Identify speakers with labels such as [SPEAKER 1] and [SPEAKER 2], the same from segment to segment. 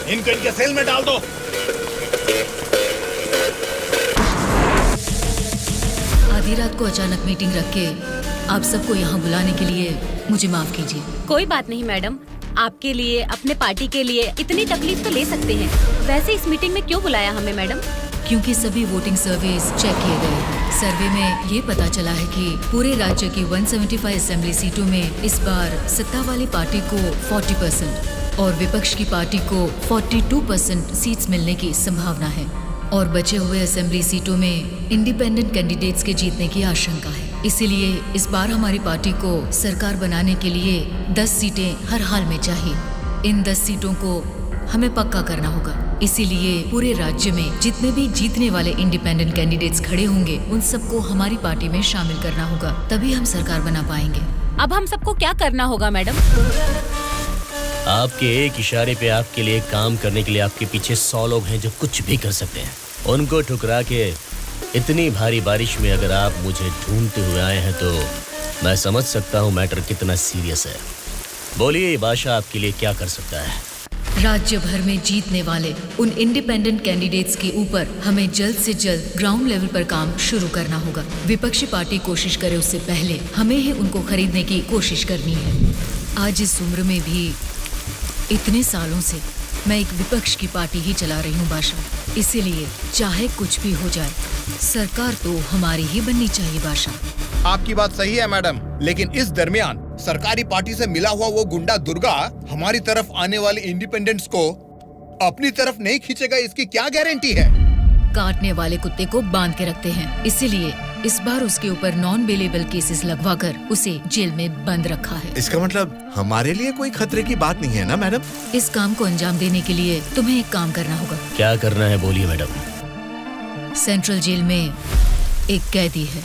[SPEAKER 1] इनको इनके सेल में डाल दो।
[SPEAKER 2] आधी रात को अचानक मीटिंग रख के आप सबको यहाँ बुलाने के लिए मुझे माफ कीजिए।
[SPEAKER 3] कोई बात नहीं मैडम, आपके लिए, अपने पार्टी के लिए इतनी तकलीफ तो ले सकते हैं। वैसे इस मीटिंग में क्यों बुलाया हमें मैडम?
[SPEAKER 2] क्योंकि सभी वोटिंग सर्वेस चेक किए गए हैं। सर्वे में ये पता चला है कि पूरे राज्य की 175 असेंबली सीटों में इस बार सत्ता वाली पार्टी को 40% और विपक्ष की पार्टी को 42% सीट्स मिलने की संभावना है और बचे हुए असेंबली सीटों में इंडिपेंडेंट कैंडिडेट्स के जीतने की आशंका है। इसीलिए इस बार हमारी पार्टी को सरकार बनाने के लिए 10 सीटें हर हाल में चाहिए। इन 10 सीटों को हमें पक्का करना होगा। इसीलिए पूरे राज्य में जितने भी जीतने वाले इंडिपेंडेंट कैंडिडेट्स खड़े होंगे उन सबको हमारी पार्टी में शामिल करना होगा, तभी हम सरकार बना पाएंगे।
[SPEAKER 3] अब हम सबको क्या करना होगा मैडम?
[SPEAKER 4] आपके एक इशारे पे आपके लिए काम करने के लिए आपके पीछे 100 लोग हैं जो कुछ भी कर सकते हैं। उनको ठुकरा के इतनी भारी बारिश में अगर आप मुझे ढूंढते हुए आए हैं तो मैं समझ सकता हूँ मैटर कितना सीरियस है। बोलिए, ये बादशाह आपके लिए क्या कर सकता है?
[SPEAKER 2] राज्य भर में जीतने वाले उन इंडिपेंडेंट कैंडिडेट्स के ऊपर हमें जल्द से जल्द ग्राउंड लेवल पर काम शुरू करना होगा। विपक्षी पार्टी कोशिश करे उससे पहले हमें ही उनको खरीदने की कोशिश करनी है। आज इस उम्र में भी इतने सालों से मैं एक विपक्ष की पार्टी ही चला रही हूँ बादशाह। इसीलिए चाहे कुछ भी हो जाए सरकार तो हमारी ही बननी चाहिए बादशाह।
[SPEAKER 1] आपकी बात सही है मैडम, लेकिन इस दरमियान सरकारी पार्टी से मिला हुआ वो गुंडा दुर्गा हमारी तरफ आने वाले इंडिपेंडेंट्स को अपनी तरफ नहीं खींचेगा, इसकी क्या गारंटी है?
[SPEAKER 2] काटने वाले कुत्ते को बांध के रखते हैं, इसीलिए इस बार उसके ऊपर नॉन बेलेबल केसेस लगवाकर उसे जेल में बंद रखा है।
[SPEAKER 5] इसका मतलब हमारे लिए कोई खतरे की बात नहीं है ना मैडम?
[SPEAKER 2] इस काम को अंजाम देने के लिए तुम्हें एक काम करना होगा।
[SPEAKER 4] क्या करना है बोलिए मैडम।
[SPEAKER 2] सेंट्रल जेल में एक कैदी है।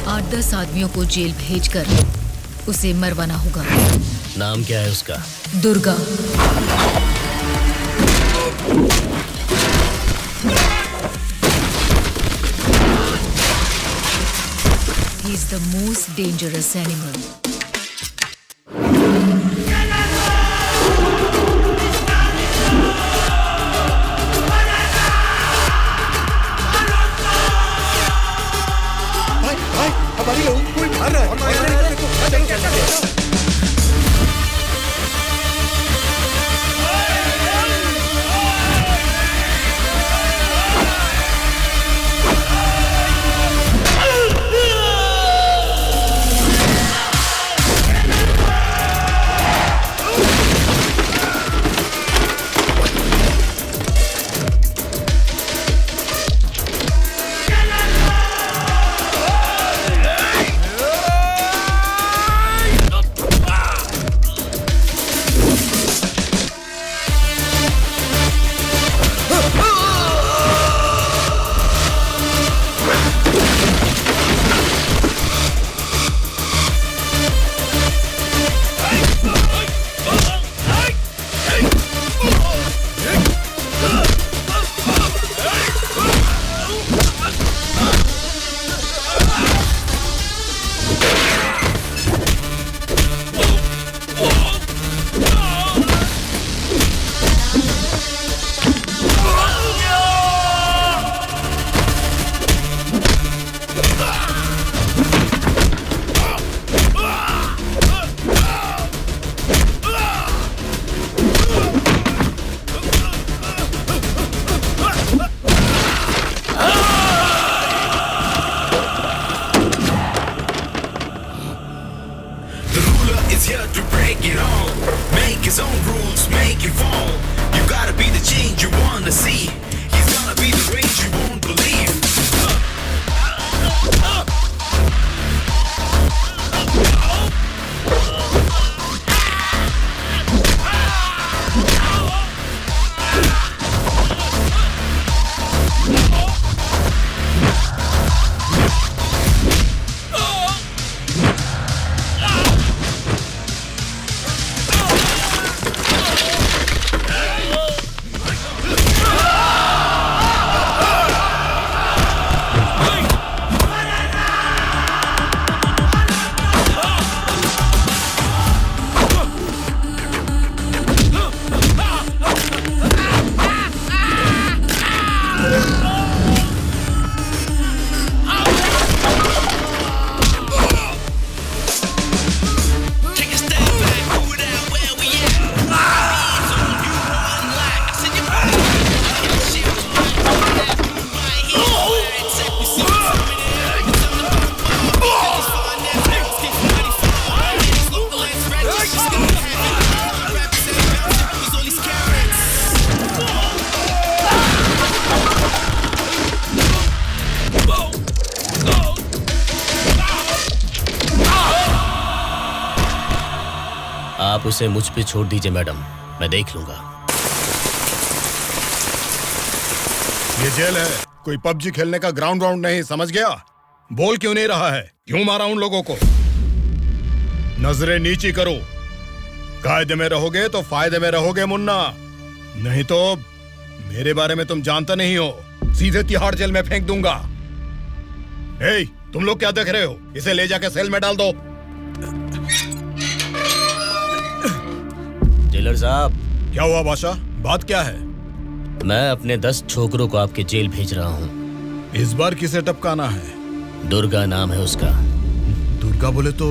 [SPEAKER 2] आठ 10 आदमियों को जेल भेजकर उसे मरवाना होगा।
[SPEAKER 4] नाम क्या है उसका?
[SPEAKER 2] Durga. He is the most dangerous animal.
[SPEAKER 5] भाई, हमारी लोगों को कोई मार रहा है। चलो।
[SPEAKER 4] आप उसे मुझ पे छोड़ दीजिए मैडम, मैं देख लूंगा।
[SPEAKER 1] ये जेल है, कोई पबजी खेलने का ग्राउंड नहीं, समझ गया? बोल क्यों नहीं रहा है? क्यों मारा उन लोगों को? नजरें नीची करो। कायदे में रहोगे तो फायदे में रहोगे मुन्ना, नहीं तो मेरे बारे में तुम जानता नहीं हो, सीधे तिहाड़ जेल में फेंक दूंगा। ए, तुम लोग क्या देख रहे हो? इसे ले जाके सेल में डाल दो।
[SPEAKER 4] जेलर साहब।
[SPEAKER 1] क्या हुआ बादशाह, बात क्या है?
[SPEAKER 4] मैं अपने 10 छोकरों को आपके जेल भेज रहा हूँ।
[SPEAKER 1] इस बार किसे टपकाना है?
[SPEAKER 4] दुर्गा नाम है उसका।
[SPEAKER 1] दुर्गा बोले तो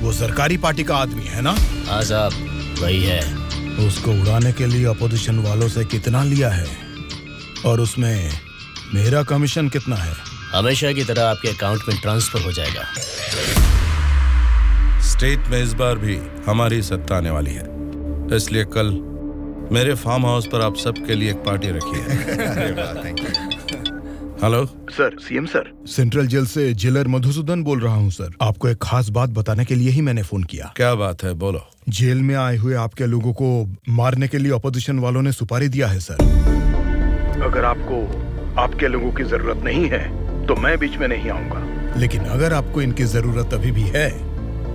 [SPEAKER 1] वो सरकारी पार्टी का आदमी है ना?
[SPEAKER 4] हाँ साहब, वही है।
[SPEAKER 1] उसको उड़ाने के लिए अपोजिशन वालों से कितना लिया है और उसमें मेरा कमीशन कितना है?
[SPEAKER 4] हमेशा की तरह आपके अकाउंट में ट्रांसफर हो जाएगा।
[SPEAKER 6] स्टेट में इस बार भी हमारी सत्ता आने वाली है, इसलिए कल मेरे फार्म हाउस पर आप सबके लिए एक पार्टी रखी है। Hello
[SPEAKER 1] sir, CM sir. Central jail से जेलर मधुसूदन बोल रहा हूँ सर। आपको एक खास बात बताने के लिए ही मैंने फोन किया।
[SPEAKER 6] क्या बात है, बोलो।
[SPEAKER 1] जेल में आए हुए आपके लोगों को मारने के लिए अपोजिशन वालों ने सुपारी दिया है सर। अगर आपको आपके लोगों की जरूरत नहीं है तो मैं बीच में नहीं आऊंगा, लेकिन अगर आपको इनकी जरूरत अभी भी है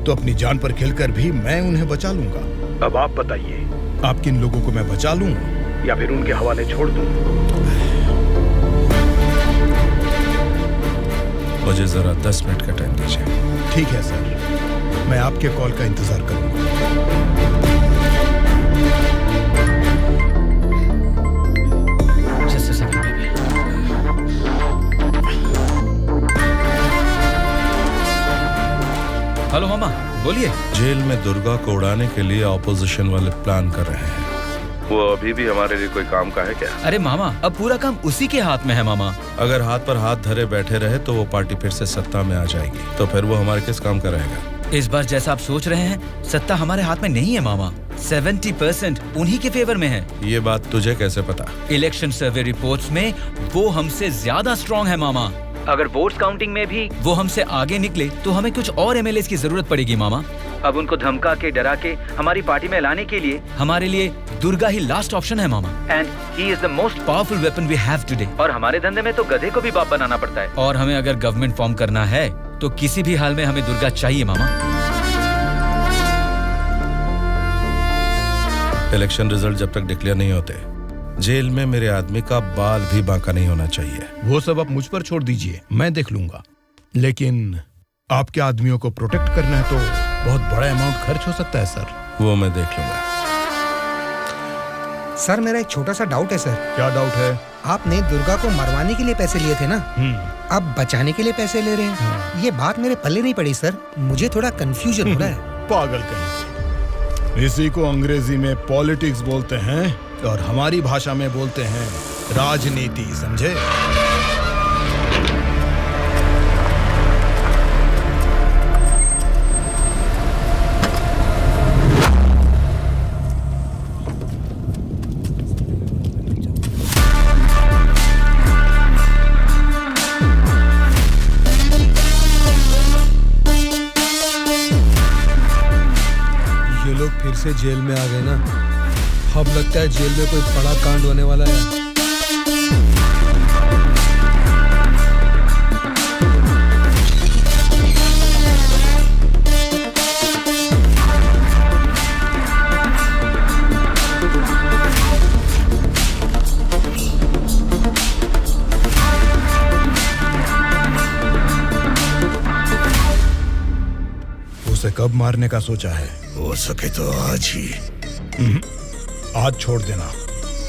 [SPEAKER 1] तो अपनी जान पर खेलकर भी मैं उन्हें बचा लूंगा। अब आप बताइए, आप किन लोगों को मैं बचा लूं या फिर उनके हवाले छोड़ दूं?
[SPEAKER 6] मुझे जरा 10 मिनट का टाइम दीजिए।
[SPEAKER 1] ठीक है सर, मैं आपके कॉल का इंतजार करूंगा।
[SPEAKER 7] हेलो मामा, बोलिए।
[SPEAKER 6] जेल में दुर्गा को उड़ाने के लिए ऑपोजिशन वाले प्लान कर रहे हैं। वो अभी भी हमारे लिए कोई काम का है क्या?
[SPEAKER 7] अरे मामा, अब पूरा काम उसी के हाथ में है मामा।
[SPEAKER 6] अगर हाथ पर हाथ धरे बैठे रहे तो वो पार्टी फिर से सत्ता में आ जाएगी, तो फिर वो हमारे किस काम का रहेगा?
[SPEAKER 7] इस बार जैसा आप सोच रहे हैं, सत्ता हमारे हाथ में नहीं है मामा। 70% उन्हीं के फेवर में है।
[SPEAKER 6] ये बात तुझे कैसे पता?
[SPEAKER 7] इलेक्शन सर्वे रिपोर्ट्स में वो हमसे ज्यादा स्ट्रॉन्ग है मामा। अगर वोट्स काउंटिंग में भी वो हमसे आगे निकले तो हमें कुछ और एमएलएस की जरूरत पड़ेगी मामा। अब उनको धमका के डरा के हमारी पार्टी में लाने के लिए हमारे लिए दुर्गा ही लास्ट ऑप्शन है मामा। And he is the most powerful weapon we have today. और हमारे धंधे में तो गधे को भी बाप बनाना पड़ता है। और हमें अगर गवर्नमेंट फॉर्म करना है तो किसी भी हाल में हमें दुर्गा चाहिए मामा।
[SPEAKER 6] इलेक्शन रिजल्ट जब तक डिक्लेयर नहीं होते, जेल में मेरे आदमी का बाल भी बांका नहीं होना चाहिए।
[SPEAKER 1] वो सब आप मुझ पर छोड़ दीजिए, मैं देख लूंगा। लेकिन आपके आदमियों को प्रोटेक्ट करना है तो बहुत बड़ा अमाउंट खर्च हो सकता है सर।
[SPEAKER 6] वो मैं देख लूंगा।
[SPEAKER 5] सर, मेरा एक छोटा सा डाउट है सर।
[SPEAKER 1] क्या डाउट है?
[SPEAKER 5] आपने दुर्गा को मरवाने के लिए पैसे लिए थे ना, अब बचाने के लिए पैसे ले रहे हैं। ये बात मेरे पल्ले नहीं पड़ी सर, मुझे थोड़ा कंफ्यूजन हो रहा है।
[SPEAKER 1] पागल कहीं। इसी को अंग्रेजी में पॉलिटिक्स बोलते हैं और हमारी भाषा में बोलते हैं राजनीति, समझे?
[SPEAKER 5] ये लोग फिर से जेल में आ गए ना। अब लगता है जेल में कोई बड़ा कांड होने वाला है।
[SPEAKER 1] उसे कब मारने का सोचा है? हो सके तो आज ही। आज छोड़ देना,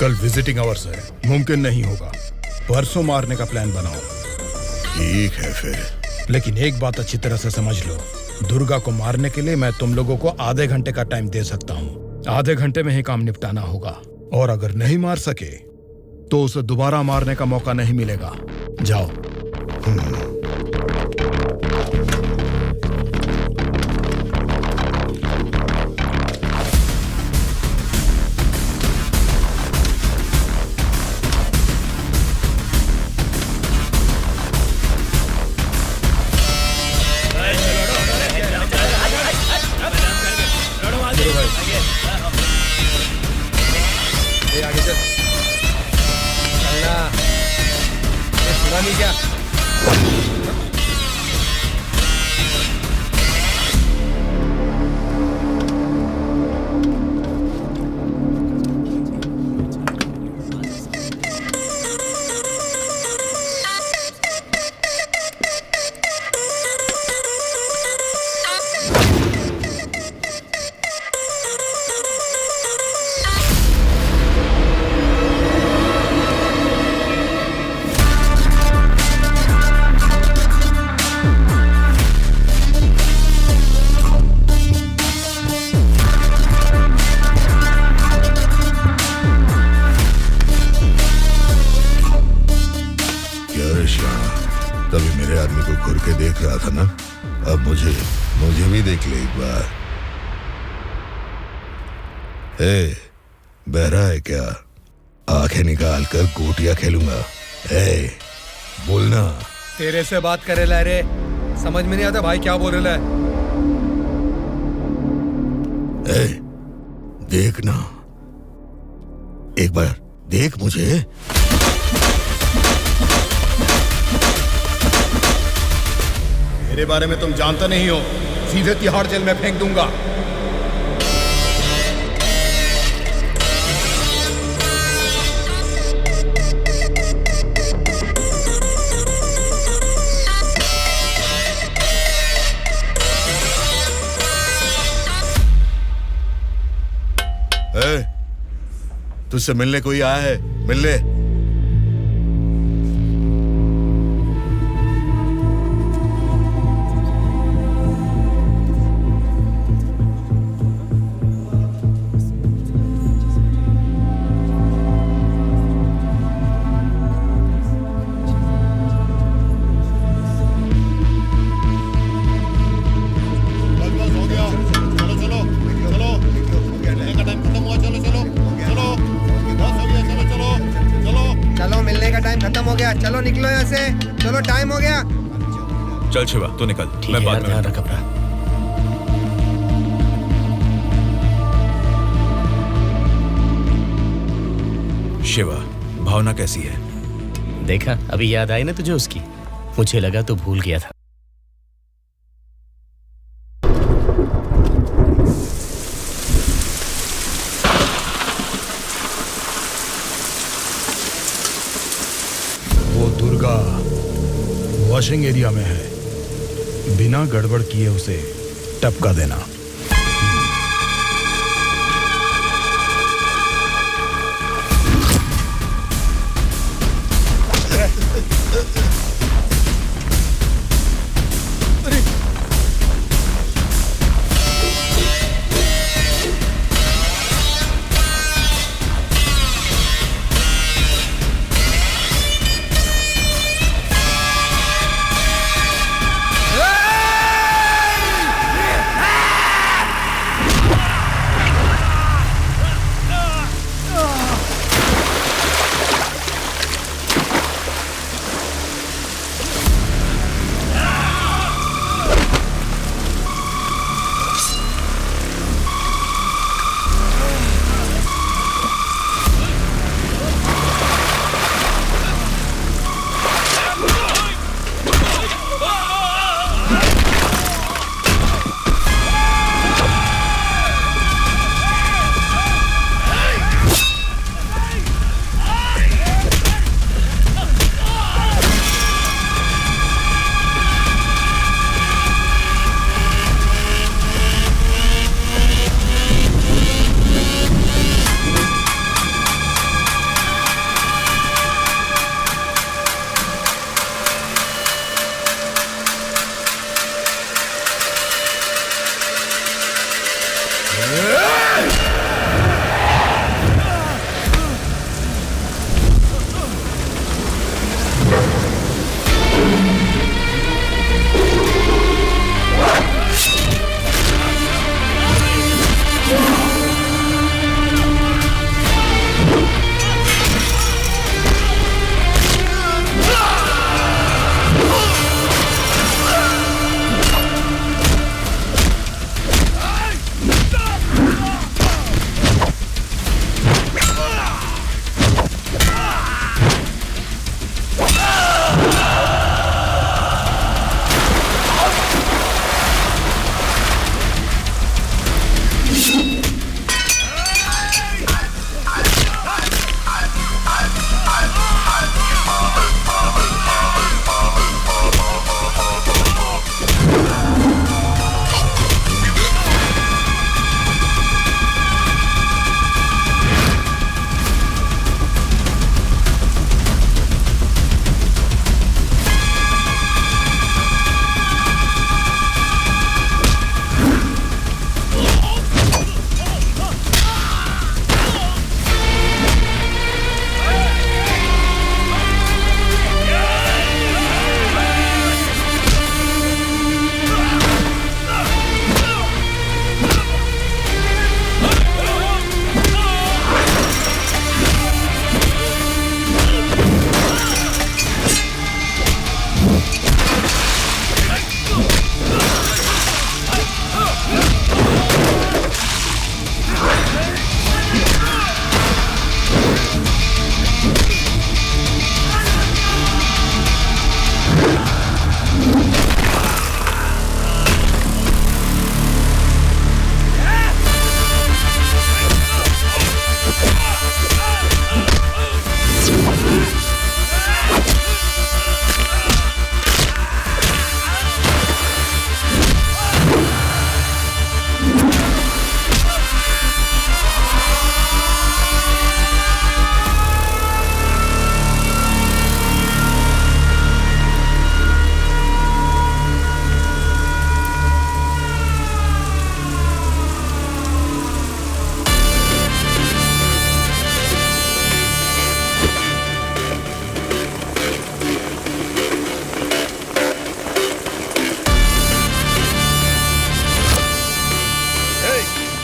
[SPEAKER 1] कल विजिटिंग आवर्स है, मुमकिन नहीं होगा। परसों मारने का प्लान बनाओ। ठीक है फिर। लेकिन एक बात अच्छी तरह से समझ लो, दुर्गा को मारने के लिए मैं तुम लोगों को आधे घंटे का टाइम दे सकता हूँ। आधे घंटे में ही काम निपटाना होगा, और अगर नहीं मार सके तो उसे दोबारा मारने का मौका नहीं मिलेगा। जाओ।
[SPEAKER 5] पता नहीं क्या।
[SPEAKER 8] तभी मेरे आदमी को घूर के देख रहा था ना, अब मुझे भी देख ले एक बार। ए, बहरा है क्या? आंखें निकाल कर गोटियां खेलूंगा। ए, बोलना।
[SPEAKER 5] तेरे से बात करे ला रे, समझ में नहीं आता भाई क्या बोल रहा है।
[SPEAKER 8] ए, देखना, एक बार देख मुझे।
[SPEAKER 1] मेरे बारे में तुम जानते नहीं हो, सीधे तिहाड़ जेल में फेंक दूंगा।
[SPEAKER 8] तुझसे मिलने कोई आया है, मिल ले।
[SPEAKER 5] चलो निकलो यहाँ से, चलो टाइम हो गया।
[SPEAKER 6] चल शिवा तू निकल, मैं बाद में
[SPEAKER 4] ध्यान रख अपना।
[SPEAKER 6] शिवा, भावना कैसी है?
[SPEAKER 4] देखा, अभी याद आई ना तुझे उसकी? मुझे लगा तो भूल गया था।
[SPEAKER 1] दुर्गा वॉशिंग एरिया में है, बिना गड़बड़ किए उसे टपका देना।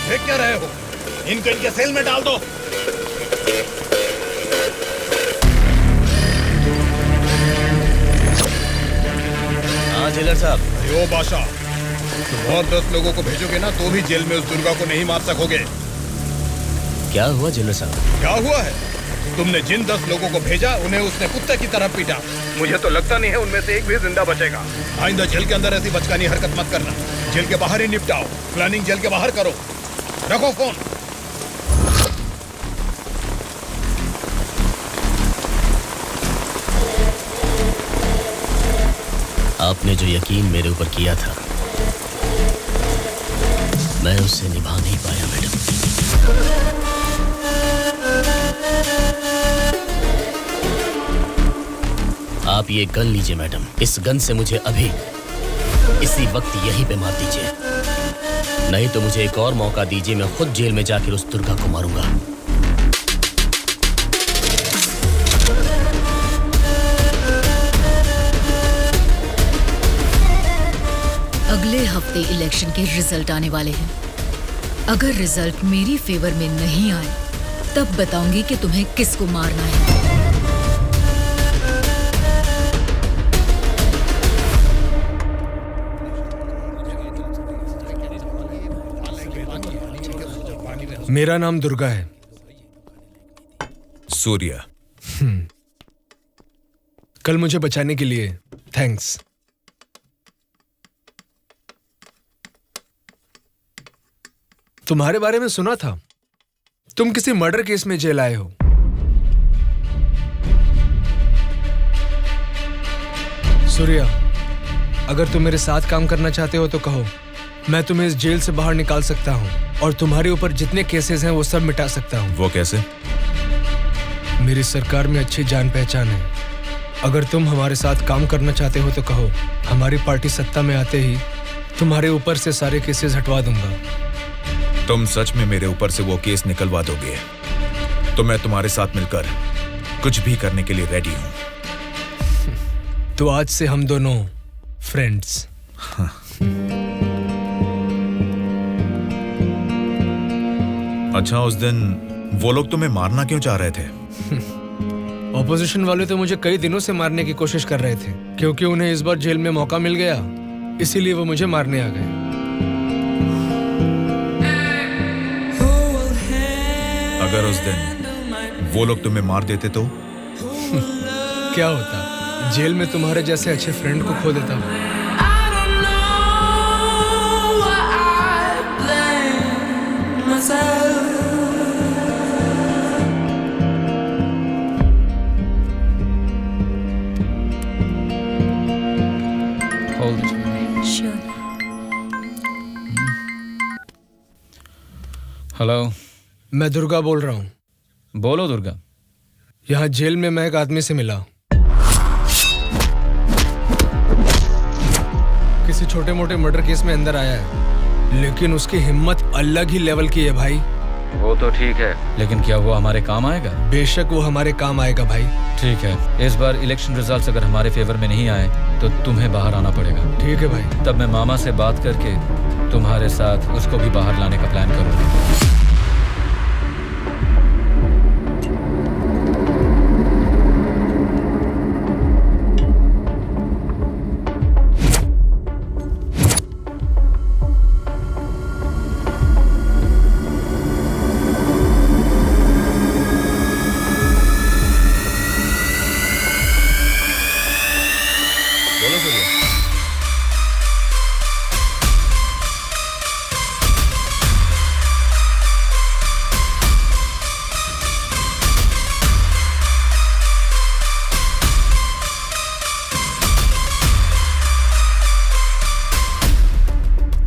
[SPEAKER 1] देख क्या रहे हो? इनको इनके सेल में डाल दो।
[SPEAKER 4] हाँ जेलर साहब।
[SPEAKER 1] यो बादशाह, तुम और 10 लोगों को भेजोगे ना तो भी जेल में उस दुर्गा को नहीं मार सकोगे।
[SPEAKER 4] क्या हुआ जेलर साहब?
[SPEAKER 1] क्या हुआ है? तुमने जिन 10 लोगों को भेजा उन्हें उसने कुत्ते की तरह पीटा। मुझे तो लगता नहीं है उनमें से एक भी जिंदा बचेगा। आइंदा जेल के अंदर ऐसी बचकानी हरकत मत करना। जेल के बाहर ही निपटाओ। प्लानिंग जेल के बाहर करो। रखो फोन।
[SPEAKER 4] आपने जो यकीन मेरे ऊपर किया था मैं उससे निभा नहीं पाया मैडम। आप ये गन लीजिए मैडम। इस गन से मुझे अभी इसी वक्त यहीं पे मार दीजिए, नहीं तो मुझे एक और मौका दीजिए। मैं खुद जेल में जाकर उस दुर्गा को मारूंगा।
[SPEAKER 2] अगले हफ्ते इलेक्शन के रिजल्ट आने वाले हैं। अगर रिजल्ट मेरी फेवर में नहीं आए तब बताऊंगी कि तुम्हें किसको मारना है।
[SPEAKER 9] मेरा नाम दुर्गा है।
[SPEAKER 10] सूर्या।
[SPEAKER 9] कल मुझे बचाने के लिए थैंक्स। तुम्हारे बारे में सुना था, तुम किसी मर्डर केस में जेल आए हो। सूर्या, अगर तुम मेरे साथ काम करना चाहते हो तो कहो, मैं तुम्हें इस जेल से बाहर निकाल सकता हूं और तुम्हारे ऊपर जितने केसेस हैं वो सब मिटा सकता हूं।
[SPEAKER 10] वो कैसे?
[SPEAKER 9] मेरी सरकार में अच्छी जान पहचान है। अगर तुम हमारे साथ काम करना चाहते हो तो कहो, हमारी पार्टी सत्ता में आते ही तुम्हारे ऊपर से सारे केसेस हटवा दूंगा।
[SPEAKER 10] तुम सच में मेरे ऊपर से वो केस निकलवा दोगे तो मैं तुम्हारे साथ मिलकर कुछ भी करने के लिए रेडी हूं।
[SPEAKER 9] तो आज से हम दोनों फ्रेंड्स।
[SPEAKER 10] अच्छा, उस दिन वो लोग तुम्हें मारना क्यों चाह रहे थे?
[SPEAKER 9] ऑपोजिशन वाले तो मुझे कई दिनों से मारने की कोशिश कर रहे थे, क्योंकि उन्हें इस बार जेल में मौका मिल गया, इसीलिए वो मुझे मारने आ गए।
[SPEAKER 10] अगर उस दिन वो लोग तुम्हें मार देते तो?
[SPEAKER 9] क्या होता? जेल में तुम्हारे जैसे अच्छे फ्रेंड को खो देता।
[SPEAKER 7] Hold it, baby.
[SPEAKER 3] Sure.
[SPEAKER 7] Hello,
[SPEAKER 9] मैं दुर्गा बोल रहा हूँ।
[SPEAKER 7] बोलो दुर्गा।
[SPEAKER 9] यहाँ जेल में मैं एक आदमी से मिला। किसी छोटे मोटे मर्डर केस में अंदर आया है, लेकिन उसकी हिम्मत अलग ही लेवल की है भाई।
[SPEAKER 7] वो तो ठीक है, लेकिन क्या वो हमारे काम आएगा?
[SPEAKER 9] बेशक वो हमारे काम आएगा भाई।
[SPEAKER 7] ठीक है, इस बार इलेक्शन रिजल्ट्स अगर हमारे फेवर में नहीं आए तो तुम्हें बाहर आना पड़ेगा।
[SPEAKER 9] ठीक है भाई।
[SPEAKER 7] तब मैं मामा से बात करके तुम्हारे साथ उसको भी बाहर लाने का प्लान करूंगा।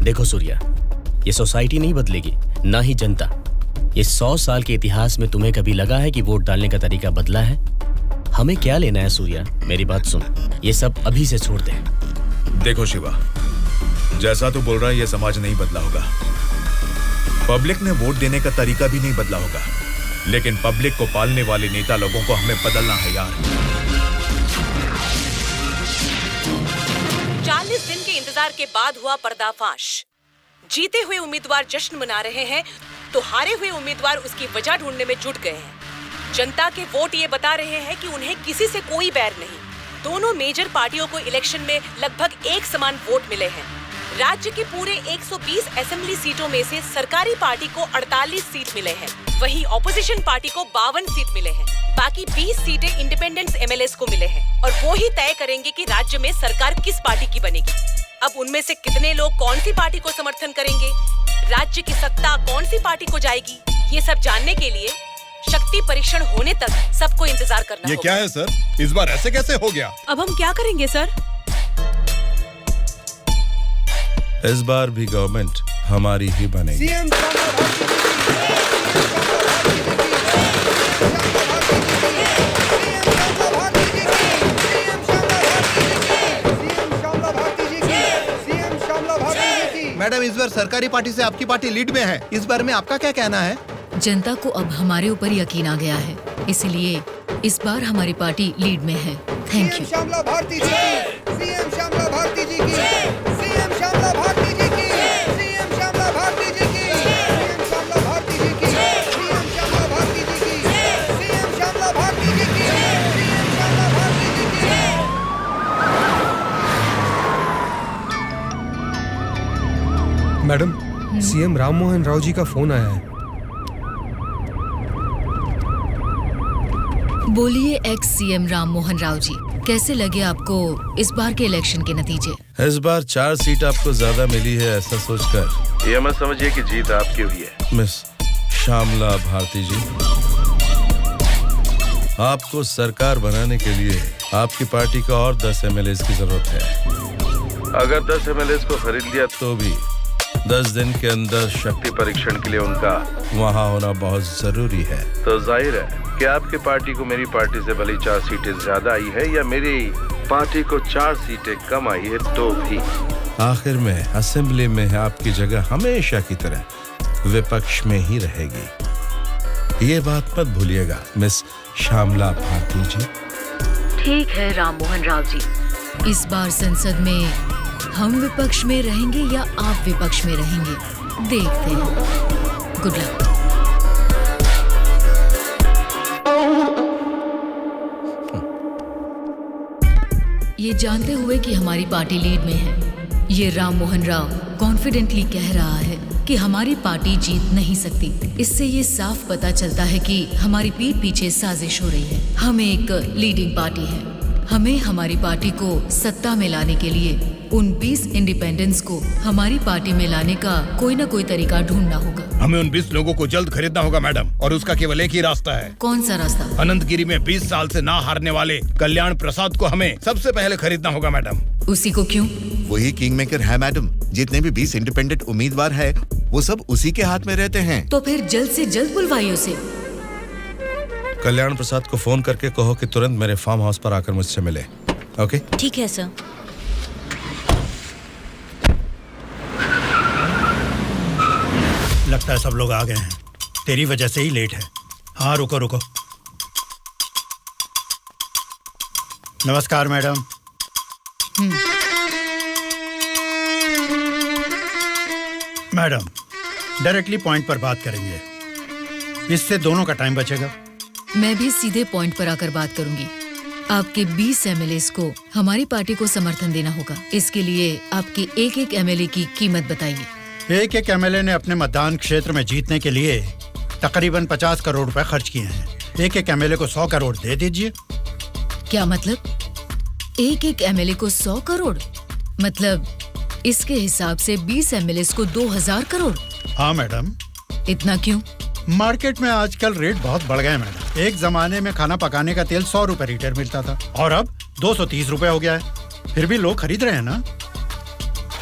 [SPEAKER 4] देखो सूर्या, ये सोसाइटी नहीं बदलेगी, ना ही जनता। ये 100 साल के इतिहास में तुम्हें कभी लगा है कि वोट डालने का तरीका बदला है? हमें क्या लेना है सूर्या, मेरी बात सुन, ये सब अभी से छोड़ दे।
[SPEAKER 10] देखो शिवा, जैसा तू बोल रहा है ये समाज नहीं बदला होगा, पब्लिक ने वोट देने का तरीका भी नहीं बदला होगा, लेकिन पब्लिक को पालने वाले नेता लोगों को हमें बदलना है यार।
[SPEAKER 11] 40 दिन के इंतजार के बाद हुआ पर्दाफाश। जीते हुए उम्मीदवार जश्न मना रहे हैं तो हारे हुए उम्मीदवार उसकी वजह ढूंढने में जुट गए हैं। जनता के वोट ये बता रहे हैं कि उन्हें किसी से कोई बैर नहीं। दोनों मेजर पार्टियों को इलेक्शन में लगभग एक समान वोट मिले हैं। राज्य की पूरे 120 असेंबली सीटों में से सरकारी पार्टी को 48 सीट मिले हैं, वहीं ऑपोजिशन पार्टी को 52 सीट मिले हैं। बाकी 20 सीटें इंडिपेंडेंट एमएलएस को मिले हैं और वो ही तय करेंगे कि राज्य में सरकार किस पार्टी की बनेगी। अब उनमें से कितने लोग कौन सी पार्टी को समर्थन करेंगे, राज्य की सत्ता कौन सी पार्टी को जाएगी, ये सब जानने के लिए शक्ति परीक्षण होने तक सबको इंतजार करना
[SPEAKER 1] ये
[SPEAKER 11] होगा।
[SPEAKER 1] क्या है सर, इस बार ऐसे कैसे हो गया?
[SPEAKER 11] अब हम क्या करेंगे सर?
[SPEAKER 6] इस बार भी गवर्नमेंट हमारी ही बनेगी।
[SPEAKER 12] मैडम, इस बार सरकारी पार्टी से आपकी पार्टी लीड में है, इस बार में आपका क्या कहना है?
[SPEAKER 2] जनता को अब हमारे ऊपर यकीन आ गया है, इसलिए इस बार हमारी पार्टी लीड में है। Thank you.
[SPEAKER 5] श्यामला भारती जी की, सीएम श्यामला भारती जी की, सीएम श्यामला भारती जी की, सीएम श्यामला भारती जी की, सीएम श्यामला भारती जी की, सीएम श्यामला भारती जी की, सीएम श्यामला भारती जी की, सीएम श्यामला भारती जी की।
[SPEAKER 9] मैडम, सीएम राम मोहन राव जी का फोन आया है।
[SPEAKER 2] बोलिए एक्स सीएम राम मोहन राव जी, कैसे लगे आपको इस बार के इलेक्शन के नतीजे?
[SPEAKER 6] इस बार 4 सीट आपको ज्यादा मिली है, ऐसा सोचकर ये मत समझिए कि जीत आपकी हुई है। मिस श्यामला भारती जी, आपको सरकार बनाने के लिए आपकी पार्टी का और 10 एमएलएस की जरूरत है। अगर 10 एमएलएस को खरीद लिया तो भी 10 दिन के अंदर शक्ति परीक्षण के लिए उनका वहाँ होना बहुत जरूरी है। तो जाहिर है कि आपकी पार्टी को मेरी पार्टी से भले 4 सीटें ज्यादा आई है या मेरी पार्टी को 4 सीटें कम आई है, तो भी आखिर में असेंबली में आपकी जगह हमेशा की तरह विपक्ष में ही रहेगी। ये बात मत भूलिएगा मिस श्यामला भारती जी।
[SPEAKER 2] ठीक है राम मोहन राव जी, इस बार संसद में हम विपक्ष में रहेंगे या आप विपक्ष में रहेंगे, देखते हैं। Good luck. ये जानते हुए कि हमारी पार्टी लीड में है, ये राम मोहन राव कॉन्फिडेंटली कह रहा है कि हमारी पार्टी जीत नहीं सकती। इससे ये साफ पता चलता है कि हमारी पीठ पीछे साजिश हो रही है। हम एक लीडिंग पार्टी है, हमें हमारी पार्टी को सत्ता में लाने के लिए उन 20 इंडिपेंडेंस को हमारी पार्टी में लाने का कोई न कोई तरीका ढूंढना होगा।
[SPEAKER 1] हमें उन 20 लोगों को जल्द खरीदना होगा मैडम, और उसका केवल एक ही रास्ता है।
[SPEAKER 2] कौन सा रास्ता?
[SPEAKER 1] अनंतगिरी में 20 साल से ना हारने वाले कल्याण प्रसाद को हमें सबसे पहले खरीदना होगा मैडम।
[SPEAKER 2] उसी को क्यों?
[SPEAKER 13] वही किंग मेकर है मैडम। जितने भी 20 इंडिपेंडेंट उम्मीदवार है वो सब उसी के हाथ में रहते हैं।
[SPEAKER 2] तो फिर जल्द से जल्द बुलवाइए उसे।
[SPEAKER 6] कल्याण प्रसाद को फोन करके कहो कि तुरंत मेरे फार्म हाउस पर आकर मुझसे मिले। ओके?
[SPEAKER 3] ठीक है सर।
[SPEAKER 14] लगता है सब लोग आ गए हैं। तेरी वजह से ही लेट है। हाँ रुको रुको। नमस्कार मैडम। मैडम डायरेक्टली पॉइंट पर बात करेंगे, इससे दोनों का टाइम बचेगा।
[SPEAKER 2] मैं भी सीधे पॉइंट पर आकर बात करूंगी। आपके 20 एमएलएस को हमारी पार्टी को समर्थन देना होगा। इसके लिए आपके एक एक एमएलए की कीमत बताइए।
[SPEAKER 14] एक एक एमएलए ने अपने मतदान क्षेत्र में जीतने के लिए तकरीबन 50 करोड़ रुपए खर्च किए हैं। एक एक एमएलए को 100 करोड़ दे दीजिए।
[SPEAKER 2] क्या मतलब? एक एक एमएलए को 100 करोड़? मतलब इसके हिसाब से 20 एमएलएस को 2000 करोड़?
[SPEAKER 14] हाँ मैडम।
[SPEAKER 2] इतना क्यों?
[SPEAKER 14] मार्केट में आजकल रेट बहुत बढ़ गए मैडम। एक जमाने में खाना पकाने का तेल 100 रुपए लीटर मिलता था और अब 230 रुपए हो गया है। फिर भी लोग खरीद रहे हैं ना।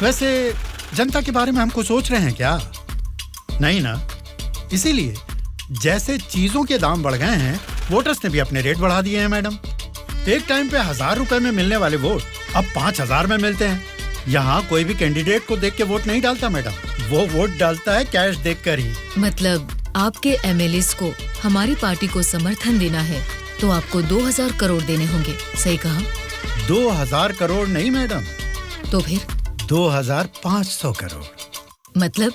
[SPEAKER 14] वैसे जनता के बारे में हम कुछ सोच रहे हैं क्या? नहीं ना। इसीलिए जैसे चीजों के दाम बढ़ गए हैं, वोटर्स ने भी अपने रेट बढ़ा दिए हैं मैडम। एक टाइम पे 1000 रुपए में मिलने वाले वोट अब 5000 में मिलते हैं। यहाँ कोई भी कैंडिडेट को देख के वोट नहीं डालता मैडम, वो वोट डालता है कैश देखकर ही।
[SPEAKER 2] मतलब आपके एमएलएस को हमारी पार्टी को समर्थन देना है तो आपको 2000 करोड़ देने होंगे। सही कहा?
[SPEAKER 14] 2000 करोड़ नहीं मैडम।
[SPEAKER 2] तो फिर?
[SPEAKER 14] 2500 करोड़।
[SPEAKER 2] मतलब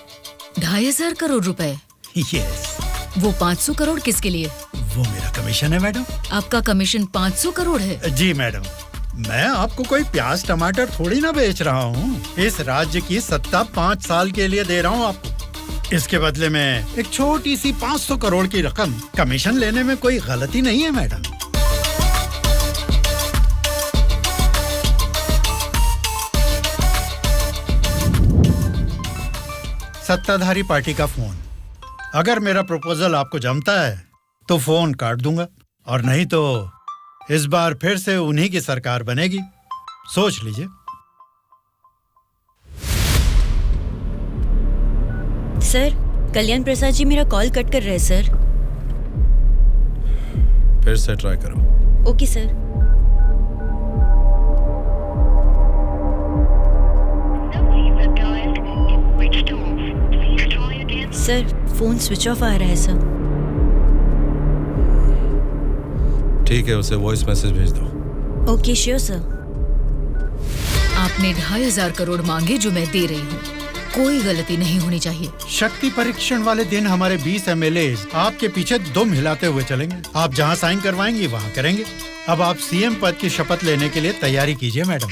[SPEAKER 2] 2500 करोड़ रुपए?
[SPEAKER 14] यस।
[SPEAKER 2] वो 500 करोड़ किसके लिए?
[SPEAKER 14] वो मेरा कमीशन है मैडम।
[SPEAKER 2] आपका कमीशन 500 करोड़ है?
[SPEAKER 14] जी मैडम। मैं आपको कोई प्याज टमाटर थोड़ी ना बेच रहा हूँ। इस राज्य की सत्ता 5 साल के लिए दे रहा हूँ आपको। इसके बदले में एक छोटी सी 500 करोड़ की रकम कमीशन लेने में कोई गलती नहीं है मैडम। सत्ताधारी पार्टी का फोन। अगर मेरा प्रपोजल आपको जमता है तो फोन काट दूंगा, और नहीं तो इस बार फिर से उन्हीं की सरकार बनेगी। सोच लीजिए।
[SPEAKER 3] सर, कल्याण प्रसाद जी मेरा कॉल कट कर रहे हैं सर।
[SPEAKER 6] फिर से ट्राई करो।
[SPEAKER 3] Okay sir. Sir, phone switch off आ रहा है सर।
[SPEAKER 6] ठीक है, उसे वॉइस मैसेज भेज दो।
[SPEAKER 3] Okay sure sir.
[SPEAKER 2] आपने 2500 करोड़ मांगे जो मैं दे रही हूँ। कोई गलती नहीं होनी चाहिए।
[SPEAKER 14] शक्ति परीक्षण वाले दिन हमारे 20 एमएलए आपके पीछे दुम हिलाते हुए चलेंगे। आप जहाँ साइन करवाएंगी वहाँ करेंगे। अब आप सीएम पद की शपथ लेने के लिए तैयारी कीजिए मैडम।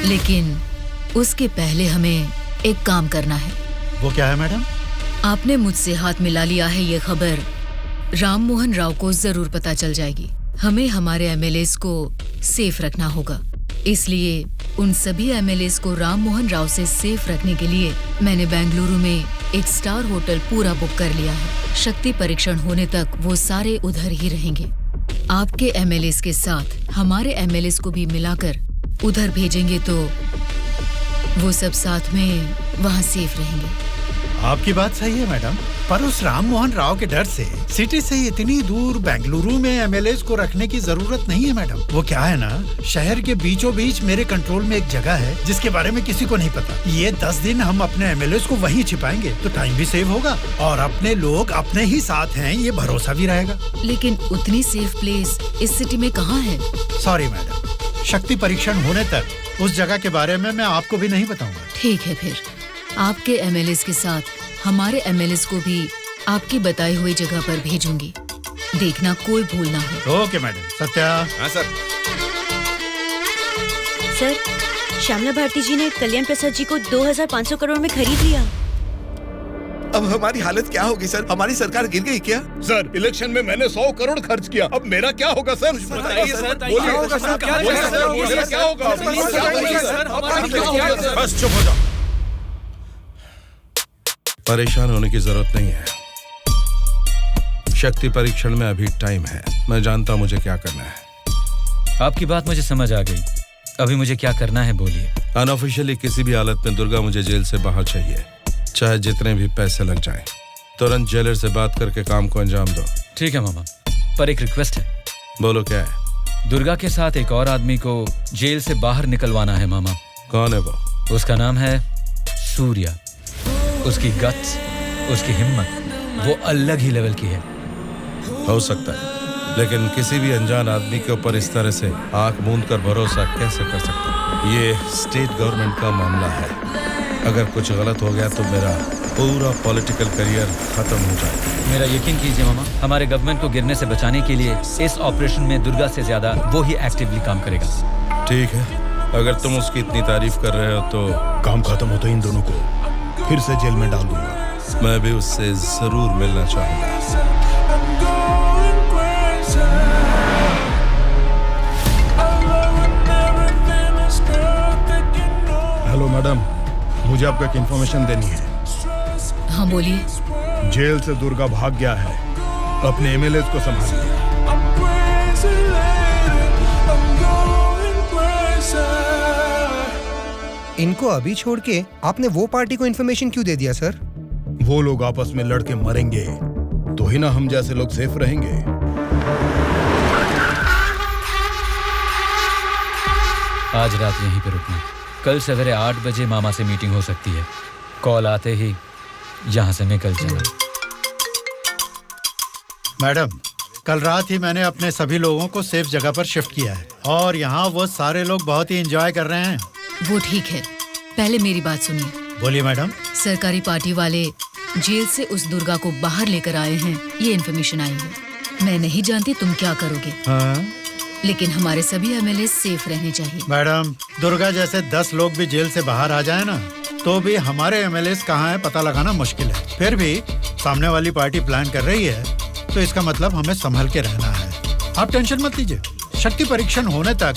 [SPEAKER 2] लेकिन उसके पहले हमें एक काम करना है।
[SPEAKER 14] वो क्या है मैडम?
[SPEAKER 2] आपने मुझसे हाथ मिला लिया है, ये खबर राम मोहन राव को जरूर पता चल जाएगी। हमें हमारे एमएलएस को सेफ रखना होगा। इसलिए उन सभी एमएलएस को राम मोहन राव से सेफ रखने के लिए मैंने बेंगलुरु में एक स्टार होटल पूरा बुक कर लिया है। शक्ति परीक्षण होने तक वो सारे उधर ही रहेंगे। आपके एमएलएस के साथ हमारे एमएलएस को भी मिलाकर उधर भेजेंगे तो वो सब साथ में वहाँ सेफ रहेंगे।
[SPEAKER 14] आपकी बात सही है मैडम, पर उस राम मोहन राव के डर से सिटी से इतनी दूर बेंगलुरु में एमएलएस को रखने की जरूरत नहीं है मैडम। वो क्या है ना, शहर के बीचों बीच मेरे कंट्रोल में एक जगह है जिसके बारे में किसी को नहीं पता। ये 10 दिन हम अपने एमएलएस को वहीं छिपाएंगे तो टाइम भी सेव होगा और अपने लोग अपने ही साथ हैं ये भरोसा भी रहेगा।
[SPEAKER 2] लेकिन उतनी सेफ प्लेस इस सिटी में कहाँ है?
[SPEAKER 14] सॉरी मैडम, शक्ति परीक्षण होने तक उस जगह के बारे में मैं आपको भी नहीं बताऊंगा।
[SPEAKER 2] ठीक है, फिर आपके एमएलएस के साथ हमारे एमएलएस को भी आपकी बताई हुई जगह पर भेजूंगी। देखना कोई भूल ना हो।
[SPEAKER 14] Okay madam. सत्या।
[SPEAKER 10] हाँ सर।
[SPEAKER 3] सर, श्यामला भारती जी ने कल्याण प्रसाद जी को 2500 करोड़ में खरीद लिया।
[SPEAKER 13] अब हमारी हालत क्या होगी सर? हमारी सरकार गिर गई क्या?
[SPEAKER 1] सर, इलेक्शन में मैंने 100 करोड़ खर्च किया, अब मेरा क्या होगा सर?
[SPEAKER 13] बताइए सर,
[SPEAKER 1] बोलिए,
[SPEAKER 13] क्या होगा सर? क्या
[SPEAKER 1] बोलिए
[SPEAKER 13] होगा
[SPEAKER 1] सर,
[SPEAKER 13] सर?
[SPEAKER 1] बोलिए, क्या होगा?
[SPEAKER 13] प्लीज सर, बोलिए सर, हमारी क्या होगा सर?
[SPEAKER 6] बस चुप हो जाओ। परेशान होने की जरूरत नहीं है। शक्ति परीक्षण में अभी टाइम है। मैं जानता हूं मुझे क्या करना है।
[SPEAKER 7] आपकी बात मुझे समझ आ गई। अभी मुझे क्या करना है बोलिए।
[SPEAKER 6] अनऑफिशियली किसी भी हालत में दुर्गा मुझे जेल से बाहर चाहिए, चाहे जितने भी पैसे लग जाएं। तुरंत जेलर से बात करके काम को अंजाम दो।
[SPEAKER 7] ठीक है मामा, पर एक रिक्वेस्ट है।
[SPEAKER 6] बोलो क्या है?
[SPEAKER 7] दुर्गा के साथ एक और आदमी को जेल से बाहर निकलवाना है मामा।
[SPEAKER 6] कौन है वो?
[SPEAKER 7] उसका नाम है सूर्या। उसकी गट्स, उसकी हिम्मत, वो अलग ही लेवल की है।
[SPEAKER 6] हो सकता है, लेकिन किसी भी अनजान आदमी के ऊपर इस तरह से आंख मूंद कर भरोसा कैसे कर सकता हूं? ये स्टेट गवर्नमेंट का मामला है। अगर कुछ गलत हो गया तो मेरा पूरा पॉलिटिकल करियर खत्म हो जाएगा।
[SPEAKER 7] मेरा यकीन कीजिए मामा, हमारे गवर्नमेंट को गिरने से बचाने के लिए इस ऑपरेशन में दुर्गा से ज्यादा वो ही एक्टिवली काम करेगा।
[SPEAKER 6] ठीक है, अगर तुम उसकी इतनी तारीफ कर रहे हो तो
[SPEAKER 1] काम खत्म होते इन दोनों को फिर से जेल में डाल दूंगा।
[SPEAKER 6] मैं भी उससे जरूर मिलना चाहूंगा।
[SPEAKER 1] हेलो मैडम, मुझे आपको एक इन्फॉर्मेशन देनी है।
[SPEAKER 2] हाँ बोलिए।
[SPEAKER 1] जेल से दुर्गा भाग गया है, अपने एमएलए को संभालिए।
[SPEAKER 5] इनको अभी छोड़ के आपने वो पार्टी को इन्फॉर्मेशन क्यों दे दिया सर?
[SPEAKER 1] वो लोग आपस में लड़के मरेंगे तो ही ना हम जैसे लोग सेफ रहेंगे।
[SPEAKER 7] आज रात यहीं पे रुकना। कल सवेरे 8 बजे मामा से मीटिंग हो सकती है। कॉल आते ही यहाँ से निकल जाना।
[SPEAKER 14] मैडम, कल रात ही मैंने अपने सभी लोगों को सेफ जगह पर शिफ्ट किया है और यहाँ वो सारे लोग बहुत ही एंजॉय कर रहे हैं।
[SPEAKER 2] वो ठीक है, पहले मेरी बात सुनिए।
[SPEAKER 14] बोलिए मैडम।
[SPEAKER 2] सरकारी पार्टी वाले जेल से उस दुर्गा को बाहर लेकर आए हैं, ये इन्फॉर्मेशन आई है। मैं नहीं जानती तुम क्या करोगे।
[SPEAKER 14] हाँ?
[SPEAKER 2] लेकिन हमारे सभी एमएलए सेफ रहने चाहिए।
[SPEAKER 14] मैडम, दुर्गा जैसे 10 लोग भी जेल से बाहर आ जाए ना, तो भी हमारे एमएलए कहाँ है पता लगाना मुश्किल है। फिर भी सामने वाली पार्टी प्लान कर रही है तो इसका मतलब हमें संभल के रहना है। आप टेंशन मत लीजिए, शक्ति परीक्षण होने तक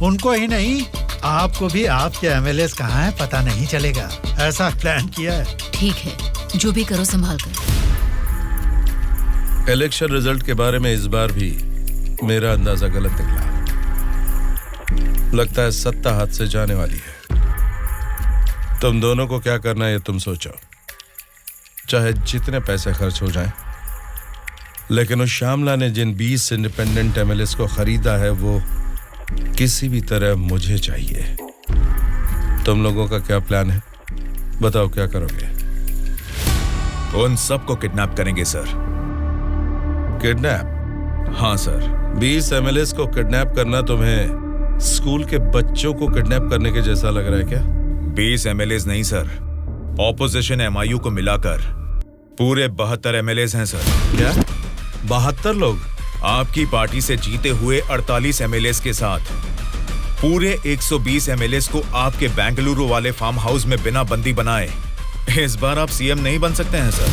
[SPEAKER 14] उनको ही नहीं, आपको भी आपके एमएलए कहाँ है पता नहीं चलेगा। ऐसा प्लान किया है।
[SPEAKER 2] ठीक है, जो भी करो संभाल कर।
[SPEAKER 6] इलेक्शन रिजल्ट के बारे में इस बार भी मेरा अंदाजा गलत निकला। लगता है सत्ता हाथ से जाने वाली है। तुम दोनों को क्या करना है ये तुम सोचो, चाहे जितने पैसे खर्च हो जाएं। लेकिन उस श्यामला ने जिन 20 इंडिपेंडेंट एमएलएस को खरीदा है वो किसी भी तरह मुझे चाहिए। तुम लोगों का क्या प्लान है? बताओ क्या करोगे?
[SPEAKER 10] उन सबको किडनैप करेंगे सर।
[SPEAKER 6] किडनैप?
[SPEAKER 10] हाँ सर।
[SPEAKER 6] 20 एमएलएस को किडनैप करना तुम्हें स्कूल के बच्चों को किडनैप करने के जैसा लग रहा है क्या?
[SPEAKER 10] 20 एमएलएस नहीं सर, ऑपोजिशन एमआईयू को मिलाकर पूरे 72 एमएलएस हैं सर।
[SPEAKER 6] क्या 72 लोग?
[SPEAKER 10] आपकी पार्टी से जीते हुए 48 एमएलएस के साथ पूरे 120 एमएलएस को आपके बेंगलुरु वाले फार्म हाउस में बिना बंदी बनाए इस बार आप सीएम नहीं बन सकते हैं सर।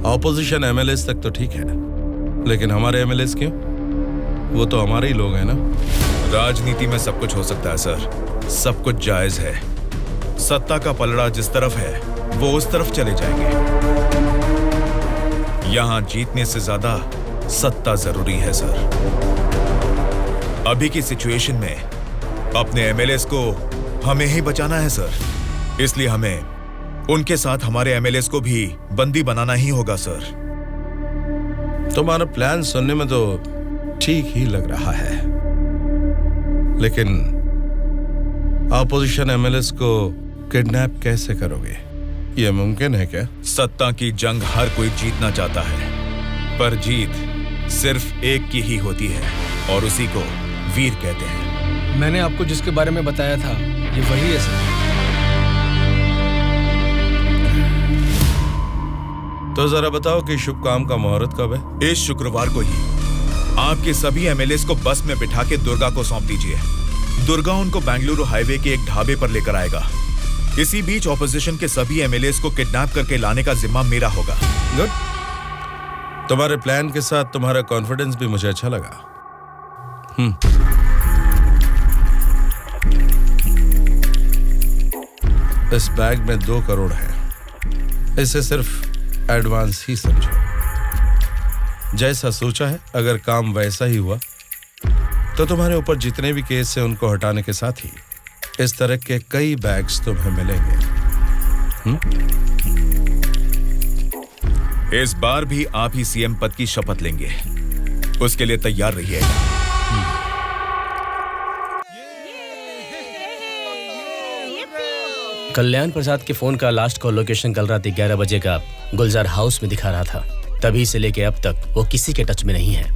[SPEAKER 6] ऑपोजिशन एमएलएस तक तो ठीक है, लेकिन हमारे एमएलएस क्यों? वो तो हमारे ही लोग हैं ना।
[SPEAKER 10] राजनीति में सब कुछ हो सकता है सर, सब कुछ जायज है। सत्ता का पलड़ा जिस तरफ है वो उस तरफ चले जाएंगे। यहां जीतने से ज्यादा सत्ता जरूरी है सर। अभी की सिचुएशन में अपने एमएलएस को हमें ही बचाना है सर, इसलिए हमें उनके साथ हमारे एमएलएस को भी बंदी बनाना ही होगा सर।
[SPEAKER 6] तुम्हारा प्लान सुनने में तो ठीक ही लग रहा है, लेकिन ऑपोजिशन एमएलएस को किडनैप कैसे करोगे? यह मुमकिन है क्या?
[SPEAKER 10] सत्ता की जंग हर कोई जीतना चाहता है, पर जीत सिर्फ एक की ही होती है और उसी को वीर कहते हैं।
[SPEAKER 9] मैंने आपको जिसके बारे में बताया था ये वही है सर।
[SPEAKER 6] तो जरा बताओ कि शुभ काम का मुहूर्त कब है?
[SPEAKER 10] इस शुक्रवार को ही आपके सभी एमएलएस को बस में बिठा के दुर्गा को सौंप दीजिए। दुर्गा उनको बेंगलुरु हाईवे के एक ढाबे पर लेकर आएगा। इसी बीच ऑपोजिशन के सभी एमएलएस को किडनैप करके लाने का जिम्मा मेरा होगा।
[SPEAKER 6] गुड। तुम्हारे प्लान के साथ तुम्हारा कॉन्फिडेंस भी मुझे अच्छा लगा। इस बैग में 2 करोड़ है। इसे सिर्फ एडवांस ही समझो। जैसा सोचा है, अगर काम वैसा ही हुआ तो तुम्हारे ऊपर जितने भी केस हैं उनको हटाने के साथ ही इस तरह के कई बैग्स तुम्हें मिलेंगे।
[SPEAKER 10] इस बार भी आप ही सीएम पद की शपथ लेंगे, उसके लिए तैयार रहिए।
[SPEAKER 4] कल्याण प्रसाद के फोन का लास्ट कॉल लोकेशन कल रात 11 बजे का गुलजार हाउस में दिखा रहा था। तभी से लेके अब तक वो किसी के टच में नहीं है।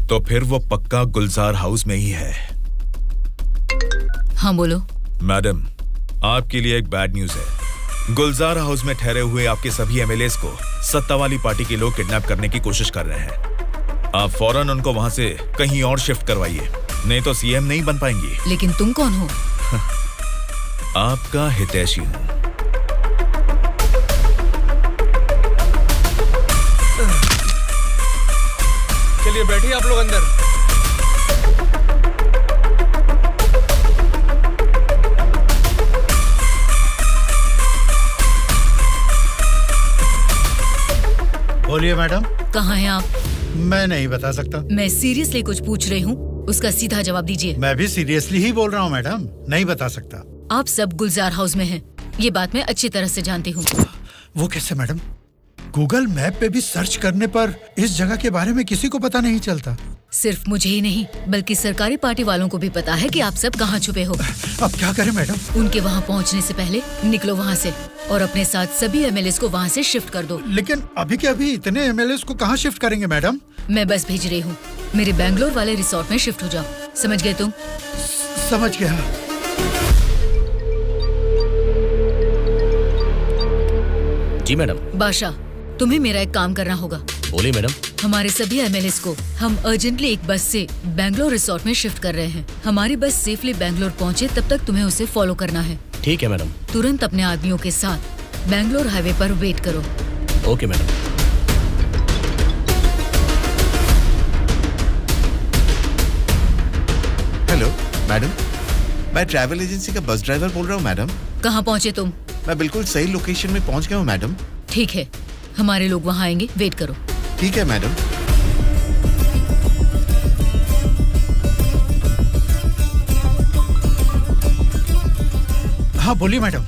[SPEAKER 10] तो फिर वो पक्का गुलजार हाउस में ही है।
[SPEAKER 2] हाँ बोलो।
[SPEAKER 10] मैडम, आपके लिए एक बैड न्यूज है। गुलजार हाउस में ठहरे हुए आपके सभी एमएलएस को सत्ता वाली पार्टी के लोग किडनैप करने की कोशिश कर रहे हैं। आप फौरन उनको वहां से कहीं और शिफ्ट करवाइए, नहीं तो सीएम नहीं बन पाएंगी।
[SPEAKER 2] लेकिन तुम कौन हो?
[SPEAKER 10] आपका हितैषी हूं।
[SPEAKER 9] चलिए बैठिए आप लोग अंदर।
[SPEAKER 14] बोलिए मैडम।
[SPEAKER 2] कहाँ हैं आप?
[SPEAKER 14] मैं नहीं बता सकता।
[SPEAKER 2] मैं सीरियसली कुछ पूछ रही हूँ, उसका सीधा जवाब दीजिए।
[SPEAKER 14] मैं भी सीरियसली ही बोल रहा हूँ मैडम, नहीं बता सकता।
[SPEAKER 2] आप सब गुलजार हाउस में हैं, ये बात मैं अच्छी तरह से जानती हूँ।
[SPEAKER 14] वो कैसे मैडम? गूगल मैप पे भी सर्च करने पर इस जगह के बारे में किसी को पता नहीं चलता।
[SPEAKER 2] सिर्फ मुझे ही नहीं बल्कि सरकारी पार्टी वालों को भी पता है कि आप सब कहाँ छुपे हो।
[SPEAKER 14] अब क्या करें मैडम?
[SPEAKER 2] उनके वहाँ पहुँचने से पहले निकलो वहाँ से और अपने साथ सभी एमएलएस को वहाँ से शिफ्ट कर दो।
[SPEAKER 14] लेकिन अभी के अभी इतने एमएलएस को कहाँ शिफ्ट करेंगे मैडम?
[SPEAKER 2] मैं बस भेज रही हूँ, मेरे बैंगलोर वाले रिसोर्ट में शिफ्ट हो जाओ। समझ गए तुम?
[SPEAKER 14] समझ गया।
[SPEAKER 4] जी मैडम।
[SPEAKER 2] बादशाह, तुम्हें मेरा एक काम करना होगा।
[SPEAKER 4] बोलिए मैडम।
[SPEAKER 2] हमारे सभी एमएलएस को हम अर्जेंटली एक बस से बैंगलोर रिसोर्ट में शिफ्ट कर रहे हैं। हमारी बस सेफली बैंगलोर पहुंचे तब तक तुम्हें उसे फॉलो करना है।
[SPEAKER 4] ठीक है मैडम।
[SPEAKER 2] तुरंत अपने आदमियों के साथ बैंगलोर हाईवे पर वेट करो।
[SPEAKER 4] Okay madam.
[SPEAKER 13] हेलो मैडम, मैं ट्रैवल एजेंसी का बस ड्राइवर बोल रहा हूँ मैडम।
[SPEAKER 2] कहाँ पहुँचे तुम?
[SPEAKER 13] मैं बिल्कुल सही लोकेशन में पहुँच गया हूँ मैडम।
[SPEAKER 2] ठीक है, हमारे लोग वहाँ आएंगे, वेट करो।
[SPEAKER 13] ठीक है मैडम।
[SPEAKER 14] हाँ बोलिए मैडम।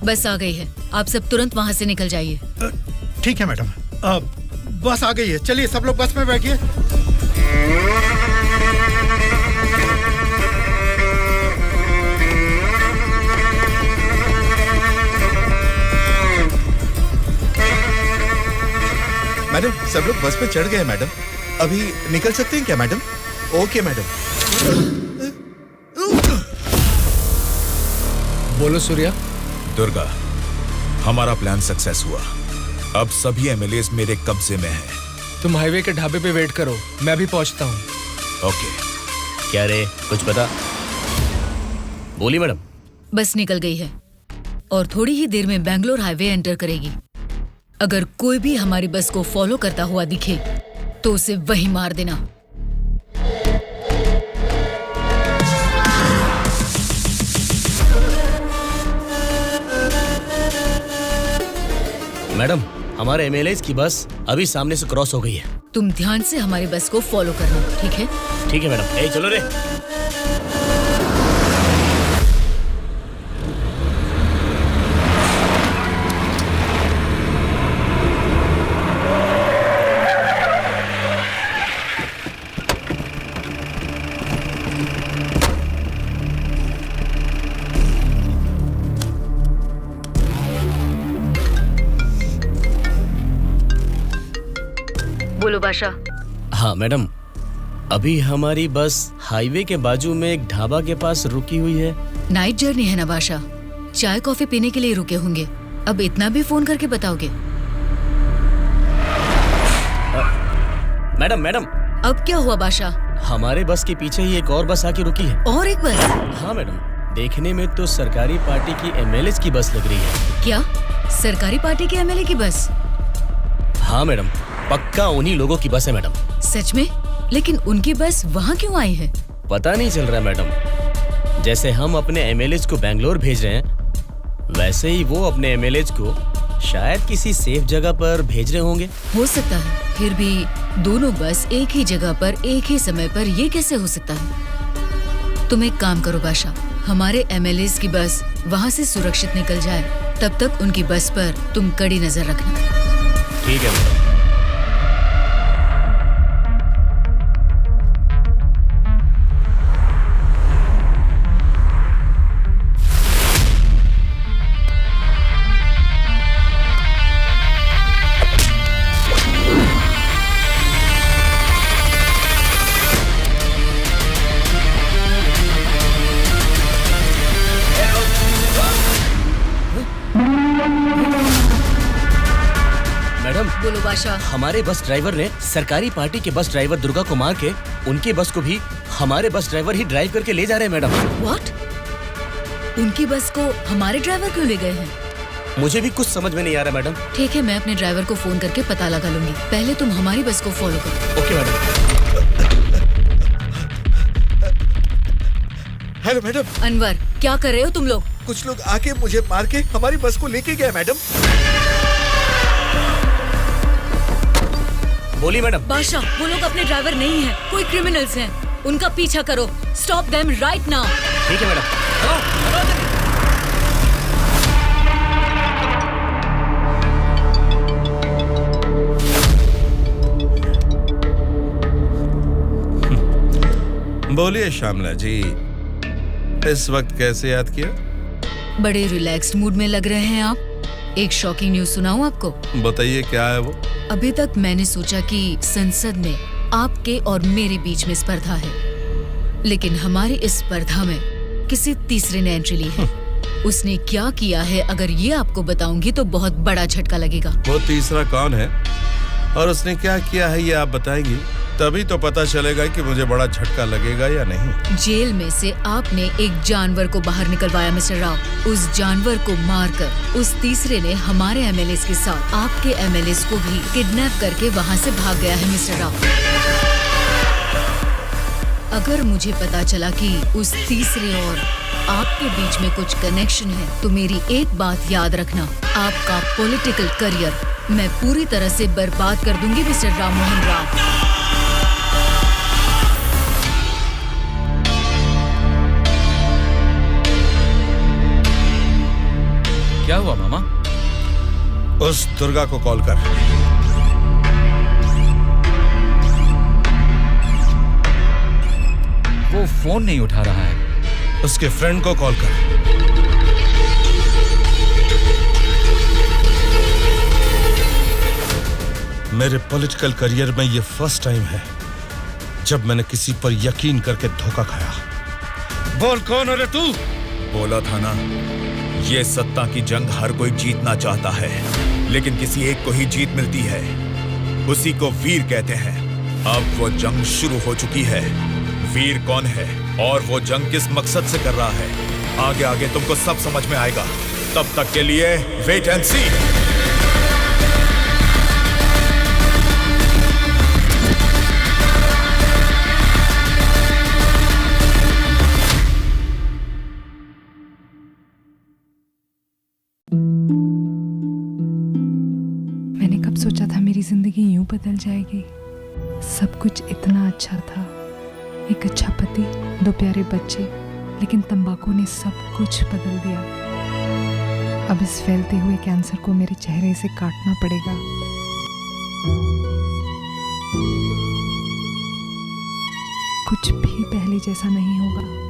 [SPEAKER 2] बस आ गई है, आप सब तुरंत वहाँ से निकल जाइए।
[SPEAKER 14] ठीक है मैडम। बस आ गई है, चलिए सब लोग बस में बैठिए।
[SPEAKER 13] मैडम, सब लोग बस पे चढ़ गए मैडम। अभी निकल सकते हैं क्या मैडम? Okay madam.
[SPEAKER 9] बोलो सूर्या।
[SPEAKER 10] दुर्गा, हमारा प्लान सक्सेस हुआ। अब सभी एमएलएस मेरे कब्जे में हैं।
[SPEAKER 9] तुम हाईवे के ढाबे पे वेट करो, मैं अभी पहुंचता हूँ।
[SPEAKER 4] ओके। क्या रे, कुछ पता? बोली मैडम।
[SPEAKER 2] बस निकल गई है और थोड़ी ही देर में बैंगलोर हाईवे एंटर करेगी। अगर कोई भी हमारी बस को फॉलो करता हुआ दिखे तो उसे वहीं मार देना।
[SPEAKER 4] मैडम, हमारे एमएलएस की बस अभी सामने से क्रॉस हो गई है।
[SPEAKER 2] तुम ध्यान से हमारी बस को फॉलो करना, ठीक है?
[SPEAKER 4] ठीक है मैडम। ए चलो रे।
[SPEAKER 2] बोलो बादशाह।
[SPEAKER 4] हाँ मैडम, अभी हमारी बस हाईवे के बाजू में एक ढाबा के पास रुकी हुई है।
[SPEAKER 2] नाइट जर्नी है ना बादशाह, चाय कॉफी पीने के लिए रुके होंगे। अब इतना भी फोन करके बताओगे?
[SPEAKER 4] Madam madam.
[SPEAKER 2] अब क्या हुआ बादशाह?
[SPEAKER 4] हमारे बस के पीछे ही एक और बस आके रुकी है।
[SPEAKER 2] और एक बस?
[SPEAKER 4] हाँ मैडम, देखने में तो सरकारी पार्टी की एमएलए की बस लग रही है।
[SPEAKER 2] क्या सरकारी पार्टी के एमएलए की बस?
[SPEAKER 4] हाँ मैडम, पक्का उन्हीं लोगों की बस है मैडम।
[SPEAKER 2] सच में? लेकिन उनकी बस वहाँ क्यों आई है?
[SPEAKER 4] पता नहीं चल रहा मैडम। जैसे हम अपने एमएलए को बेंगलोर भेज रहे हैं, वैसे ही वो अपने एमएलए को शायद किसी सेफ जगह पर भेज रहे होंगे।
[SPEAKER 2] हो सकता है। फिर भी दोनों बस एक ही जगह पर एक ही समय पर ये कैसे हो सकता है? तुम एक काम करो बादशाह, हमारे एमएलए की बस वहाँ से सुरक्षित निकल जाए, तब तक उनकी बस पर तुम कड़ी नजर रखना।
[SPEAKER 4] ठीक है मैडम।
[SPEAKER 2] बोलो बादशाह।
[SPEAKER 4] हमारे बस ड्राइवर ने सरकारी पार्टी के बस ड्राइवर दुर्गा को मार के उनकी बस को भी हमारे बस ड्राइवर ही ड्राइव करके ले जा रहे हैं मैडम।
[SPEAKER 2] व्हाट? उनकी बस को हमारे ड्राइवर क्यों ले गए हैं?
[SPEAKER 4] मुझे भी कुछ समझ में नहीं आ रहा मैडम।
[SPEAKER 2] ठीक है, मैं अपने ड्राइवर को फोन करके पता लगा लूंगी। पहले तुम हमारी बस को फॉलो करो।
[SPEAKER 4] Okay madam.
[SPEAKER 13] Hello madam.
[SPEAKER 2] Anwar, क्या कर रहे हो तुम लोग?
[SPEAKER 13] कुछ लोग आके मुझे मार के हमारी बस को लेके गए मैडम।
[SPEAKER 4] बोली मैडम।
[SPEAKER 2] बादशाह, वो लोग अपने ड्राइवर नहीं हैं, कोई क्रिमिनल्स हैं। उनका पीछा करो। Stop them right now.
[SPEAKER 4] ठीक है मैडम।
[SPEAKER 6] बोलिए श्यामला जी, इस वक्त कैसे याद किया?
[SPEAKER 2] बड़े रिलैक्स्ड मूड में लग रहे हैं आप। एक शॉकिंग न्यूज सुनाऊं आपको?
[SPEAKER 6] बताइए, क्या है वो?
[SPEAKER 2] अभी तक मैंने सोचा कि संसद में आपके और मेरे बीच में स्पर्धा है, लेकिन हमारी इस स्पर्धा में किसी तीसरे ने एंट्री ली है। उसने क्या किया है, अगर ये आपको बताऊंगी तो बहुत बड़ा झटका लगेगा।
[SPEAKER 6] वो तीसरा कौन है और उसने क्या किया है, ये आप बताएंगी, तभी तो पता चलेगा कि मुझे बड़ा झटका लगेगा या नहीं।
[SPEAKER 2] जेल में से आपने एक जानवर को बाहर निकलवाया मिस्टर राव। उस जानवर को मारकर उस तीसरे ने हमारे एमएलए के साथ आपके एमएलए को भी किडनैप करके वहाँ से भाग गया है मिस्टर राव। अगर मुझे पता चला कि उस तीसरे और आपके बीच में कुछ कनेक्शन है, तो मेरी एक बात याद रखना, आपका पॉलिटिकल करियर मैं पूरी तरह से बर्बाद कर दूंगी मिस्टर राम मोहन राव।
[SPEAKER 7] क्या हुआ मामा?
[SPEAKER 6] उस दुर्गा को कॉल कर।
[SPEAKER 7] वो फोन नहीं उठा रहा है।
[SPEAKER 6] उसके फ्रेंड को कॉल कर। मेरे पॉलिटिकल करियर में ये फर्स्ट टाइम है जब मैंने किसी पर यकीन करके धोखा खाया। बोल, कौन है रे तू?
[SPEAKER 10] बोला था ना, ये सत्ता की जंग हर कोई जीतना चाहता है, लेकिन किसी एक को ही जीत मिलती है, उसी को वीर कहते हैं। अब वो जंग शुरू हो चुकी है। वीर कौन है और वो जंग किस मकसद से कर रहा है, आगे आगे तुमको सब समझ में आएगा। तब तक के लिए वेट एंड सी।
[SPEAKER 15] मैंने कब सोचा था मेरी जिंदगी यूं बदल जाएगी। सब कुछ इतना अच्छा था, एक अच्छा पति, 2 प्यारे बच्चे, लेकिन तंबाकू ने सब कुछ बदल दिया। अब इस फैलते हुए कैंसर को मेरे चेहरे से काटना पड़ेगा। कुछ भी पहले जैसा नहीं होगा।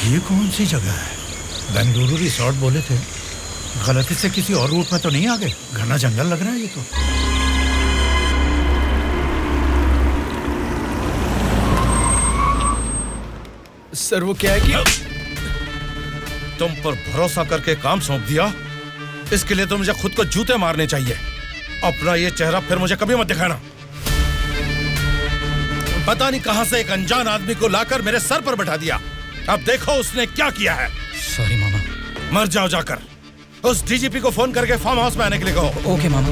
[SPEAKER 14] ये कौन सी जगह है? बेंगलुरु रिसोर्ट बोले थे। गलती से किसी और रूट में तो नहीं आ गए? घना जंगल लग रहा है ये तो।
[SPEAKER 9] सर वो क्या है कि
[SPEAKER 6] तुम पर भरोसा करके काम सौंप दिया, इसके लिए तो मुझे खुद को जूते मारने चाहिए। अपना ये चेहरा फिर मुझे कभी मत दिखाना। पता नहीं कहां से एक अनजान आदमी को लाकर मेरे सर पर बैठा दिया। अब देखो उसने क्या किया है।
[SPEAKER 7] सॉरी मामा।
[SPEAKER 6] मर जाओ जाकर। उस डीजीपी को फोन करके फार्म हाउस में आने के लिए कहो।
[SPEAKER 7] ओके मामा।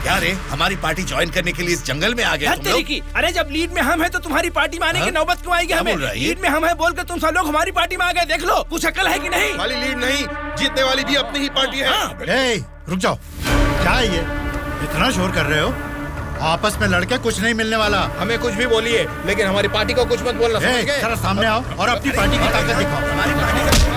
[SPEAKER 13] क्या रे, हमारी पार्टी ज्वाइन करने के लिए इस जंगल में आ गए तुम लोग?
[SPEAKER 16] अरे जब लीड में हम हैं तो तुम्हारी पार्टी में आने की नौबत क्यों आएगी हमें? लीड में हम हैं बोलकर तुम सब लोग हमारी पार्टी में आ गए। देख लो, कुछ अकल है कि नहीं?
[SPEAKER 6] वाली लीड नहीं, जीतने वाली भी अपनी ही पार्टी है।
[SPEAKER 14] रुक जाओ, क्या है ये? इतना शोर कर रहे हो? आपस में लड़के कुछ नहीं मिलने वाला।
[SPEAKER 1] हमें कुछ भी बोलिए, लेकिन हमारी पार्टी को कुछ मत बोलना। समझ गए?
[SPEAKER 14] जरा सामने आओ और अपनी पार्टी की ताकत दिखाओ। हमारी पार्टी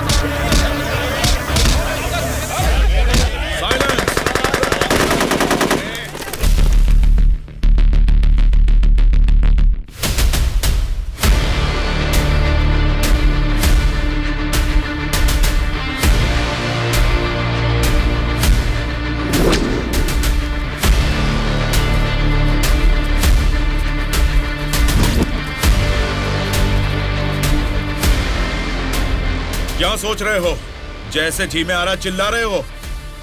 [SPEAKER 10] क्या सोच रहे हो? जैसे जी में आ रहा चिल्ला रहे हो,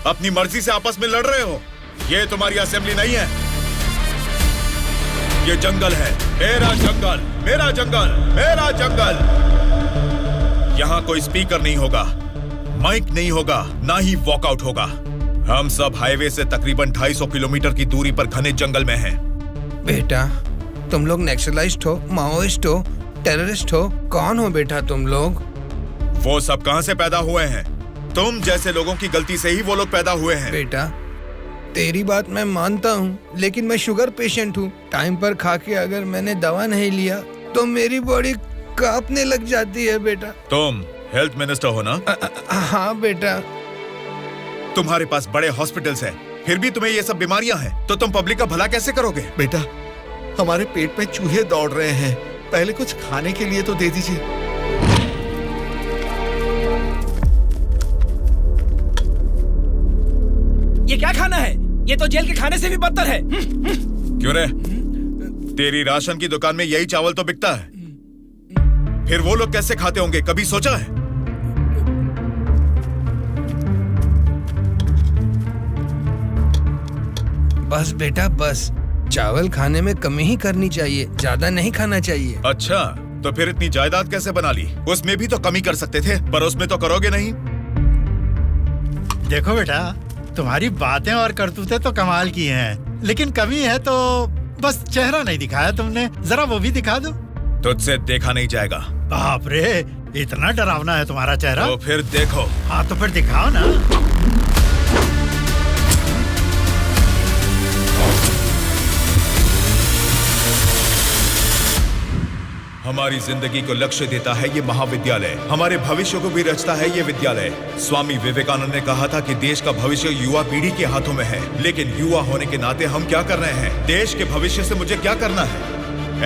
[SPEAKER 10] अपनी मर्जी से आपस में लड़ रहे हो। ये तुम्हारी असेंबली नहीं है, ये जंगल है। मेरा जंगल, मेरा जंगल, मेरा जंगल। यहाँ कोई स्पीकर नहीं होगा, माइक नहीं होगा, ना ही वॉकआउट होगा। हम सब हाईवे से तकरीबन 250 किलोमीटर की दूरी पर घने जंगल में हैं।
[SPEAKER 17] बेटा, तुम लोग नक्सलाइस्ट हो, माओइस्ट हो, टेररिस्ट हो, कौन हो बेटा तुम लोग?
[SPEAKER 10] वो सब कहां से पैदा हुए हैं? तुम जैसे लोगों की गलती से ही वो लोग पैदा हुए हैं।
[SPEAKER 17] बेटा, तेरी बात मैं मानता हूँ, लेकिन मैं शुगर पेशेंट हूँ। टाइम पर खा के अगर मैंने दवा नहीं लिया तो मेरी बॉडी कांपने लग जाती है बेटा।
[SPEAKER 10] तुम हेल्थ मिनिस्टर हो ना?
[SPEAKER 17] हाँ बेटा।
[SPEAKER 10] तुम्हारे पास बड़े हॉस्पिटल्स हैं, फिर भी तुम्हें ये सब बीमारियां हैं, तो तुम पब्लिक का भला कैसे करोगे?
[SPEAKER 13] बेटा, हमारे पेट में चूहे दौड़ रहे हैं, पहले कुछ खाने के लिए तो दे दीजिए।
[SPEAKER 16] ये क्या खाना है? ये तो जेल के खाने से भी बदतर है।
[SPEAKER 10] क्यों रे? तेरी राशन की दुकान में यही चावल तो बिकता है, फिर वो लोग कैसे खाते होंगे, कभी सोचा है?
[SPEAKER 17] बस बेटा बस, चावल खाने में कमी ही करनी चाहिए, ज्यादा नहीं खाना चाहिए।
[SPEAKER 10] अच्छा, तो फिर इतनी जायदाद कैसे बना ली? उसमें भी तो कमी कर सकते थे, पर उसमें तो करोगे नहीं।
[SPEAKER 14] देखो बेटा, तुम्हारी बातें और करतूतें तो कमाल की हैं, लेकिन कमी है तो बस चेहरा नहीं दिखाया तुमने। जरा वो भी दिखा दो।
[SPEAKER 10] तुझसे देखा नहीं जाएगा।
[SPEAKER 14] बाप रे, इतना डरावना है तुम्हारा चेहरा?
[SPEAKER 10] तो फिर देखो।
[SPEAKER 14] हाँ तो फिर दिखाओ ना।
[SPEAKER 10] हमारी जिंदगी को लक्ष्य देता है ये महाविद्यालय, हमारे भविष्य को भी रचता है ये विद्यालय। स्वामी विवेकानंद ने कहा था कि देश का भविष्य युवा पीढ़ी के हाथों में है, लेकिन युवा होने के नाते हम क्या कर रहे हैं? देश के भविष्य से मुझे क्या करना है,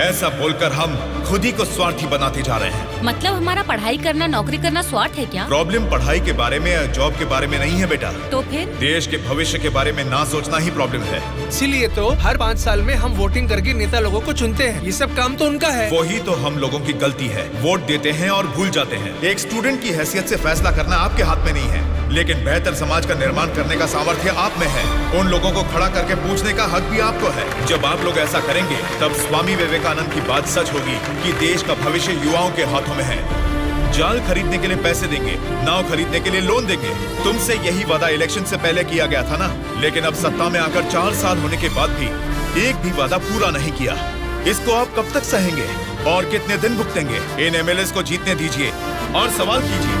[SPEAKER 10] ऐसा बोलकर हम खुद ही को स्वार्थी बनाते जा रहे हैं।
[SPEAKER 3] मतलब हमारा पढ़ाई करना, नौकरी करना स्वार्थ है क्या?
[SPEAKER 10] प्रॉब्लम पढ़ाई के बारे में या जॉब के बारे में नहीं है बेटा,
[SPEAKER 3] तो फिर
[SPEAKER 10] देश के भविष्य के बारे में ना सोचना ही प्रॉब्लम है।
[SPEAKER 9] इसीलिए तो हर 5 साल में हम वोटिंग करके नेता लोगों को चुनते हैं। ये सब काम तो उनका है।
[SPEAKER 10] वही तो हम लोगों की गलती है, वोट देते हैं और भूल जाते हैं। एक स्टूडेंट की हैसियत से फैसला करना आपके हाथ में नहीं है, लेकिन बेहतर समाज का निर्माण करने का सामर्थ्य आप में है। उन लोगों को खड़ा करके पूछने का हक भी आपको है। जब आप लोग ऐसा करेंगे, तब स्वामी विवेकानंद की बात सच होगी कि देश का भविष्य युवाओं के हाथों में है। जाल खरीदने के लिए पैसे देंगे, नाव खरीदने के लिए लोन देंगे। तुमसे यही वादा इलेक्शन से पहले किया गया था ना, लेकिन अब सत्ता में आकर 4 साल होने के बाद भी एक भी वादा पूरा नहीं किया। इसको आप कब तक सहेंगे और कितने दिन भुगतेंगे? इन एमएलएस को जीतने दीजिए और सवाल कीजिए।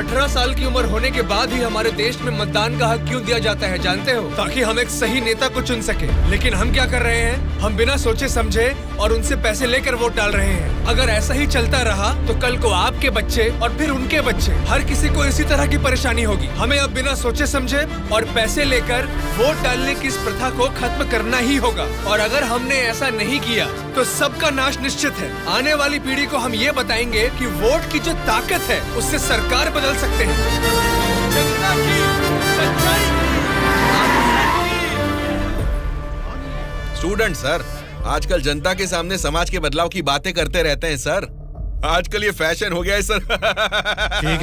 [SPEAKER 9] 18 साल की उम्र होने होने के बाद ही हमारे देश में मतदान का हक क्यों दिया जाता है जानते हो? ताकि हम एक सही नेता को चुन सके। लेकिन हम क्या कर रहे हैं? हम बिना सोचे समझे और उनसे पैसे लेकर वोट डाल रहे हैं। अगर ऐसा ही चलता रहा तो कल को आपके बच्चे और फिर उनके बच्चे, हर किसी को इसी तरह की परेशानी होगी। हमें अब बिना सोचे समझे और पैसे लेकर वोट डालने की इस प्रथा को खत्म करना ही होगा। और अगर हमने ऐसा नहीं किया तो सबका नाश निश्चित है। आने वाली पीढ़ी को हम ये बताएंगे कि वोट की जो ताकत है उससे सरकार बदल सकते हैं। जनता की सच्चाई
[SPEAKER 6] स्टूडेंट सर, आजकल जनता के सामने समाज के बदलाव की बातें करते रहते हैं सर। आजकल ये फैशन हो गया है सर।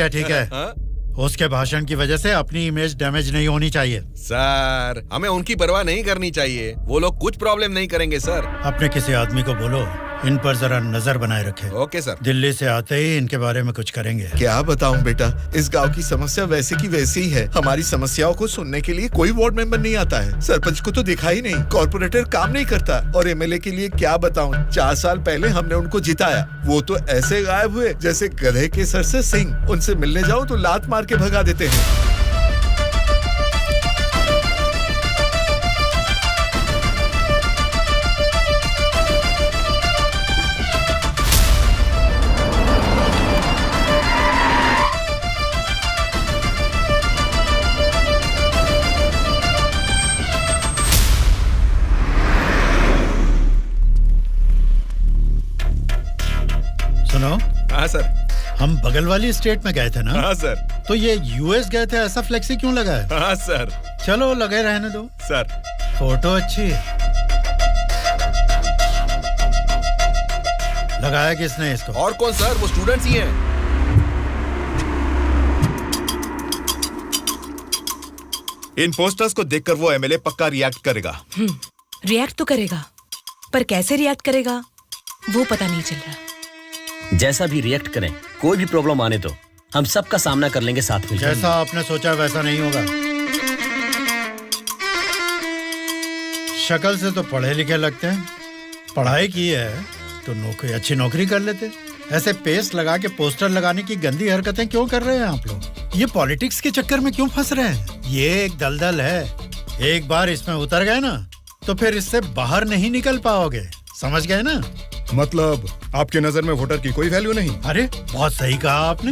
[SPEAKER 14] ठीक है।
[SPEAKER 6] हाँ?
[SPEAKER 14] उसके भाषण की वजह से अपनी इमेज डैमेज नहीं होनी चाहिए।
[SPEAKER 6] सर, हमें उनकी परवाह नहीं करनी चाहिए। वो लोग कुछ प्रॉब्लम नहीं करेंगे सर।
[SPEAKER 14] अपने किसी आदमी को बोलो इन पर जरा नजर बनाए रखे।
[SPEAKER 6] Okay sir.
[SPEAKER 14] दिल्ली से आते ही इनके बारे में कुछ करेंगे।
[SPEAKER 13] क्या बताऊं बेटा, इस गांव की समस्या वैसे की वैसी ही है। हमारी समस्याओं को सुनने के लिए कोई वार्ड मेंबर नहीं आता है। सरपंच को तो देखा ही नहीं, कॉर्पोरेटर काम नहीं करता, और एमएलए के लिए क्या बताऊं, 4 साल पहले हमने उनको जिताया, वो तो ऐसे गायब हुए जैसे गधे के सर से सिंह। उनसे मिलने जाओ तो लात मार के भगा देते हैं।
[SPEAKER 14] सुनो।
[SPEAKER 6] हाँ सर।
[SPEAKER 14] हम बगल वाली स्टेट में गए थे ना?
[SPEAKER 6] हाँ सर।
[SPEAKER 14] तो ये यूएस गए थे, ऐसा फ्लेक्सी क्यों लगा है?
[SPEAKER 6] हाँ सर।
[SPEAKER 14] चलो लगे रहने दो
[SPEAKER 6] सर।
[SPEAKER 14] फोटो अच्छी है। लगाया किसने इसको?
[SPEAKER 6] और कौन सर, वो स्टूडेंट्स ही हैं।
[SPEAKER 10] इन पोस्टर्स को देखकर वो एमएलए पक्का रिएक्ट करेगा।
[SPEAKER 11] रिएक्ट तो करेगा, पर कैसे रिएक्ट करेगा वो पता नहीं चल रहा।
[SPEAKER 4] जैसा भी रिएक्ट करें, कोई भी प्रॉब्लम आने दो, हम सबका सामना कर लेंगे साथ में।
[SPEAKER 14] जैसा आपने सोचा वैसा नहीं होगा। शक्ल से तो पढ़े लिखे लगते हैं, पढ़ाई की है तो अच्छी नौकरी कर लेते। ऐसे पेस्ट लगा के पोस्टर लगाने की गंदी हरकतें क्यों कर रहे हैं आप लोग? ये पॉलिटिक्स के चक्कर में क्यों फंस रहे हैं? ये एक दलदल है, एक बार इसमें उतर गए ना तो फिर इससे बाहर नहीं निकल पाओगे। समझ गए ना?
[SPEAKER 1] मतलब आपकी नजर में वोटर की कोई वैल्यू नहीं?
[SPEAKER 14] अरे बहुत सही कहा आपने।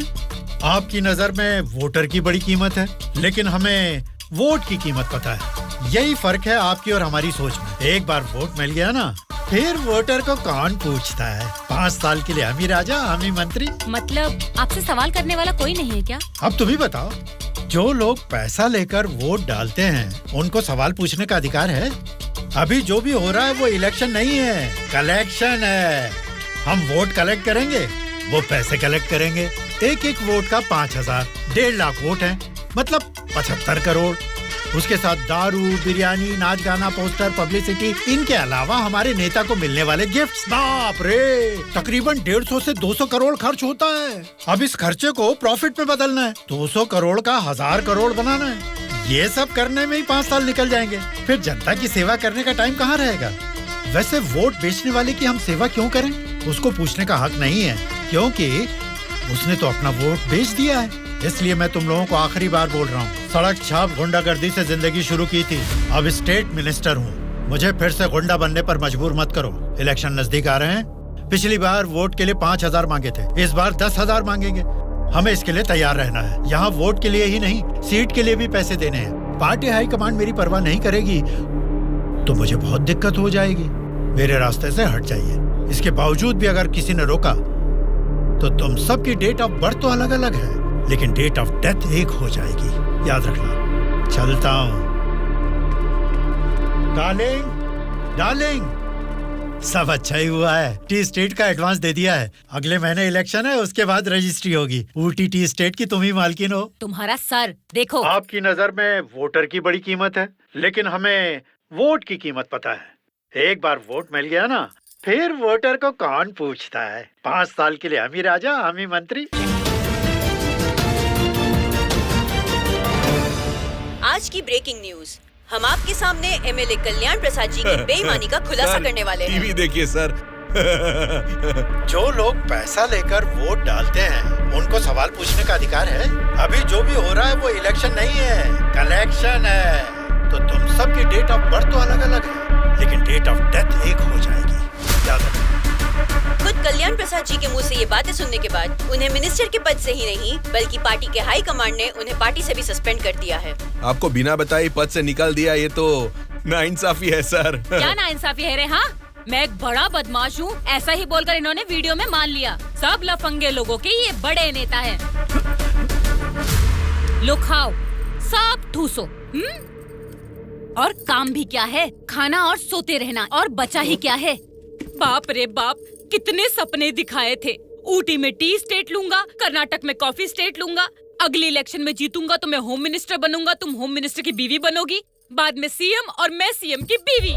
[SPEAKER 14] आपकी नजर में वोटर की बड़ी कीमत है, लेकिन हमें वोट की कीमत पता है। यही फर्क है आपकी और हमारी सोच में। एक बार वोट मिल गया ना, फिर वोटर को कौन पूछता है? 5 साल के लिए हम ही राजा, हम ही मंत्री।
[SPEAKER 3] मतलब आपसे सवाल करने वाला कोई नहीं है क्या?
[SPEAKER 14] अब तुम ही बताओ, जो लोग पैसा लेकर वोट डालते हैं उनको सवाल पूछने का अधिकार है? अभी जो भी हो रहा है वो इलेक्शन नहीं है, कलेक्शन है। हम वोट कलेक्ट करेंगे, वो पैसे कलेक्ट करेंगे। एक वोट का 5,000, 1.5 लाख वोट हैं, मतलब 75 करोड़। उसके साथ दारू, बिरयानी, नाच गाना, पोस्टर, पब्लिसिटी, इनके अलावा हमारे नेता को मिलने वाले गिफ्ट्स। बाप रे, तकरीबन 150 से 200 करोड़ खर्च होता है। अब इस खर्चे को प्रॉफिट में बदलना है, 200 करोड़ का 1000 करोड़ बनाना है। ये सब करने में ही 5 साल निकल जाएंगे। फिर जनता की सेवा करने का टाइम कहाँ रहेगा? वैसे वोट बेचने वाले की हम सेवा क्यों करें? उसको पूछने का हक नहीं है, क्योंकि उसने तो अपना वोट बेच दिया है। इसलिए मैं तुम लोगों को आखिरी बार बोल रहा हूँ, सड़क छाप गुंडागर्दी से जिंदगी शुरू की थी, अब स्टेट मिनिस्टर हूँ। मुझे फिर से गुंडा बनने पर मजबूर मत करो। इलेक्शन नजदीक आ रहे हैं। पिछली बार वोट के लिए 5,000 मांगे थे, इस बार 10,000 मांगेंगे। हमें इसके लिए तैयार रहना है। यहाँ वोट के लिए ही नहीं, सीट के लिए भी पैसे देने हैं। पार्टी हाईकमांड मेरी परवाह नहीं करेगी तो मुझे बहुत दिक्कत हो जाएगी। मेरे रास्ते से हट जाइए। इसके बावजूद भी अगर किसी ने रोका तो तुम सबकी डेट ऑफ बर्थ तो अलग अलग है, लेकिन डेट ऑफ डेथ एक हो जाएगी, याद रखना। चलता हूँ। डार्लिंग, सब अच्छा ही हुआ है। टी स्टेट का एडवांस दे दिया है। अगले महीने इलेक्शन है, उसके बाद रजिस्ट्री होगी। ऊटी टी स्टेट की तुम ही मालकिन हो।
[SPEAKER 3] तुम्हारा सर देखो।
[SPEAKER 14] आपकी नजर में वोटर की बड़ी कीमत है, लेकिन हमें वोट की कीमत पता है। एक बार वोट मिल गया ना, फिर वोटर को कौन पूछता है? 5 साल के लिए हम ही राजा, हम ही मंत्री।
[SPEAKER 11] आज की ब्रेकिंग न्यूज, हम आपके सामने एमएलए कल्याण प्रसाद जी की बेईमानी का खुलासा करने वाले हैं।
[SPEAKER 6] टीवी देखिए सर।
[SPEAKER 14] जो लोग पैसा लेकर वोट डालते हैं उनको सवाल पूछने का अधिकार है। अभी जो भी हो रहा है वो इलेक्शन नहीं है, कलेक्शन है। तो तुम सबकी डेट ऑफ बर्थ तो अलग अलग है, लेकिन डेट ऑफ डेथ एक हो जाएगी, याद रखना।
[SPEAKER 18] खुद कल्याण प्रसाद जी के मुंह से ये बातें सुनने के बाद उन्हें मिनिस्टर के पद से ही नहीं बल्कि पार्टी के हाई कमांड ने उन्हें पार्टी से भी सस्पेंड कर दिया है।
[SPEAKER 19] आपको बिना बताए पद से निकाल दिया, ये तो नाइंसाफी है सर।
[SPEAKER 3] क्या नाइंसाफी है रे? हाँ, मैं एक बड़ा बदमाश हूँ, ऐसा ही बोलकर इन्होंने वीडियो में मान लिया। सब लफंगे लोगों के ये बड़े नेता हैं। लो खाओ, सब ठूसो। और काम भी क्या है? खाना और सोते रहना। और बचा ही क्या है? बाप रे बाप, कितने सपने दिखाए थे। ऊटी में टी स्टेट लूंगा, कर्नाटक में कॉफी स्टेट लूंगा, अगली इलेक्शन में जीतूंगा तो मैं होम मिनिस्टर बनूंगा, तुम होम मिनिस्टर की बीवी बनोगी, बाद में सीएम और मैं सीएम की बीवी।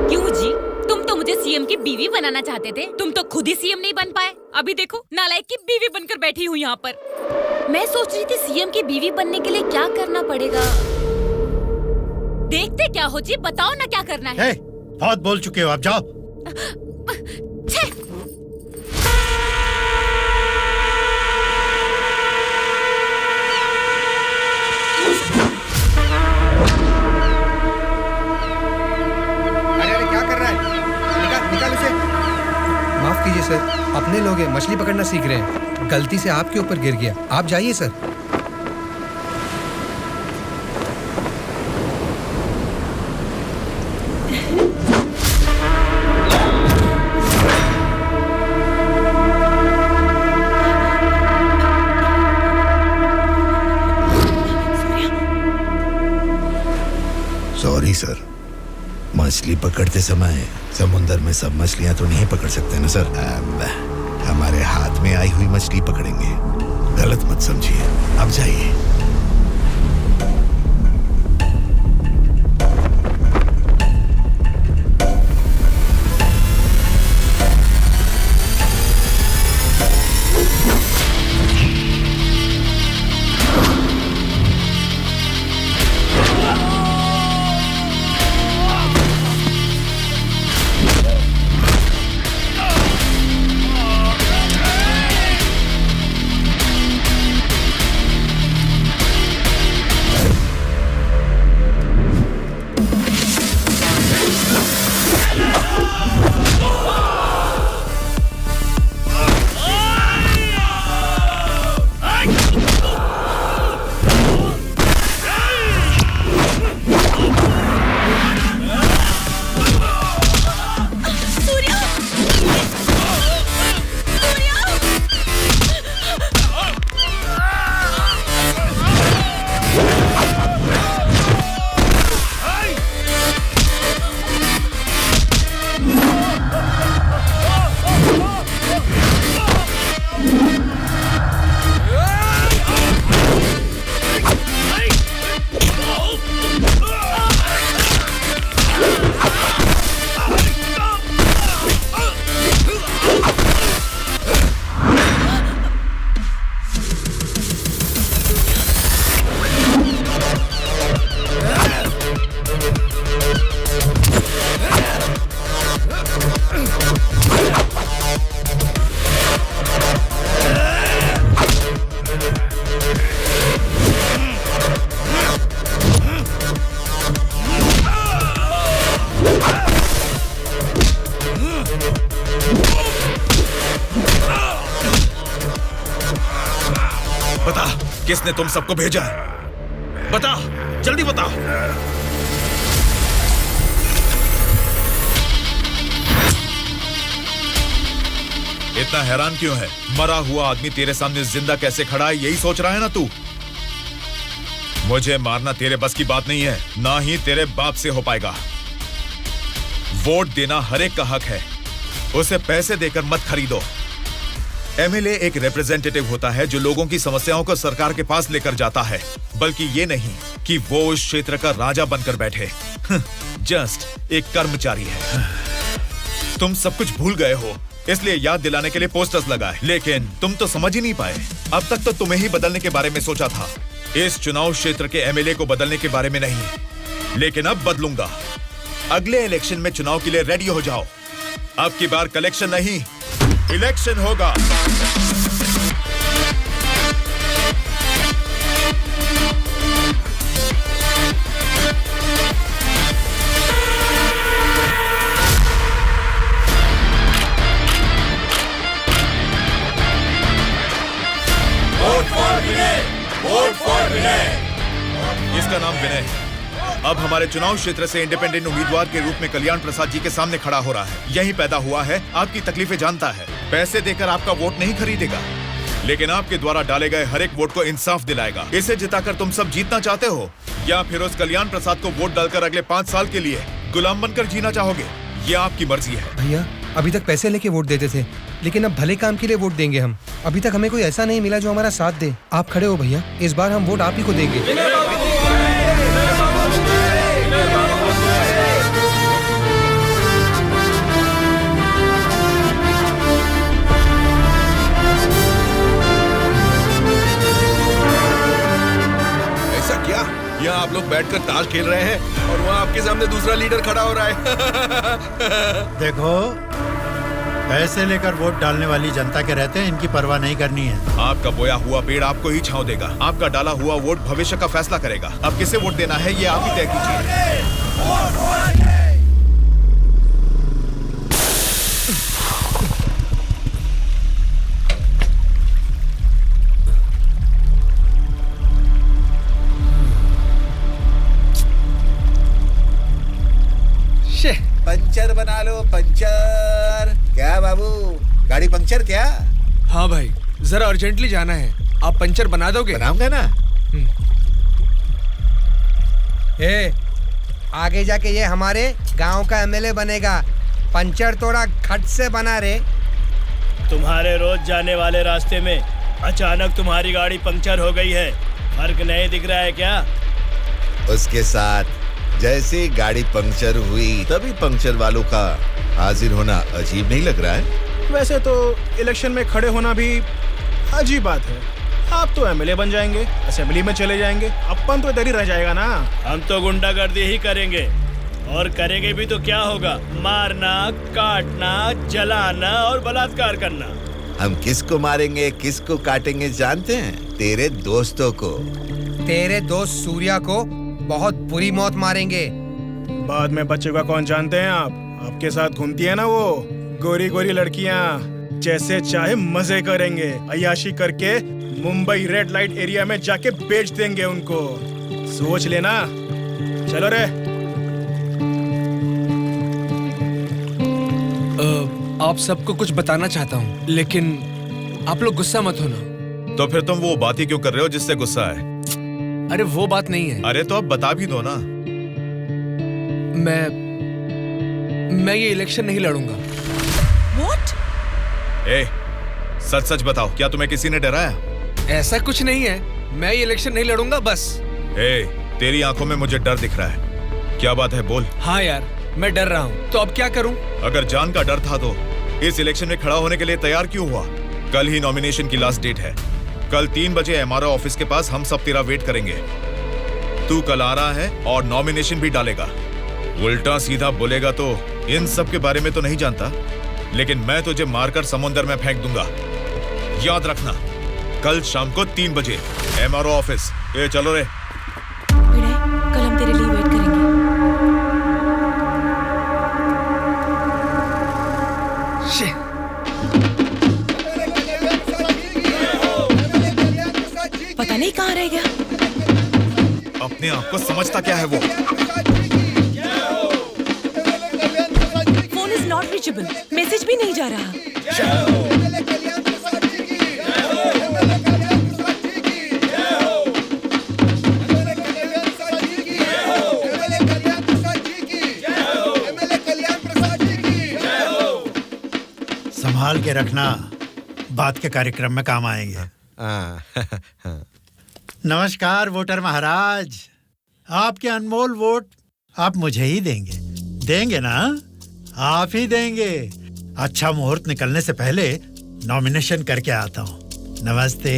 [SPEAKER 3] क्यों जी, तुम तो मुझे सीएम की बीवी बनाना चाहते थे, तुम तो खुद ही सीएम नहीं बन पाए। अभी देखो, नालायक की बीवी बनकर बैठी हूँ यहाँ पर। मैं सोच रही थी सीएम की बीवी बनने के लिए क्या करना पड़ेगा। देखते क्या हो जी, बताओ ना क्या करना है।
[SPEAKER 14] बहुत बोल चुके हो, आप जाओ।
[SPEAKER 5] अरे क्या कर रहा है? निकाल उसे।
[SPEAKER 17] माफ कीजिए सर, अपने लोग हैं, मछली पकड़ना सीख रहे हैं, गलती से आपके ऊपर गिर गया। आप जाइए सर।
[SPEAKER 8] सॉरी सर, मछली पकड़ते समय समुंदर में सब मछलियां तो नहीं पकड़ सकते ना सर। हमारे हाथ में आई हुई मछली पकड़ेंगे, गलत मत समझिए। अब जाइए।
[SPEAKER 10] किसने तुम सबको भेजा? बता, जल्दी बता। इतना हैरान क्यों है? मरा हुआ आदमी तेरे सामने जिंदा कैसे खड़ा है, यही सोच रहा है ना तू? मुझे मारना तेरे बस की बात नहीं है, ना ही तेरे बाप से हो पाएगा। वोट देना हर एक का हक है, उसे पैसे देकर मत खरीदो। एमएलए एक रिप्रेजेंटेटिव होता है जो लोगों की समस्याओं को सरकार के पास लेकर जाता है, बल्कि ये नहीं कि वो उस क्षेत्र का राजा बनकर बैठे। जस्ट एक कर्मचारी है। तुम सब कुछ भूल गए हो, इसलिए याद दिलाने के लिए पोस्टर्स लगाए, लेकिन तुम तो समझ ही नहीं पाए। अब तक तो तुम्हें ही बदलने के बारे में सोचा था, इस चुनाव क्षेत्र के एमएलए को बदलने के बारे में नहीं। लेकिन अब बदलूंगा। अगले इलेक्शन में चुनाव के लिए रेडी हो जाओ। अब की बार कलेक्शन नहीं, इलेक्शन होगा। नाम विनय है। अब हमारे चुनाव क्षेत्र से इंडिपेंडेंट उम्मीदवार के रूप में कल्याण प्रसाद जी के सामने खड़ा हो रहा है। यहीं पैदा हुआ है, आपकी तकलीफें जानता है। पैसे देकर आपका वोट नहीं खरीदेगा, लेकिन आपके द्वारा डाले गए हर एक वोट को इंसाफ दिलाएगा। इसे जिताकर तुम सब जीतना चाहते हो, या फिर उस कल्याण प्रसाद को वोट डालकर अगले 5 साल के लिए गुलाम बनकर जीना चाहोगे? ये आपकी मर्जी है।
[SPEAKER 17] भैया, अभी तक पैसे लेके वोट देते थे, लेकिन अब भले काम के लिए वोट देंगे हम। अभी तक हमें कोई ऐसा नहीं मिला जो हमारा साथ दे। आप खड़े हो भैया, इस बार हम वोट आप ही को देंगे।
[SPEAKER 19] यहाँ आप लोग बैठकर ताश खेल रहे हैं और वहाँ आपके सामने दूसरा लीडर खड़ा हो रहा है।
[SPEAKER 14] देखो, पैसे लेकर वोट डालने वाली जनता के रहते हैं, इनकी परवाह नहीं करनी है।
[SPEAKER 10] आपका बोया हुआ पेड़ आपको ही छांव देगा। आपका डाला हुआ वोट भविष्य का फैसला करेगा। अब किसे वोट देना है ये आप ही तय कीजिए।
[SPEAKER 13] पंचर बना लो, पंचर। क्या बाबू, गाड़ी पंचर क्या?
[SPEAKER 9] हाँ भाई, जरा अर्जेंटली जाना है। आप पंचर बना दोगे?
[SPEAKER 13] बनाऊंगा ना।
[SPEAKER 17] आगे जाके ये हमारे गांव का एमएलए बनेगा। पंचर थोड़ा खट से बना रे।
[SPEAKER 4] तुम्हारे रोज जाने वाले रास्ते में अचानक तुम्हारी गाड़ी पंक्चर हो गई है, फर्क नहीं दिख रहा है क्या?
[SPEAKER 8] उसके साथ जैसे गाड़ी पंक्चर हुई तभी पंक्चर वालों का हाजिर होना अजीब नहीं लग रहा है?
[SPEAKER 16] वैसे तो इलेक्शन में खड़े होना भी अजीब बात है। आप तो एमएलए बन जाएंगे, असेंबली में चले जाएंगे, अपन तो इधर ही रह जाएगा ना।
[SPEAKER 4] हम तो गुंडागर्दी ही करेंगे, और करेंगे भी तो क्या होगा? मारना, काटना, जलाना और बलात्कार करना।
[SPEAKER 8] हम किसको मारेंगे, किसको काटेंगे जानते हैं? तेरे दोस्तों को।
[SPEAKER 17] तेरे दोस्त सूर्या को बहुत बुरी मौत मारेंगे।
[SPEAKER 16] बाद में बच्चों का कौन जानते हैं आप? आपके साथ घूमती है ना वो गोरी गोरी लड़कियां, जैसे चाहे मजे करेंगे। अय्याशी करके मुंबई रेड लाइट एरिया में जाके बेच देंगे उनको। सोच लेना। चलो रे।
[SPEAKER 9] आप सबको कुछ बताना चाहता हूँ, लेकिन आप लोग गुस्सा मत होना।
[SPEAKER 10] तो फिर तुम वो बात ही क्यों कर रहे हो जिससे गुस्सा है?
[SPEAKER 9] अरे वो बात नहीं है।
[SPEAKER 10] अरे तो अब बता भी दो ना।
[SPEAKER 9] मैं ये इलेक्शन नहीं लड़ूंगा।
[SPEAKER 11] What?
[SPEAKER 10] ए, सच सच बताओ, क्या तुम्हें किसी ने डराया?
[SPEAKER 9] ऐसा कुछ नहीं है, मैं ये इलेक्शन नहीं लड़ूंगा बस।
[SPEAKER 10] ए, तेरी आंखों में मुझे डर दिख रहा है। क्या बात है, बोल।
[SPEAKER 9] हाँ यार, मैं डर रहा हूँ, तो अब क्या करूँ?
[SPEAKER 10] अगर जान का डर था तो इस इलेक्शन में खड़ा होने के लिए तैयार क्यों हुआ? कल ही नॉमिनेशन की लास्ट डेट है। कल 3 बजे एमआरओ ऑफिस के पास हम सब तेरा वेट करेंगे। तू कल आ रहा है और नॉमिनेशन भी डालेगा। उल्टा सीधा बोलेगा तो इन सब के बारे में तो नहीं जानता, लेकिन मैं तुझे मारकर समुंदर में फेंक दूंगा। याद रखना, कल शाम को 3 बजे एमआरओ ऑफिस। ए चलो रे।
[SPEAKER 11] विनय, कल हम तेरे लिए वेट करेंगे। पता नहीं कहाँ रह गया।
[SPEAKER 10] अपने आप को समझता क्या है वो?
[SPEAKER 11] Phone is not reachable, message भी नहीं जा रहा।
[SPEAKER 14] संभाल के रखना, बात के कार्यक्रम में काम आएंगे। नमस्कार वोटर महाराज, आपके अनमोल वोट आप मुझे ही देंगे। देंगे ना? आप ही देंगे। अच्छा मुहूर्त निकलने से पहले नॉमिनेशन करके आता हूँ। नमस्ते।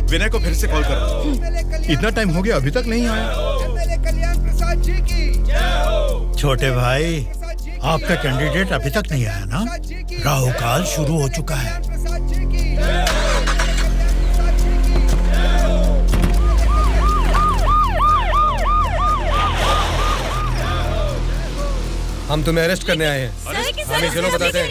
[SPEAKER 10] विनय को फिर से कॉल करो।
[SPEAKER 1] इतना टाइम हो गया, अभी तक नहीं आया।
[SPEAKER 14] छोटे भाई, आपका कैंडिडेट अभी तक नहीं आया ना? राहु काल शुरू हो चुका है।
[SPEAKER 9] हम तुम्हें अरेस्ट करने आए हैं। हमें चलो बताते हैं।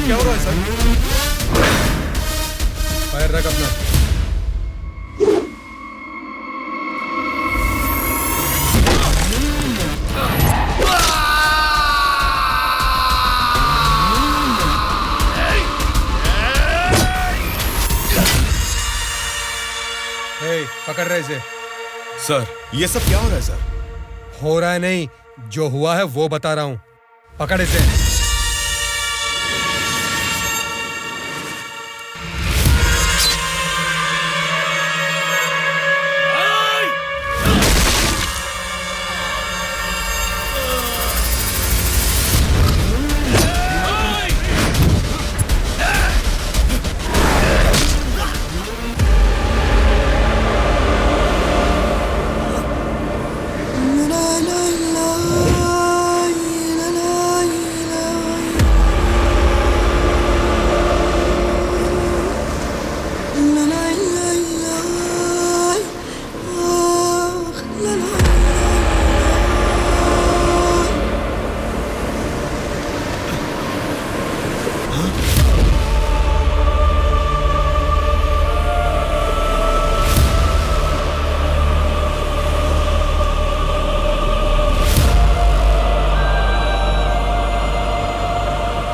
[SPEAKER 9] क्या हो रहा है सर? फायर रख अपना। पकड़ रहे इसे।
[SPEAKER 10] सर ये सब क्या हो रहा है सर?
[SPEAKER 9] हो रहा है नहीं, जो हुआ है वो बता रहा हूँ। पकड़ इसे।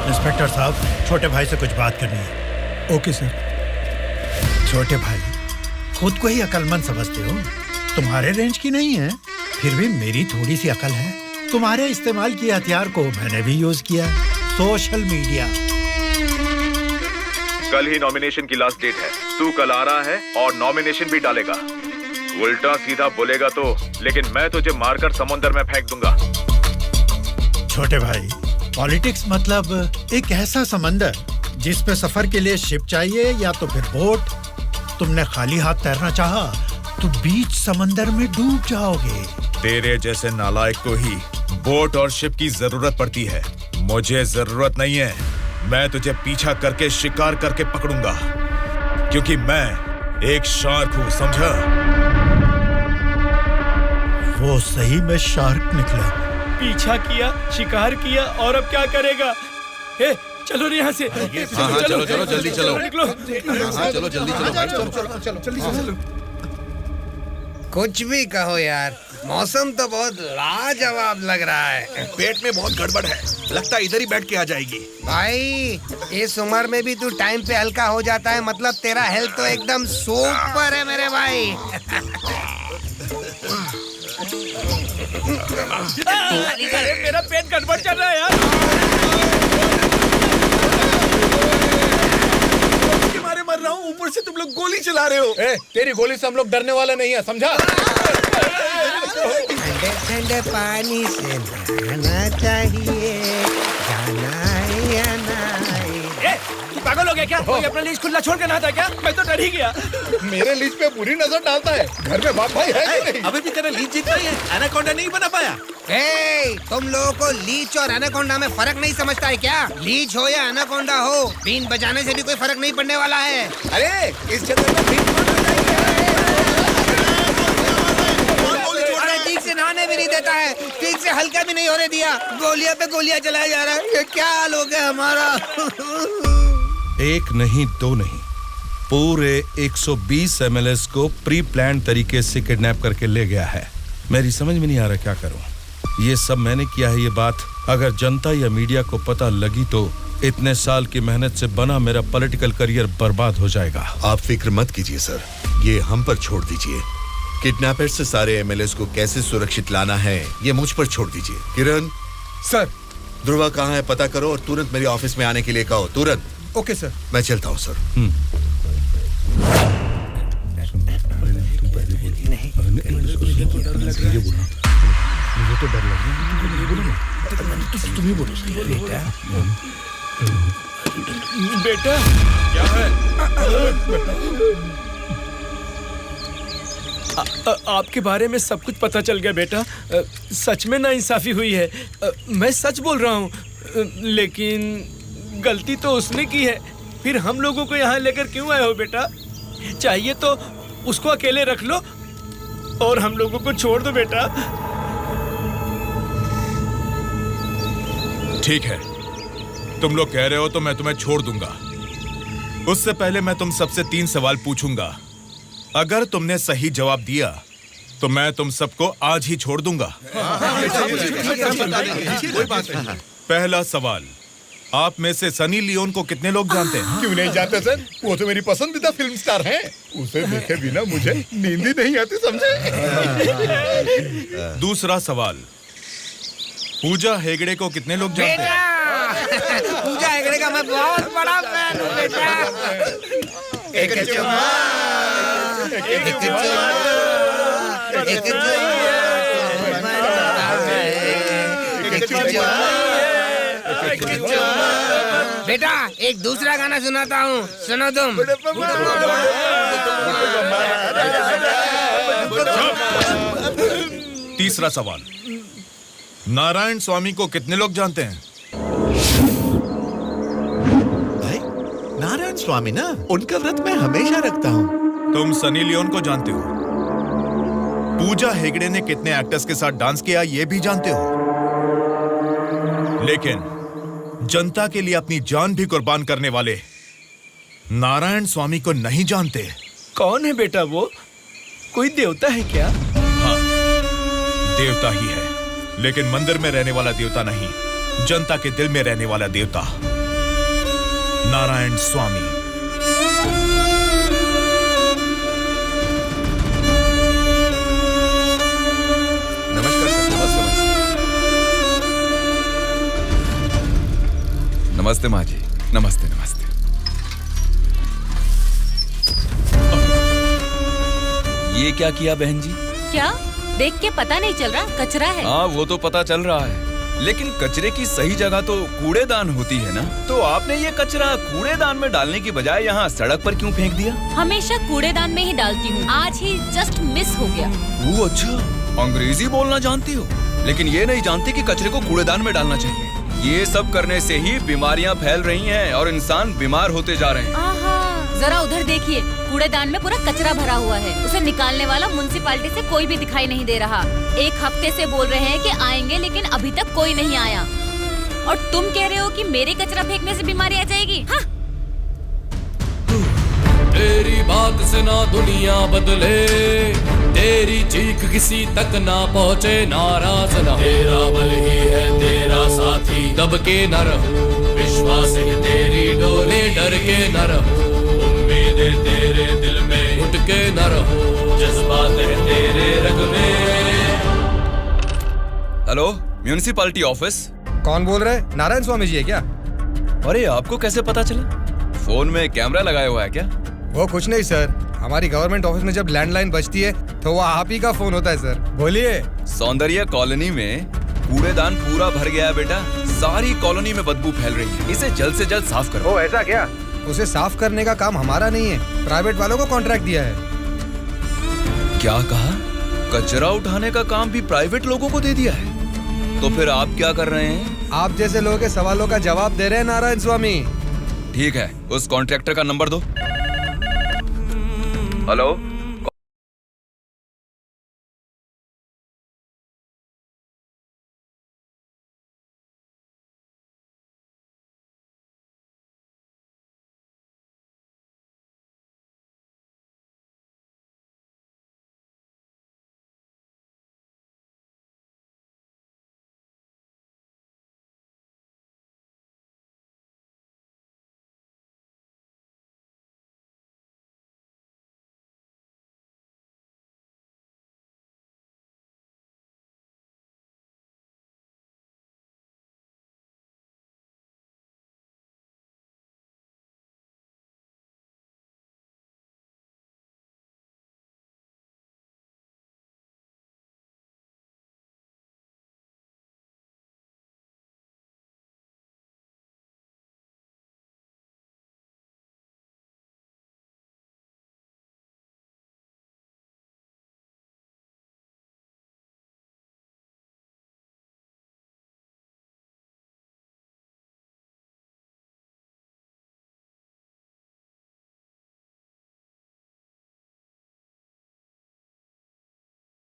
[SPEAKER 14] इंस्पेक्टर साहब, छोटे भाई से कुछ बात करनी है।
[SPEAKER 9] Okay sir.
[SPEAKER 14] छोटे भाई, खुद को ही अकलमंद समझते हो, तुम्हारे रेंज की नहीं है, फिर भी मेरी थोड़ी सी अकल है। तुम्हारे इस्तेमाल किए हथियार को मैंने भी यूज किया, सोशल मीडिया।
[SPEAKER 10] कल ही नॉमिनेशन की लास्ट डेट है। तू कल आ रहा है और नॉमिनेशन भी डालेगा। उल्टा सीधा बोलेगा तो, लेकिन मैं तुझे मारकर समुद्र में फेंक दूंगा।
[SPEAKER 14] छोटे भाई, पॉलिटिक्स मतलब एक ऐसा समंदर जिस पे सफर के लिए शिप चाहिए या तो फिर बोट। तुमने खाली हाथ तैरना चाहा तो बीच समंदर में डूब जाओगे।
[SPEAKER 10] तेरे जैसे नालायक को ही बोट और शिप की जरूरत पड़ती है, मुझे जरूरत नहीं है। मैं तुझे पीछा करके शिकार करके पकड़ूंगा, क्योंकि मैं एक शार्क हूँ, समझा?
[SPEAKER 14] वो सही में शार्क निकला।
[SPEAKER 16] पीछा किया, शिकार किया, और अब क्या करेगा? चलो यहाँ से।
[SPEAKER 19] चलो चलो जल्दी चलो।
[SPEAKER 16] निकलो।
[SPEAKER 19] चलो जल्दी चलो।
[SPEAKER 17] कुछ भी कहो यार, मौसम तो बहुत लाजवाब लग रहा है।
[SPEAKER 19] पेट में बहुत गड़बड़ है, लगता है इधर ही बैठ के आ जाएगी।
[SPEAKER 17] भाई इस उम्र में भी तू टाइम पे हल्का हो जाता है, मतलब तेरा हेल्थ तो एकदम सुपर है मेरे भाई।
[SPEAKER 16] मेरा पेट गड़बड़ चल रहा है यार।
[SPEAKER 19] मारे मर रहा हूँ, ऊपर से तुम लोग गोली चला रहे हो।
[SPEAKER 9] तेरी गोली से हम लोग डरने वाले नहीं है, समझा?
[SPEAKER 17] ठंडे ठंडे पानी से नहाना चाहिए, जाना है या नहीं?
[SPEAKER 16] तू पागल हो गया क्या? कोई अपना लीज खुला छोड़ के नहाता क्या? मैं तो डर ही गया।
[SPEAKER 9] मेरे लीज पे बुरी नजर डालता है। घर में बाप भाई है कि नहीं?
[SPEAKER 19] अभी भी तेरा लीज जीतना ही है, एनाकोंडा नहीं बना पाया।
[SPEAKER 17] तुम लोगों को लीच और एनाकोंडा में फर्क नहीं समझता है क्या? लीच हो या एनाकोंडा हो, बीन बजाने से भी कोई फर्क नहीं पड़ने वाला है।
[SPEAKER 19] अरे इस जगह में बीन
[SPEAKER 17] ठीक से नहाने भी नहीं देता है, ठीक से हल्का भी नहीं होने दिया, गोलियां पे गोलियां चलाया जा रहा है। ये क्या हाल हो गया हमारा?
[SPEAKER 6] एक नहीं, दो नहीं, पूरे 120 एमएलएस को प्री प्लान तरीके से किडनैप करके ले गया है। मेरी समझ में नहीं आ रहा क्या करूं। ये सब मैंने किया है। ये बात अगर जनता या मीडिया को पता लगी तो इतने साल की मेहनत से बना मेरा पॉलिटिकल करियर बर्बाद हो जाएगा।
[SPEAKER 8] आप फिक्र मत कीजिए सर, ये हम पर छोड़ दीजिए। किडनैपर से सारे एमएलएस को कैसे सुरक्षित लाना है ये मुझ पर छोड़ दीजिए। किरण
[SPEAKER 9] सर,
[SPEAKER 8] ध्रुवा कहाँ है पता करो और तुरंत मेरे ऑफिस में आने के लिए कहो, तुरंत।
[SPEAKER 9] Okay sir.
[SPEAKER 8] मैं चलता हूँ सर।
[SPEAKER 1] मुझे बोलना, मुझे तो डर लग रहा है। बोलो ना, तुम ही बोलो।
[SPEAKER 9] बेटा क्या है? आपके बारे में सब कुछ पता चल गया बेटा। सच में नाइंसाफी हुई है। मैं सच बोल रहा हूँ, लेकिन गलती तो उसने की है। फिर हम लोगों को यहाँ लेकर क्यों आए हो बेटा? चाहिए तो उसको अकेले रख लो और हम लोगों को छोड़ दो बेटा।
[SPEAKER 10] ठीक है, तुम लोग कह रहे हो तो मैं तुम्हें छोड़ दूंगा। उससे पहले मैं तुम सबसे 3 सवाल पूछूंगा। अगर तुमने सही जवाब दिया तो मैं तुम सबको आज ही छोड़ दूंगा। पहला सवाल, आप में से सनी लियोन को कितने लोग जानते हैं?
[SPEAKER 1] क्यों नहीं जानते सर, वो तो मेरी पसंदीदा फिल्म स्टार हैं। उसे देखे बिना मुझे नींद ही नहीं आती, समझे?
[SPEAKER 10] दूसरा सवाल, पूजा हेगड़े को कितने लोग जानते हैं?
[SPEAKER 17] पूजा हेगड़े का मैं बहुत बड़ा फैन हूँ बेटा। एक बेटा एक दूसरा गाना सुनाता हूँ, सुनो तुम।
[SPEAKER 10] तीसरा सवाल, नारायण स्वामी को कितने लोग जानते हैं?
[SPEAKER 8] भाई नारायण स्वामी ना, उनका व्रत मैं हमेशा रखता हूँ।
[SPEAKER 10] तुम सनी लियोन को जानते हो? पूजा हेगड़े ने कितने एक्टर्स के साथ डांस किया ये भी जानते हो? लेकिन जनता के लिए अपनी जान भी कुर्बान करने वाले नारायण स्वामी को नहीं जानते।
[SPEAKER 9] कौन है बेटा वो? कोई देवता है क्या?
[SPEAKER 10] हाँ, देवता ही है, लेकिन मंदिर में रहने वाला देवता नहीं, जनता के दिल में रहने वाला देवता, नारायण स्वामी।
[SPEAKER 20] नमस्कार सर। नमस्ते माँ जी। नमस्ते नमस्ते।
[SPEAKER 7] ये क्या किया बहन जी?
[SPEAKER 3] क्या देख के पता नहीं चल रहा? कचरा है।
[SPEAKER 20] हाँ वो तो पता चल रहा है, लेकिन कचरे की सही जगह तो कूड़ेदान होती है ना। तो आपने ये कचरा कूड़ेदान में डालने की बजाय यहाँ सड़क पर क्यों फेंक दिया?
[SPEAKER 3] हमेशा कूड़ेदान में ही डालती हूँ, आज ही जस्ट मिस हो गया।
[SPEAKER 20] वो अच्छा, अंग्रेजी बोलना जानती हो, लेकिन ये नहीं जानती कि कचरे को कूड़ेदान में डालना चाहिए। ये सब करने से ही बीमारियाँ फैल रही हैं और इंसान बीमार होते जा रहे हैं।
[SPEAKER 3] जरा उधर देखिए, कूड़ेदान में पूरा कचरा भरा हुआ है। उसे निकालने वाला म्युनिसिपैलिटी से कोई भी दिखाई नहीं दे रहा। 1 हफ्ते से बोल रहे हैं कि आएंगे, लेकिन अभी तक कोई नहीं आया। और तुम कह रहे हो कि मेरे कचरा फेंकने से बीमारी आ जाएगी? हाँ?
[SPEAKER 21] तेरी बात से ना दुनिया बदले, तेरी चीख किसी तक ना पहुँचे, नाराज न तेरा बल ही है तेरा साथी, दब के न रहो, विश्वास है तेरी डोले, डर के न रहो, उम्मीदें तेरे दिल में उठ के न रहो, जज्बात है तेरे रग में।
[SPEAKER 20] Hello, municipality office.
[SPEAKER 17] कौन बोल रहे? नारायण स्वामी जी है क्या?
[SPEAKER 20] अरे आपको कैसे पता चला? फोन में कैमरा लगाया हुआ है क्या?
[SPEAKER 17] वो कुछ नहीं सर, हमारी गवर्नमेंट ऑफिस में जब लैंडलाइन बजती है तो वो आप ही का फोन होता है सर। बोलिए।
[SPEAKER 20] सौंदर्य कॉलोनी में कूड़ेदान पूरा भर गया है बेटा, सारी कॉलोनी में बदबू फैल रही है, इसे जल्द से जल्द साफ करो।
[SPEAKER 17] ओ ऐसा क्या? उसे साफ करने का काम हमारा नहीं है, प्राइवेट वालों को कॉन्ट्रैक्ट दिया है।
[SPEAKER 20] क्या कहा? कचरा उठाने का काम भी प्राइवेट लोगों को दे दिया है? तो फिर आप क्या कर रहे हैं?
[SPEAKER 17] आप जैसे लोगों के सवालों का जवाब दे रहे हैं नारायण स्वामी।
[SPEAKER 20] ठीक है, उस कॉन्ट्रैक्टर का नंबर दो। हेलो।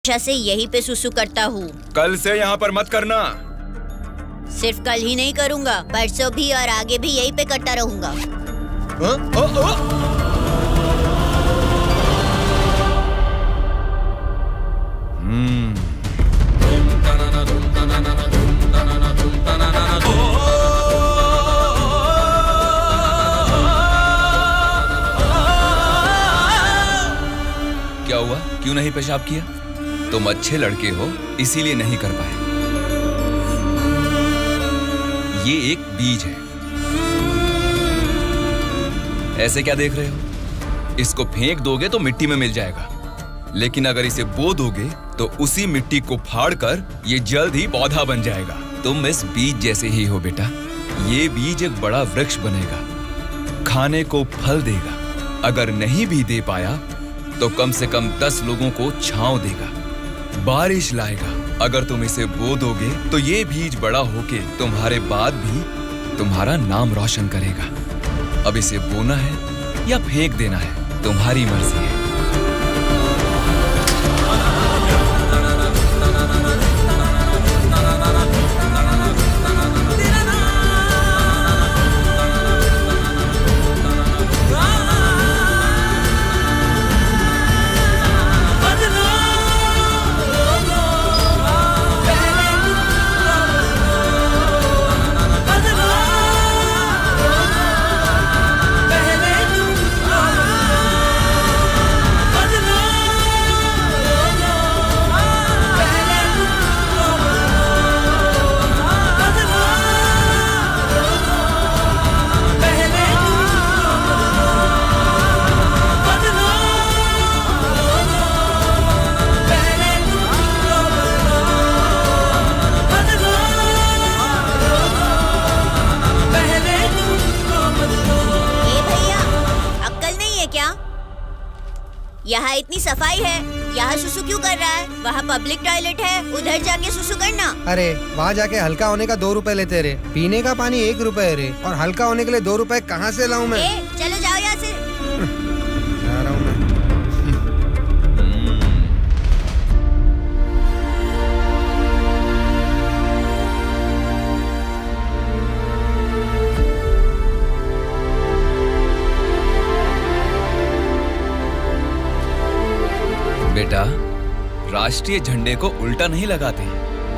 [SPEAKER 18] हमेशा से यहीं पे सुसु करता हूँ।
[SPEAKER 20] कल से यहाँ पर मत करना।
[SPEAKER 18] सिर्फ कल ही नहीं करूँगा, परसों भी और आगे भी यहीं पे करता रहूँगा।
[SPEAKER 20] क्या हुआ? क्यों नहीं पेशाब किया? तुम अच्छे लड़के हो, इसीलिए नहीं कर पाए। ये एक बीज है। ऐसे क्या देख रहे हो? इसको फेंक दोगे तो मिट्टी में मिल जाएगा, लेकिन अगर इसे बो दोगे तो उसी मिट्टी को फाड़कर ये जल्द ही पौधा बन जाएगा। तुम इस बीज जैसे ही हो बेटा। ये बीज एक बड़ा वृक्ष बनेगा, खाने को फल देगा। अगर नहीं भी दे पाया तो कम से कम 10 लोगों को छांव देगा, बारिश लाएगा। अगर तुम इसे बो दोगे तो ये बीज बड़ा होके तुम्हारे बाद भी तुम्हारा नाम रोशन करेगा। अब इसे बोना है या फेंक देना है, तुम्हारी मर्जी है।
[SPEAKER 18] यहाँ इतनी सफाई है, यहाँ सुसु क्यों कर रहा है? वहाँ पब्लिक टॉयलेट है, उधर जाके सुसु करना।
[SPEAKER 5] अरे वहाँ जाके हल्का होने का 2 रुपए लेते रे, पीने का पानी 1 रुपए रे, और हल्का होने के लिए 2 रुपए कहाँ से लाऊं मैं?
[SPEAKER 18] चलो जाओ यहाँ से।
[SPEAKER 5] जा रहा हूँ मैं।
[SPEAKER 20] बेटा, राष्ट्रीय झंडे को उल्टा नहीं लगाते,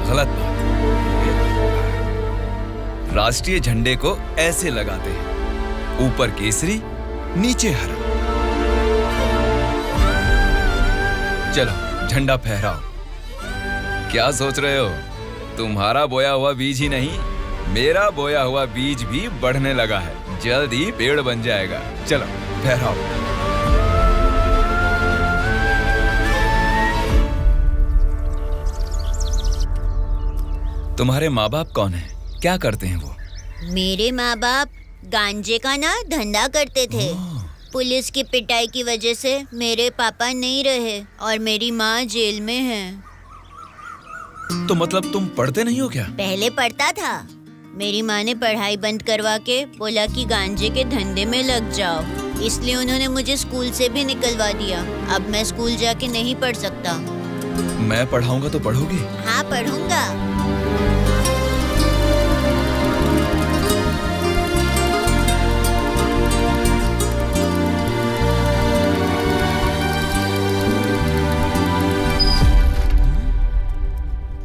[SPEAKER 20] गलत बात। राष्ट्रीय झंडे को ऐसे लगाते हैं, ऊपर केसरी, नीचे हरा। चलो झंडा फहराओ। क्या सोच रहे हो? तुम्हारा बोया हुआ बीज ही नहीं, मेरा बोया हुआ बीज भी बढ़ने लगा है, जल्द ही पेड़ बन जाएगा। चलो फहराओ। तुम्हारे माँ बाप कौन है? क्या करते हैं वो?
[SPEAKER 18] मेरे माँ बाप गांजे का ना धंधा करते थे। पुलिस की पिटाई की वजह से मेरे पापा नहीं रहे और मेरी माँ जेल में है।
[SPEAKER 20] तो मतलब तुम पढ़ते नहीं हो क्या?
[SPEAKER 18] पहले पढ़ता था, मेरी माँ ने पढ़ाई बंद करवा के बोला कि गांजे के धंधे में लग जाओ, इसलिए उन्होंने मुझे स्कूल से भी निकलवा दिया। अब मैं स्कूल जाके नहीं पढ़ सकता।
[SPEAKER 20] मैं पढ़ाऊंगा तो पढ़ोगी?
[SPEAKER 18] हाँ पढ़ूंगा।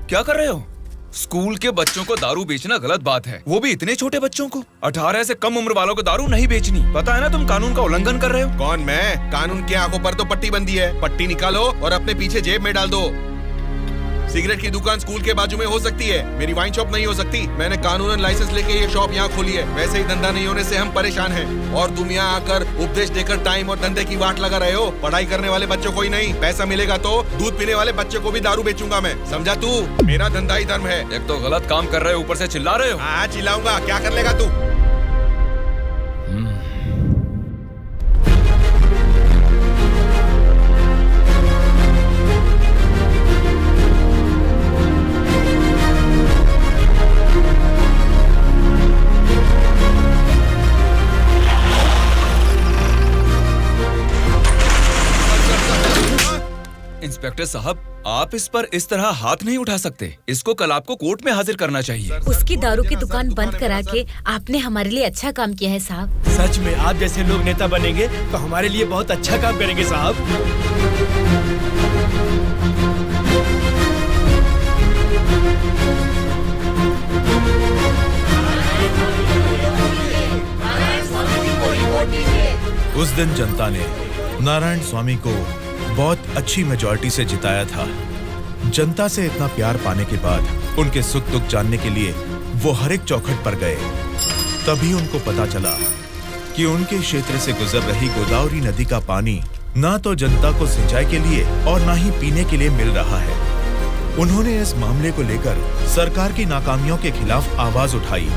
[SPEAKER 20] क्या कर रहे हो? स्कूल के बच्चों को दारू बेचना गलत बात है, वो भी इतने छोटे बच्चों को। 18 से कम उम्र वालों को दारू नहीं बेचनी। पता है ना तुम कानून का उल्लंघन कर रहे हो।
[SPEAKER 10] कौन मैं? कानून की आंखों पर तो पट्टी बंदी है। पट्टी निकालो और अपने पीछे जेब में डाल दो। सिगरेट की दुकान स्कूल के बाजू में हो सकती है, मेरी वाइन शॉप नहीं हो सकती। मैंने कानूनन लाइसेंस लेके ये शॉप यहाँ खोली है। वैसे ही धंधा नहीं होने से हम परेशान हैं, और तुम यहाँ आकर उपदेश देकर टाइम और धंधे की वाट लगा रहे हो। पढ़ाई करने वाले बच्चों को ही नहीं, पैसा मिलेगा तो दूध पीने वाले बच्चे को भी दारू बेचूंगा मैं, समझा तू? मेरा धंधा ही धर्म है।
[SPEAKER 20] एक तो गलत काम कर रहे हो, ऊपर से चिल्ला रहे हो।
[SPEAKER 10] हाँ चिल्लाऊंगा, क्या कर लेगा तू?
[SPEAKER 20] इंस्पेक्टर साहब, आप इस पर इस तरह हाथ नहीं उठा सकते। इसको कल आपको कोर्ट में हाजिर करना चाहिए।
[SPEAKER 3] उसकी दारू की दुकान बंद करा के आपने हमारे लिए अच्छा काम किया है साहब।
[SPEAKER 16] सच में आप जैसे लोग नेता बनेंगे तो हमारे लिए बहुत अच्छा काम करेंगे साहब।
[SPEAKER 10] उस दिन जनता ने नारायण स्वामी को बहुत अच्छी मेजॉरिटी से जिताया था। जनता से इतना प्यार पाने के बाद उनके सुख दुख जानने के लिए वो हर एक चौखट पर गए। तभी उनको पता चला कि उनके क्षेत्र से गुजर रही गोदावरी नदी का पानी ना तो जनता को सिंचाई के लिए और ना ही पीने के लिए मिल रहा है। उन्होंने इस मामले को लेकर सरकार की नाकामियों के खिलाफ आवाज उठाई।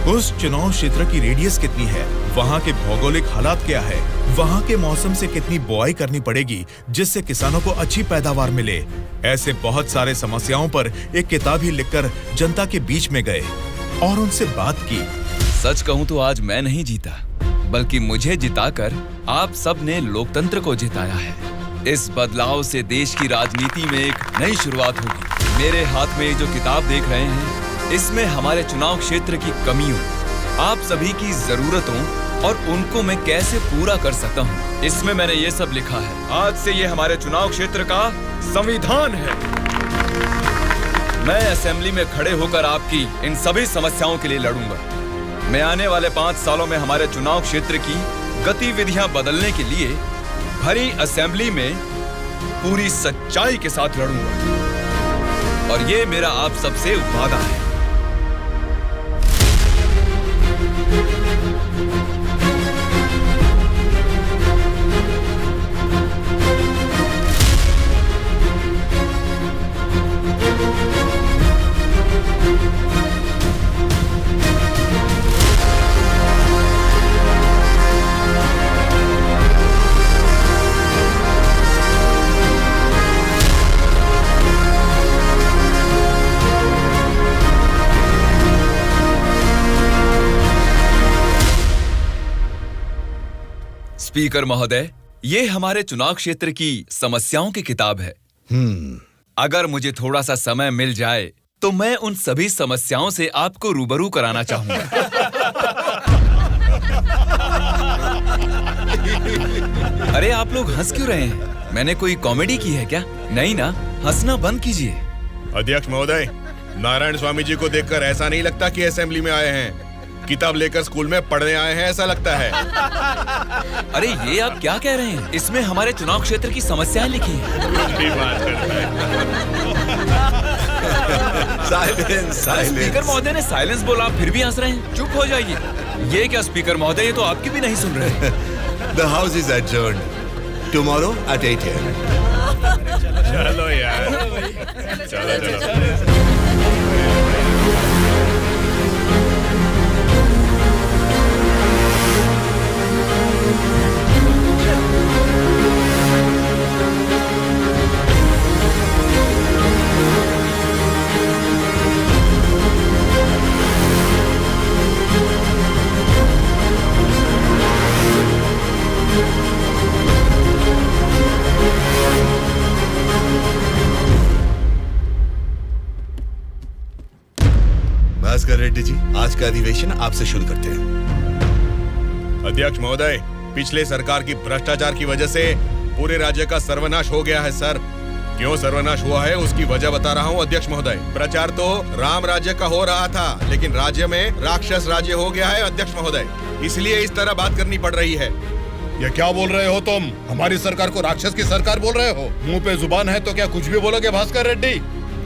[SPEAKER 10] उस चुनाव क्षेत्र की रेडियस कितनी है, वहाँ के भौगोलिक हालात क्या है, वहाँ के मौसम से कितनी बुआई करनी पड़ेगी जिससे किसानों को अच्छी पैदावार मिले, ऐसे बहुत सारे समस्याओं पर एक किताब ही लिखकर जनता के बीच में गए और उनसे बात की।
[SPEAKER 20] सच कहूँ तो आज मैं नहीं जीता, बल्कि मुझे जिताकर आप सब ने लोकतंत्र को जिताया है। इस बदलाव से देश की राजनीति में एक नई शुरुआत होगी। मेरे हाथ में जो किताब देख रहे हैं, इसमें हमारे चुनाव क्षेत्र की कमियों, आप सभी की जरूरतों और उनको मैं कैसे पूरा कर सकता हूँ, इसमें मैंने ये सब लिखा है। आज से ये हमारे चुनाव क्षेत्र का संविधान है। मैं असेंबली में खड़े होकर आपकी इन सभी समस्याओं के लिए लड़ूंगा। मैं आने वाले 5 सालों में हमारे चुनाव क्षेत्र की गतिविधियां बदलने के लिए भरी असेंबली में पूरी सच्चाई के साथ लड़ूंगा और ये मेरा आप सबसे वादा है। स्पीकर महोदय, ये हमारे चुनाव क्षेत्र की समस्याओं की किताब है। अगर मुझे थोड़ा सा समय मिल जाए तो मैं उन सभी समस्याओं से आपको रूबरू कराना चाहूंगा। अरे आप लोग हंस क्यों रहे हैं? मैंने कोई कॉमेडी की है क्या? नहीं ना, हंसना बंद कीजिए।
[SPEAKER 10] अध्यक्ष महोदय, नारायण स्वामी जी को देखकर ऐसा नहीं लगता कि असेंबली में आए हैं, किताब लेकर स्कूल में पढ़ने आए हैं ऐसा लगता है।
[SPEAKER 20] अरे ये आप क्या कह रहे हैं? इसमें हमारे चुनाव क्षेत्र की समस्याएं लिखी हैं। स्पीकर महोदय ने साइलेंस बोला, आप फिर भी हंस रहे हैं। चुप हो जाइए। ये क्या स्पीकर महोदय, ये तो आपकी भी नहीं सुन रहे।
[SPEAKER 8] The house is adjourned. Tomorrow at 8 a.m.
[SPEAKER 10] चलो यार, चलो।
[SPEAKER 8] भास्कर रेड्डी जी, आज का अधिवेशन आपसे शुरू करते हैं।
[SPEAKER 10] अध्यक्ष महोदय, पिछले सरकार की भ्रष्टाचार की वजह से पूरे राज्य का सर्वनाश हो गया है सर। क्यों सर्वनाश हुआ है उसकी वजह बता रहा हूँ अध्यक्ष महोदय। प्रचार तो राम राज्य का हो रहा था, लेकिन राज्य में राक्षस राज्य हो गया है अध्यक्ष महोदय, इसलिए इस तरह बात करनी पड़ रही है।
[SPEAKER 1] ये क्या बोल रहे हो तुम? हमारी सरकार को राक्षस की सरकार बोल रहे हो? मुंह पे जुबान है तो क्या कुछ भी बोलोगे भास्कर रेड्डी?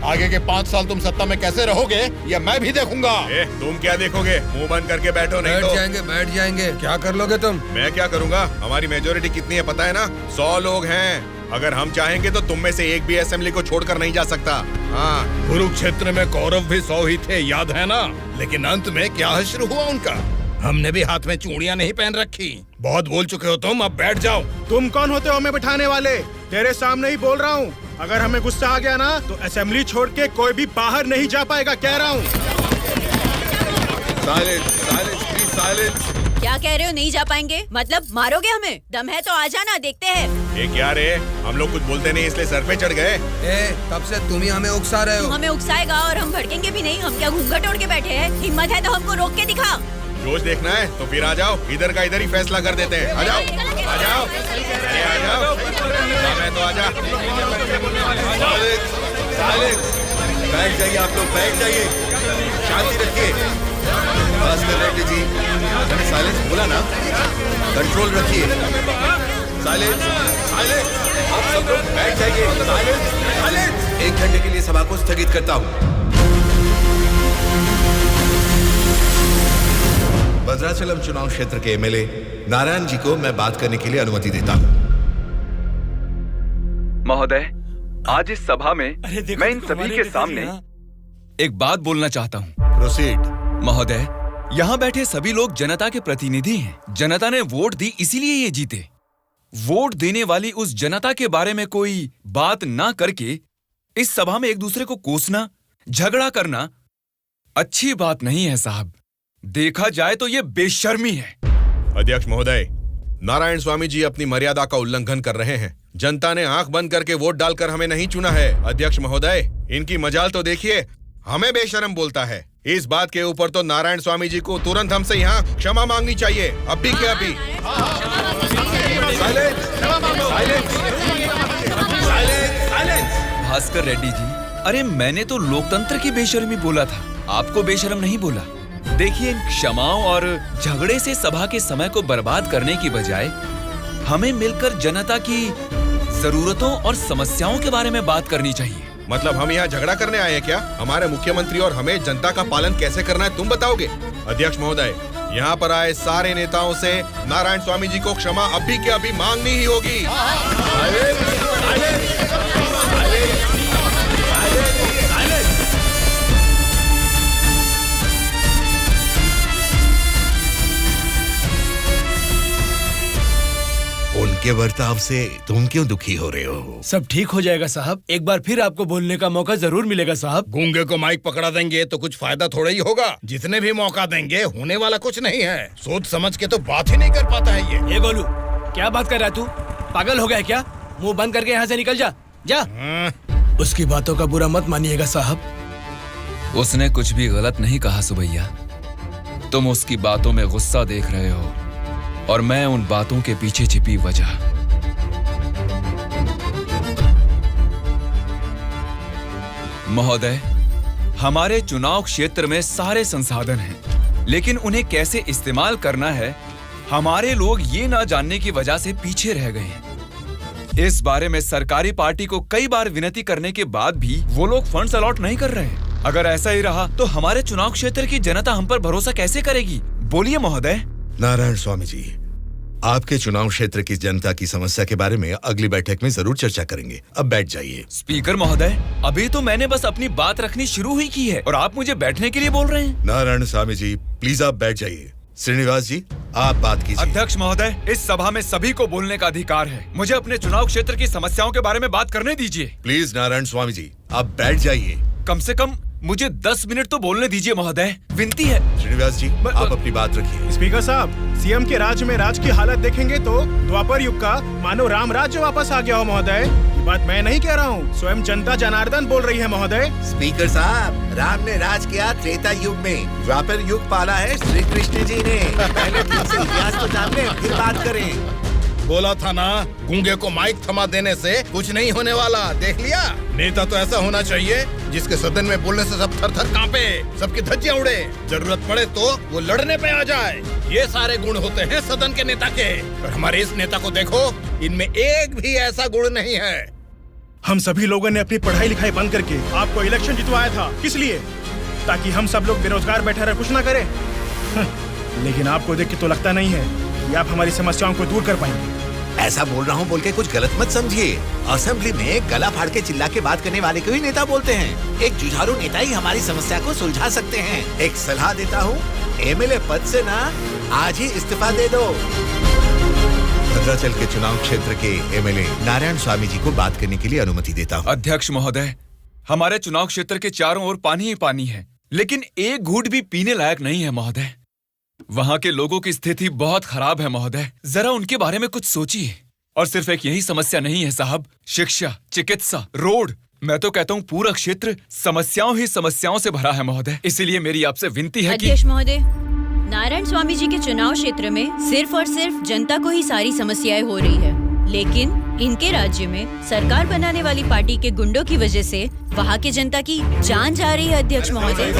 [SPEAKER 1] आगे के 5 साल तुम सत्ता में कैसे रहोगे ये मैं भी देखूंगा।
[SPEAKER 10] तुम क्या देखोगे? मुंह बंद करके बैठो, नहीं तो
[SPEAKER 17] बैठ जाएंगे। क्या कर लोगे तुम?
[SPEAKER 10] मैं क्या करूंगा? हमारी मेजोरिटी कितनी है पता है ना? 100 लोग हैं। अगर हम चाहेंगे तो तुम में से एक भी असेंबली को छोड़कर नहीं जा सकता। हाँ,
[SPEAKER 1] कुरुक्षेत्र में कौरव भी 100 ही थे, याद है ना? लेकिन अंत में क्या हश्र हुआ उनका? हमने भी हाथ में चूड़ियां नहीं पहन रखी। बहुत बोल चुके हो तुम, अब बैठ जाओ।
[SPEAKER 16] तुम कौन होते हो हमें बिठाने वाले? तेरे सामने ही बोल रहा हूँ, अगर हमें गुस्सा आ गया ना तो असेंबली छोड़ के कोई भी बाहर नहीं जा पाएगा, कह रहा हूँ।
[SPEAKER 18] क्या कह रहे हो नहीं जा पाएंगे? मतलब मारोगे हमें? दम है तो आ जाना, देखते हैं।
[SPEAKER 10] ये क्या रे? हम लोग कुछ बोलते नहीं इसलिए सर पे चढ़ गए।
[SPEAKER 17] तब से तुम ही हमें उकसा रहे हो।
[SPEAKER 18] हमें उकसाएगा और हम भड़केंगे भी नहीं। हम क्या घूंघट ओढ़ के बैठे हैं? हिम्मत है तो हमको रोक के दिखा।
[SPEAKER 10] रोज देखना है तो फिर आ जाओ, इधर का इधर ही फैसला कर देते हैं। आ जाओ, आ जाओ, अरे आ जाओ, मैं तो आ जा।
[SPEAKER 8] बैठ जाइए आप लोग, बैठ जाइए, शांति रखिए। भास्कर रेड्डी जी, मैंने साइलेंस बोला ना, कंट्रोल रखिए। साइलेंस, साइलेंस, आप सब लोग बैठ जाइए। Silence, silence. 1 घंटे के लिए सभा को स्थगित करता हूँ। भद्राचलम चुनाव क्षेत्र के एमएलए नारायण जी को मैं बात करने के लिए अनुमति देता हूँ।
[SPEAKER 20] महोदय, आज इस सभा में मैं इन सभी के सामने एक बात बोलना चाहता हूँ।
[SPEAKER 8] प्रोसीड।
[SPEAKER 20] महोदय, यहाँ बैठे सभी लोग जनता के प्रतिनिधि हैं। जनता ने वोट दी, इसीलिए ये जीते। वोट देने वाली उस जनता के बारे में कोई बात ना करके इस सभा में एक दूसरे को कोसना, झगड़ा करना अच्छी बात नहीं है साहब। देखा जाए तो ये बेशर्मी है।
[SPEAKER 10] अध्यक्ष महोदय, नारायण स्वामी जी अपनी मर्यादा का उल्लंघन कर रहे हैं। जनता ने आंख बंद करके वोट डालकर हमें नहीं चुना है। अध्यक्ष महोदय, इनकी मजाल तो देखिए, हमें बेशरम बोलता है। इस बात के ऊपर तो नारायण स्वामी जी को तुरंत हमसे यहाँ क्षमा मांगनी चाहिए, अभी के अभी।
[SPEAKER 20] भास्कर रेड्डी जी, अरे मैंने तो लोकतंत्र की बेशर्मी बोला था, आपको बेशरम नहीं बोला। देखिए, इन क्षमाओं और झगड़े से सभा के समय को बर्बाद करने की बजाय हमें मिलकर जनता की जरूरतों और समस्याओं के बारे में बात करनी चाहिए।
[SPEAKER 10] मतलब हम यहाँ झगड़ा करने आए हैं क्या? हमारे मुख्यमंत्री और हमें जनता का पालन कैसे करना है तुम बताओगे? अध्यक्ष महोदय, यहाँ पर आए सारे नेताओं से नारायण स्वामी जी को क्षमा अभी के अभी मांगनी ही होगी।
[SPEAKER 8] उनके बर्ताव से तुम क्यों दुखी हो रहे हो?
[SPEAKER 16] सब ठीक हो जाएगा साहब, एक बार फिर आपको बोलने का मौका जरूर मिलेगा साहब।
[SPEAKER 1] गूंगे को माइक पकड़ा देंगे तो कुछ फायदा थोड़ा ही होगा। जितने भी मौका देंगे होने वाला कुछ नहीं है। सोच समझ के तो बात ही नहीं कर पाता है ये।
[SPEAKER 16] गोलू, क्या बात कर रहा है तू? पागल हो गया क्या? मुंह बंद करके यहाँ से निकल जा, जा। उसकी बातों का बुरा मत मानिएगा साहब।
[SPEAKER 20] उसने कुछ भी गलत नहीं कहा सुबैया। तुम उसकी बातों में गुस्सा देख रहे हो और मैं उन बातों के पीछे छिपी वजह। महोदय, हमारे चुनाव क्षेत्र में सारे संसाधन हैं, लेकिन उन्हें कैसे इस्तेमाल करना है हमारे लोग ये ना जानने की वजह से पीछे रह गए हैं। इस बारे में सरकारी पार्टी को कई बार विनती करने के बाद भी वो लोग फंड्स अलॉट नहीं कर रहे हैं। अगर ऐसा ही रहा तो हमारे चुनाव क्षेत्र की जनता हम पर भरोसा कैसे करेगी? बोलिए महोदय।
[SPEAKER 8] नारायण स्वामी जी, आपके चुनाव क्षेत्र की जनता की समस्या के बारे में अगली बैठक में जरूर चर्चा करेंगे। अब बैठ जाइए।
[SPEAKER 20] स्पीकर महोदय, अभी तो मैंने बस अपनी बात रखनी शुरू ही की है और आप मुझे बैठने के लिए बोल रहे हैं।
[SPEAKER 8] नारायण स्वामी जी, प्लीज आप बैठ जाइए। श्रीनिवास जी, आप बात कीजिए।
[SPEAKER 20] अध्यक्ष महोदय, इस सभा में सभी को बोलने का अधिकार है। मुझे अपने चुनाव क्षेत्र की समस्याओं के बारे में बात करने दीजिए।
[SPEAKER 8] प्लीज नारायण स्वामी जी, आप बैठ जाइए।
[SPEAKER 20] कम से कम मुझे 10 मिनट तो बोलने दीजिए महोदय, विनती है।
[SPEAKER 8] श्रीनिवास जी, आप अपनी बात रखिए।
[SPEAKER 16] स्पीकर साहब, सीएम के राज्य में राज की हालत देखेंगे तो द्वापर युग का मानो राम राज्य वापस आ गया हो महोदय। ये बात मैं नहीं कह रहा हूँ, स्वयं जनता जनार्दन बोल रही है महोदय।
[SPEAKER 13] स्पीकर साहब, राम ने राज किया त्रेता युग में, द्वापर युग पाला है श्री कृष्ण जी ने। पहले ठीक से इतिहास तो जान लें, फिर बात करें।
[SPEAKER 1] बोला था ना, गूंगे को माइक थमा देने से कुछ नहीं होने वाला। देख लिया, नेता तो ऐसा होना चाहिए जिसके सदन में बोलने से सब थर थर कांपे, सबकी धज्जियां उड़े, जरूरत पड़े तो वो लड़ने पे आ जाए। ये सारे गुण होते हैं सदन के नेता के। और हमारे इस नेता को देखो, इनमें एक भी ऐसा गुण नहीं है।
[SPEAKER 16] हम सभी लोगों ने अपनी पढ़ाई लिखाई बंद करके आपको इलेक्शन जितवाया था। किस लिए? ताकि हम सब लोग बेरोजगार बैठे रहे, कुछ ना करें। लेकिन आपको देख के तो लगता नहीं है कि आप हमारी समस्याओं को दूर कर पाएंगे।
[SPEAKER 13] ऐसा बोल रहा हूँ बोल के कुछ गलत मत समझिए। असेंबली में गला फाड़ के चिल्ला के बात करने वाले को ही नेता बोलते हैं। एक जुझारू नेता ही हमारी समस्या को सुलझा सकते हैं। एक सलाह देता हूँ, एमएलए पद से ना आज ही इस्तीफा दे दो।
[SPEAKER 8] भद्राचल के चुनाव क्षेत्र के एमएलए नारायण स्वामी जी को बात करने के लिए अनुमति देता हूँ।
[SPEAKER 20] अध्यक्ष महोदय, हमारे चुनाव क्षेत्र के चारों ओर पानी ही पानी है, लेकिन एक घूंट भी पीने लायक नहीं है महोदय। वहाँ के लोगों की स्थिति बहुत खराब है महोदय, जरा उनके बारे में कुछ सोचिए। और सिर्फ एक यही समस्या नहीं है साहब, शिक्षा, चिकित्सा, रोड, मैं तो कहता हूँ पूरा क्षेत्र समस्याओं ही समस्याओं से भरा है महोदय। इसीलिए मेरी आपसे विनती है कि
[SPEAKER 18] अध्यक्ष महोदय, नारायण स्वामी जी के चुनाव क्षेत्र में सिर्फ और सिर्फ जनता को ही सारी समस्याएं हो रही है, लेकिन इनके राज्य में सरकार बनाने वाली पार्टी के गुंडों की वजह से वहाँ की जनता की जान जा रही है। अध्यक्ष महोदय,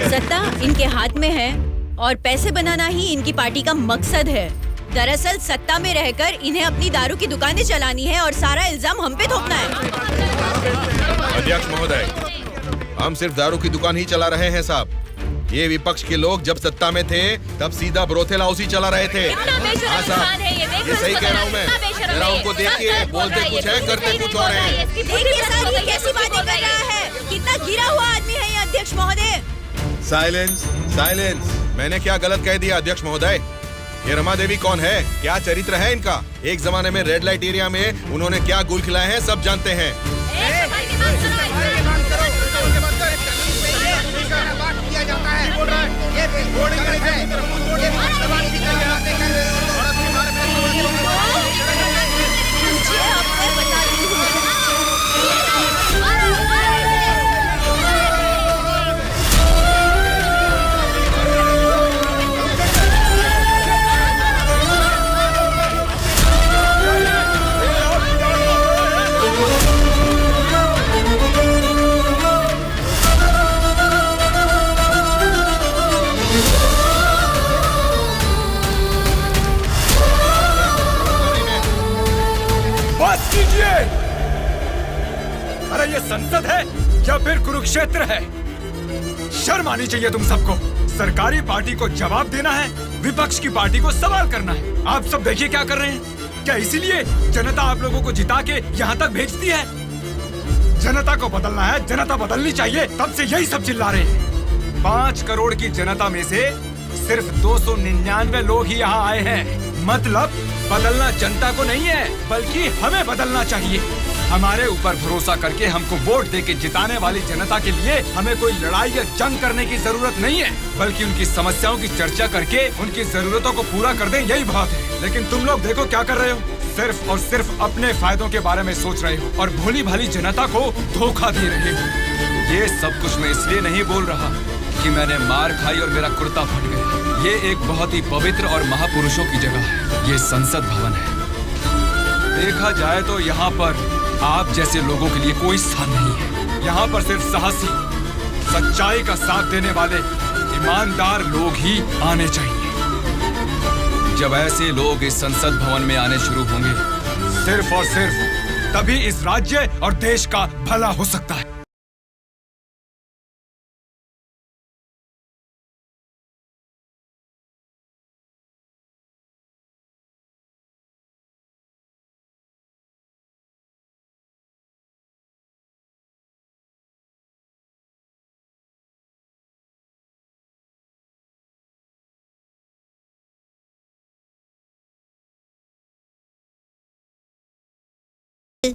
[SPEAKER 18] सत्ता इनके हाथ में है और पैसे बनाना ही इनकी पार्टी का मकसद है। दरअसल सत्ता में रहकर इन्हें अपनी दारू की दुकानें चलानी है और सारा इल्जाम हम पे थोपना है।
[SPEAKER 19] अध्यक्ष महोदय, हम सिर्फ दारू की दुकान ही चला रहे हैं साहब। ये विपक्ष के लोग जब सत्ता में थे तब सीधा ब्रोथेल हाउस ही चला रहे थे। हाँ साहब, ये सही कह रहा हूँ मैं। जरा उनको देखिए, बोलते कुछ है करते कुछ और है।
[SPEAKER 18] देखिए सर, ये कैसी बातें कर रहा है, कितना गिरा हुआ आदमी है ये अध्यक्ष महोदय।
[SPEAKER 19] Silence, silence. मैंने क्या गलत कह दिया अध्यक्ष महोदय? ये रमा देवी कौन है, क्या चरित्र है इनका? एक जमाने में रेड लाइट एरिया में उन्होंने क्या गुल खिलाए हैं सब जानते हैं।
[SPEAKER 10] अरे ये संसद है या फिर कुरुक्षेत्र है? शर्म आनी चाहिए तुम सबको। सरकारी पार्टी को जवाब देना है, विपक्ष की पार्टी को सवाल करना है। आप सब देखिए क्या कर रहे हैं। क्या इसीलिए जनता आप लोगों को जिता के यहाँ तक भेजती है? जनता को बदलना है, जनता बदलनी चाहिए, तब से यही सब चिल्ला रहे हैं। 5 करोड़ की जनता में से सिर्फ 299 लोग ही यहाँ आए हैं। मतलब बदलना जनता को नहीं है, बल्कि हमें बदलना चाहिए। हमारे ऊपर भरोसा करके हमको वोट देके जिताने वाली जनता के लिए हमें कोई लड़ाई या जंग करने की जरूरत नहीं है, बल्कि उनकी समस्याओं की चर्चा करके उनकी जरूरतों को पूरा कर दें, यही बहुत है। लेकिन तुम लोग देखो क्या कर रहे हो, सिर्फ और सिर्फ अपने फायदों के बारे में सोच रहे हो और भोली भाली जनता को धोखा दे रहे हो। ये सब कुछ मैं इसलिए नहीं बोल रहा कि मैंने मार खाई और मेरा कुर्ता फट गया। ये एक बहुत ही पवित्र और महापुरुषों की जगह है, ये संसद भवन है। देखा जाए तो यहाँ पर आप जैसे लोगों के लिए कोई स्थान नहीं है। यहाँ पर सिर्फ साहसी, सच्चाई का साथ देने वाले ईमानदार लोग ही आने चाहिए। जब ऐसे लोग इस संसद भवन में आने शुरू होंगे, सिर्फ और सिर्फ तभी इस राज्य और देश का भला हो सकता है।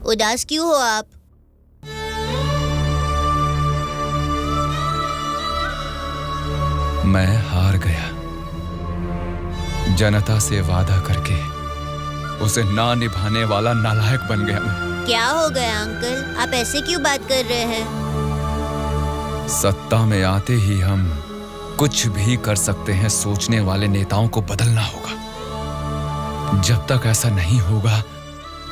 [SPEAKER 18] उदास क्यों हो आप?
[SPEAKER 20] मैं हार गया। जनता से वादा करके उसे ना निभाने वाला नालायक बन गया मैं।
[SPEAKER 18] क्या हो गया अंकल, आप ऐसे क्यों बात कर रहे हैं?
[SPEAKER 20] सत्ता में आते ही हम कुछ भी कर सकते हैं सोचने वाले नेताओं को बदलना होगा। जब तक ऐसा नहीं होगा,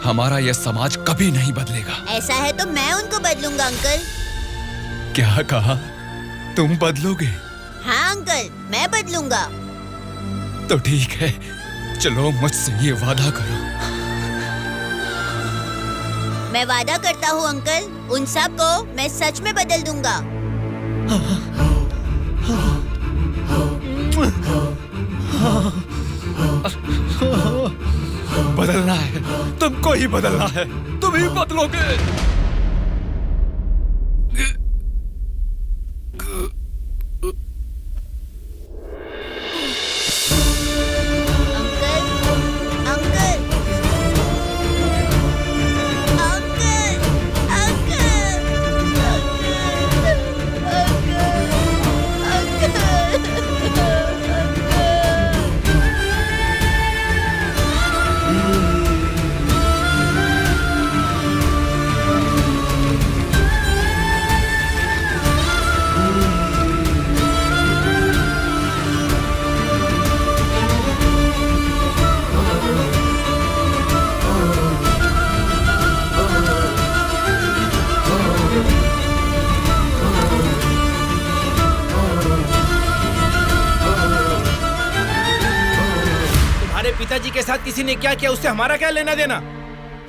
[SPEAKER 20] हमारा यह समाज कभी नहीं बदलेगा।
[SPEAKER 18] ऐसा है तो मैं उनको बदलूंगा अंकल।
[SPEAKER 20] क्या कहा? तुम बदलोगे?
[SPEAKER 18] हाँ अंकल, मैं बदलूंगा।
[SPEAKER 20] तो ठीक है, चलो मुझसे ये वादा करो।
[SPEAKER 18] मैं वादा करता हूँ अंकल, उन सब को मैं सच में बदल दूंगा।
[SPEAKER 20] बदलना है, तुमको ही बदलना है, तुम ही बदलोगे।
[SPEAKER 12] पिताजी के साथ किसी ने क्या किया उससे हमारा क्या लेना देना?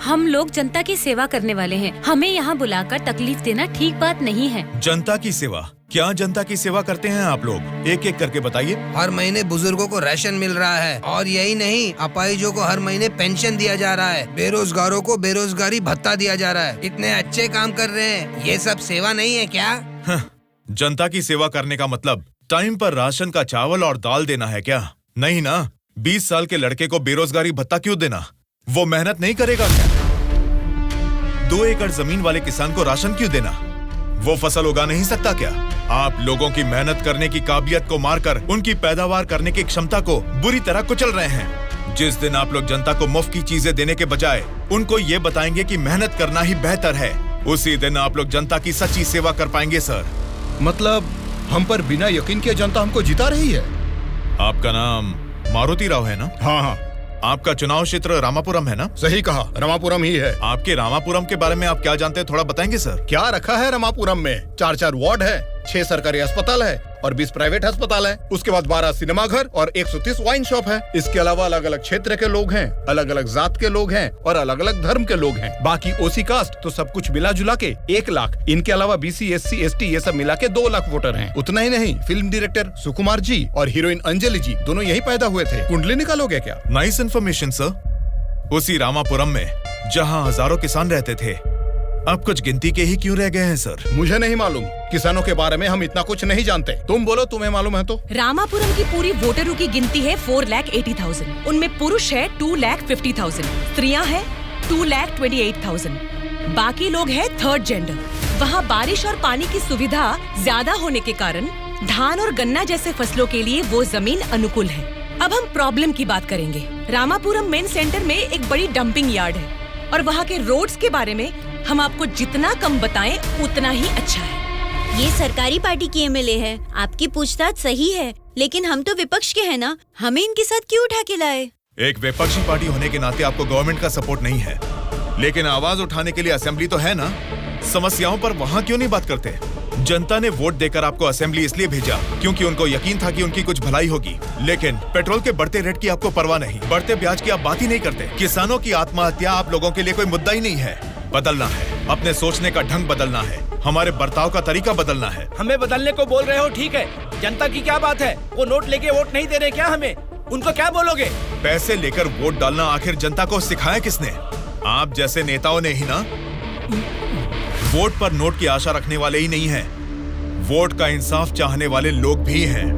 [SPEAKER 3] हम लोग जनता की सेवा करने वाले हैं, हमें यहाँ बुलाकर तकलीफ देना ठीक बात नहीं है।
[SPEAKER 10] जनता की सेवा? क्या जनता की सेवा करते हैं आप लोग? एक एक करके बताइए।
[SPEAKER 17] हर महीने बुजुर्गों को राशन मिल रहा है, और यही नहीं, अपाहिजों को हर महीने पेंशन दिया जा रहा है, बेरोजगारों को बेरोजगारी भत्ता दिया जा रहा है। इतने अच्छे काम कर रहे हैं, ये सब सेवा नहीं है क्या?
[SPEAKER 10] जनता की सेवा करने का मतलब टाइम पर राशन का चावल और दाल देना है क्या? नहीं ना। 20 साल के लड़के को बेरोजगारी भत्ता क्यों देना? वो मेहनत नहीं करेगा क्या? 2 एकड़ जमीन वाले किसान को राशन क्यों देना? वो फसल उगा नहीं सकता क्या? आप लोगों की मेहनत करने की काबिलियत को मारकर उनकी पैदावार करने की क्षमता को बुरी तरह कुचल रहे हैं। जिस दिन आप लोग जनता को मुफ्त की चीजें देने के बजाय उनको ये बताएंगे कि मेहनत करना ही बेहतर है, उसी दिन आप लोग जनता की सच्ची सेवा कर पाएंगे सर।
[SPEAKER 1] मतलब हम पर बिना यकीन के जनता हमको जिता रही है।
[SPEAKER 10] आपका नाम मारुति राव है ना?
[SPEAKER 1] हाँ हाँ।
[SPEAKER 10] आपका चुनाव क्षेत्र रामापुरम है ना?
[SPEAKER 1] सही कहा, रामापुरम ही है।
[SPEAKER 10] आपके रामापुरम के बारे में आप क्या जानते हैं, थोड़ा बताएंगे सर?
[SPEAKER 1] क्या रखा है रामापुरम में? 4 वार्ड है, 6 सरकारी अस्पताल है और 20 प्राइवेट अस्पताल है। उसके बाद 12 सिनेमा घर और 130 वाइन शॉप है। इसके अलावा अलग अलग क्षेत्र के लोग हैं, अलग अलग जात के लोग हैं और अलग अलग धर्म के लोग हैं। बाकी ओसी कास्ट तो सब कुछ मिला जुला के 1 लाख। इनके अलावा BC SC ST ये सब मिला के 2 लाख वोटर हैं। उतना ही नहीं, फिल्म डायरेक्टर सुकुमार जी और हीरोइन अंजलि जी दोनों यही पैदा हुए थे। कुंडली निकालोगे क्या?
[SPEAKER 10] Nice information sir. उसी रामापुरम में जहाँ हजारों किसान रहते थे, अब कुछ गिनती के ही क्यों रह गए हैं सर?
[SPEAKER 1] मुझे नहीं मालूम, किसानों के बारे में हम इतना कुछ नहीं जानते। तुम बोलो, तुम्हें मालूम है तो?
[SPEAKER 11] रामापुरम की पूरी वोटरों की गिनती है 4,80,000। उनमें पुरुष है 2,50,000, स्त्रियां हैं 2,28,000, बाकी लोग हैं 3rd जेंडर। वहाँ बारिश और पानी की सुविधा ज्यादा होने के कारण धान और गन्ना जैसे फसलों के लिए वो जमीन अनुकूल है। अब हम प्रॉब्लम की बात करेंगे। रामापुरम मेन सेंटर में एक बड़ी डंपिंग यार्ड है और वहाँ के रोड्स के बारे में हम आपको जितना कम बताएं उतना ही अच्छा है।
[SPEAKER 18] ये सरकारी पार्टी की MLA है, आपकी पूछताछ सही है, लेकिन हम तो विपक्ष के हैं ना, हमें इनके साथ क्यों उठा के लाए?
[SPEAKER 10] एक विपक्षी पार्टी होने के नाते आपको गवर्नमेंट का सपोर्ट नहीं है, लेकिन आवाज उठाने के लिए असेंबली तो है ना। समस्याओं पर वहाँ क्यों नहीं बात करते? जनता ने वोट देकर आपको असेंबली इसलिए भेजा क्योंकि उनको यकीन था कि उनकी कुछ भलाई होगी, लेकिन पेट्रोल के बढ़ते रेट की आपको परवाह नहीं, बढ़ते ब्याज की आप बात ही नहीं करते। किसानों की आत्महत्या आप लोगों के लिए कोई मुद्दा ही नहीं है। बदलना है, अपने सोचने का ढंग बदलना है, हमारे बर्ताव का तरीका बदलना है।
[SPEAKER 12] हमें बदलने को बोल रहे हो, ठीक है, जनता की क्या बात है? वो नोट लेके वोट नहीं दे रहे क्या हमें? उनको क्या बोलोगे?
[SPEAKER 10] पैसे लेकर वोट डालना आखिर जनता को सिखाया किसने? आप जैसे नेताओं ने ही ना। वोट पर नोट की आशा रखने वाले ही नहीं हैं, वोट का इंसाफ चाहने वाले लोग भी हैं।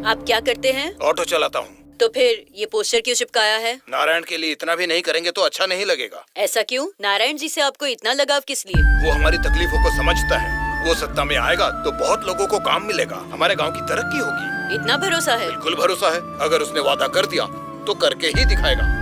[SPEAKER 18] आप क्या करते हैं?
[SPEAKER 13] ऑटो चलाता हूँ।
[SPEAKER 18] तो फिर ये पोस्टर क्यों चिपकाया है?
[SPEAKER 13] नारायण के लिए इतना भी नहीं करेंगे तो अच्छा नहीं लगेगा।
[SPEAKER 18] ऐसा क्यों? नारायण जी से आपको इतना लगाव किस लिए?
[SPEAKER 13] वो हमारी तकलीफों को समझता है। वो सत्ता में आएगा तो बहुत लोगों को काम मिलेगा, हमारे गांव की तरक्की होगी।
[SPEAKER 18] इतना भरोसा है?
[SPEAKER 13] बिल्कुल भरोसा है। अगर उसने वादा कर दिया तो करके ही दिखाएगा।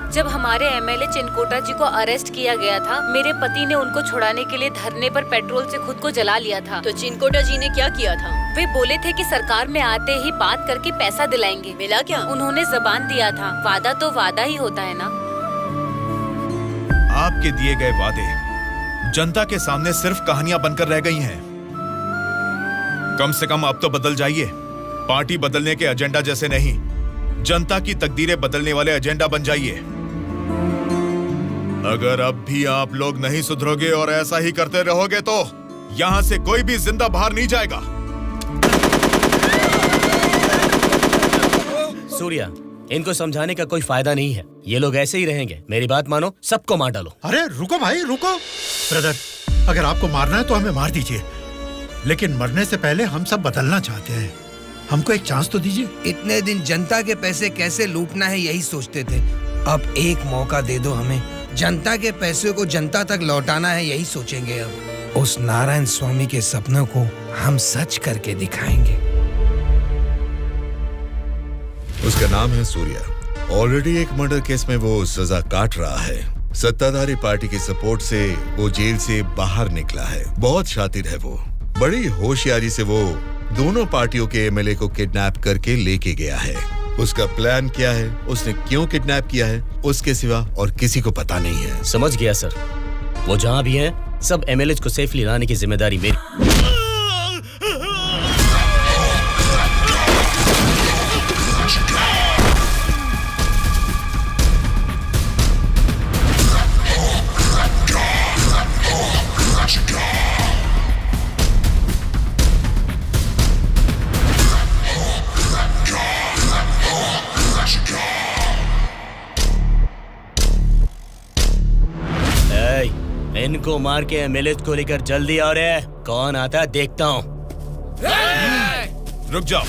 [SPEAKER 3] जब हमारे MLA चिनकोटा जी को अरेस्ट किया गया था, मेरे पति ने उनको छुड़ाने के लिए धरने पर पेट्रोल से खुद को जला लिया था।
[SPEAKER 18] तो चिनकोटा जी ने क्या किया था?
[SPEAKER 3] वे बोले थे कि सरकार में आते ही बात करके पैसा दिलाएंगे।
[SPEAKER 18] मिला क्या?
[SPEAKER 3] उन्होंने जबान दिया था, वादा तो वादा ही होता है ना।
[SPEAKER 10] आपके दिए गए वादे जनता के सामने सिर्फ कहानियां बनकर रह गई हैं। कम से कम अब तो बदल जाइए। पार्टी बदलने के एजेंडा जैसे नहीं, जनता की तकदीरें बदलने वाले एजेंडा बन जाइए। अगर अब भी आप लोग नहीं सुधरोगे और ऐसा ही करते रहोगे तो यहाँ से कोई भी जिंदा बाहर नहीं जाएगा।
[SPEAKER 4] सूर्या, इनको समझाने का कोई फायदा नहीं है, ये लोग ऐसे ही रहेंगे। मेरी बात मानो, सबको मार डालो।
[SPEAKER 14] अरे रुको भाई, रुको। ब्रदर, अगर आपको मारना है तो हमें मार दीजिए, लेकिन मरने से पहले हम सब बदलना चाहते हैं। हमको एक चांस तो दीजिए।
[SPEAKER 17] इतने दिन जनता के पैसे कैसे लूटना है यही सोचते थे, अब एक मौका दे दो हमें। जनता के पैसे को जनता तक लौटाना है यही सोचेंगे। अब उस नारायण स्वामी के सपनों को हम सच करके दिखाएंगे।
[SPEAKER 8] उसका नाम है सूर्या। ऑलरेडी एक मर्डर केस में वो सजा काट रहा है। सत्ताधारी पार्टी की सपोर्ट से वो जेल से बाहर निकला है। बहुत शातिर है वो। बड़ी होशियारी से वो दोनों पार्टियों के MLA को किडनैप करके लेके गया है। उसका प्लान क्या है, उसने क्यों किडनैप किया है, उसके सिवा और किसी को पता नहीं है।
[SPEAKER 4] समझ गया सर। वो जहाँ भी हैं, सब MLAs को सेफली लाने की जिम्मेदारी मेरी। को मार के एमएलए को लेकर जल्दी आ रहे हैं। कौन आता है देखता हूँ।
[SPEAKER 10] रुक जाओ।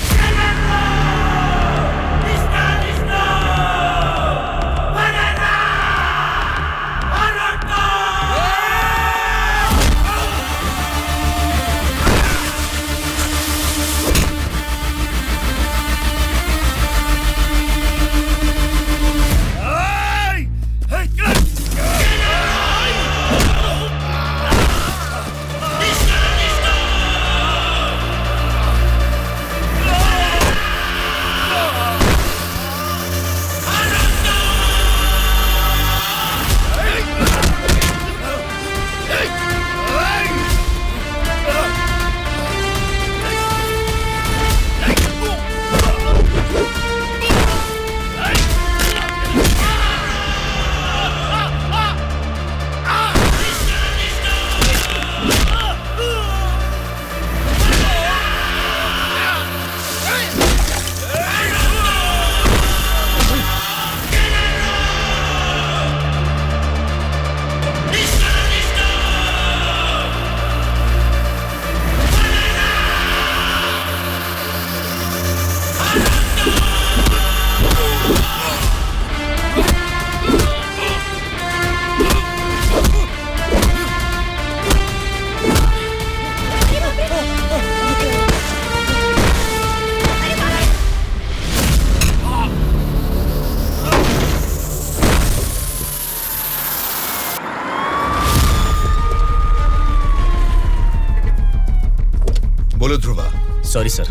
[SPEAKER 8] बोलो ध्रुवा।
[SPEAKER 4] सॉरी सर,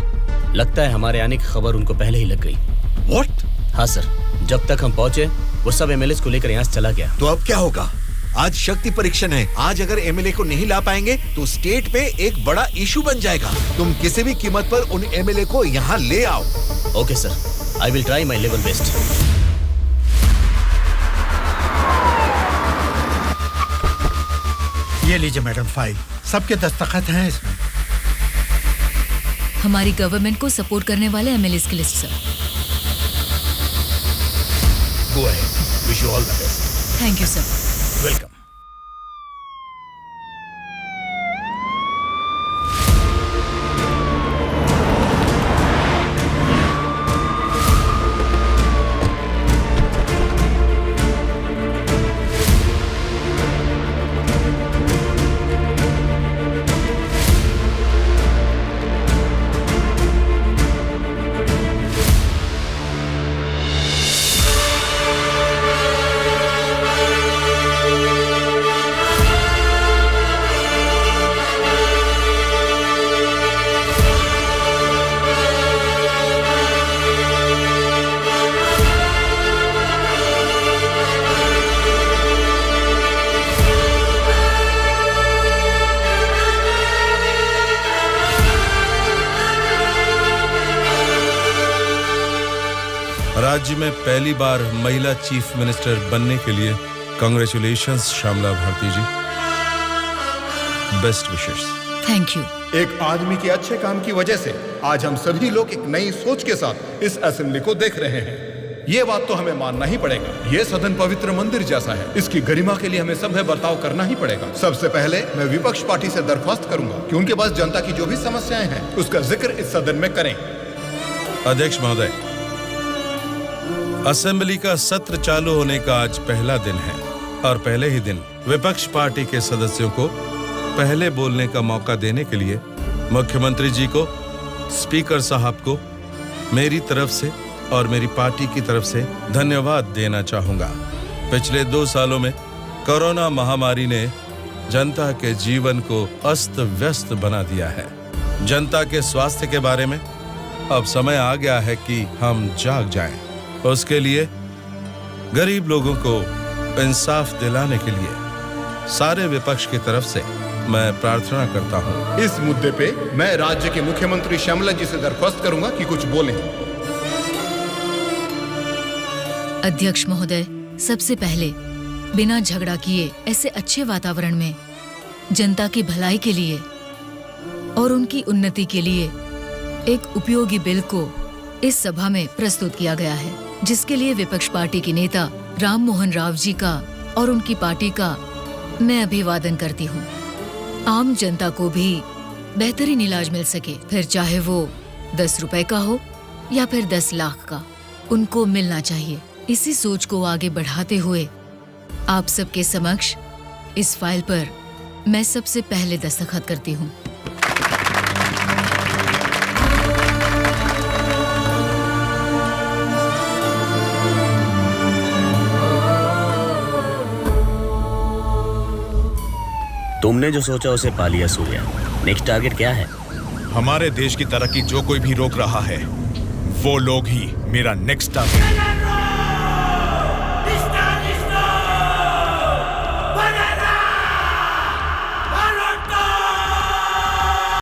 [SPEAKER 4] लगता है हमारे आने की खबर उनको पहले ही लग गई।
[SPEAKER 8] What?
[SPEAKER 4] हाँ सर, जब तक हम पहुंचे वो सब एमएलए को लेकर यहाँ से चला गया।
[SPEAKER 8] तो अब क्या होगा? आज शक्ति परीक्षण है। आज अगर एमएलए को नहीं ला पाएंगे तो स्टेट पे एक बड़ा इशू बन जाएगा। तुम किसी भी कीमत पर उन एमएलए को यहाँ ले आओ।
[SPEAKER 4] Okay sir, I will try my level best.
[SPEAKER 14] ये लीजिए मैडम फाइल, सबके दस्तखत हैं इसमें।
[SPEAKER 2] हमारी गवर्नमेंट को सपोर्ट करने वाले एमएलए की list sir.
[SPEAKER 1] Go ahead, wish you all the best.
[SPEAKER 2] Thank you sir.
[SPEAKER 1] Welcome.
[SPEAKER 6] राज्य में पहली बार महिला चीफ मिनिस्टर बनने के लिए congratulations Shyamala Bharti ji. Best wishes.
[SPEAKER 2] Thank you.
[SPEAKER 1] एक आदमी के अच्छे काम की वजह से आज हम सभी लोग एक नई सोच के साथ इस असेंबली को देख रहे हैं। ये बात तो हमें मानना ही पड़ेगा। ये सदन पवित्र मंदिर जैसा है। इसकी गरिमा के लिए हमें सभ्य बर्ताव करना ही पड़ेगा। सबसे पहले मैं विपक्ष पार्टी से दरख्वास्त करूंगा कि उनके पास जनता की जो भी समस्याएं हैं उसका जिक्र इस सदन में करें।
[SPEAKER 6] अध्यक्ष महोदय, असेंबली का सत्र चालू होने का आज पहला दिन है और पहले ही दिन विपक्ष पार्टी के सदस्यों को पहले बोलने का मौका देने के लिए मुख्यमंत्री जी को, स्पीकर साहब को मेरी तरफ से और मेरी पार्टी की तरफ से धन्यवाद देना चाहूंगा। पिछले 2 सालों में कोरोना महामारी ने जनता के जीवन को अस्त व्यस्त बना दिया है। जनता के स्वास्थ्य के बारे में अब समय आ गया है कि हम जाग जाएं। उसके लिए गरीब लोगों को इंसाफ दिलाने के लिए सारे विपक्ष की तरफ से मैं प्रार्थना करता हूं।
[SPEAKER 1] इस मुद्दे पे मैं राज्य के मुख्यमंत्री श्यामला जी से दरख्वास्त करूंगा कि कुछ बोलें।
[SPEAKER 2] अध्यक्ष महोदय, सबसे पहले बिना झगड़ा किए ऐसे अच्छे वातावरण में जनता की भलाई के लिए और उनकी उन्नति के लिए एक उपयोगी बिल को इस सभा में प्रस्तुत किया गया है, जिसके लिए विपक्ष पार्टी के नेता राम मोहन राव जी का और उनकी पार्टी का मैं अभिवादन करती हूँ आम जनता को भी बेहतरीन इलाज मिल सके, फिर चाहे वो 10 रुपए का हो या फिर 10 लाख का, उनको मिलना चाहिए। इसी सोच को आगे बढ़ाते हुए आप सबके समक्ष इस फाइल पर मैं सबसे पहले दस्तखत करती हूँ।
[SPEAKER 4] तुमने जो सोचा उसे पा लिया सूर्या। नेक्स्ट टारगेट क्या है?
[SPEAKER 10] हमारे देश की तरक्की जो कोई भी रोक रहा है वो लोग ही मेरा नेक्स्ट टारगेट।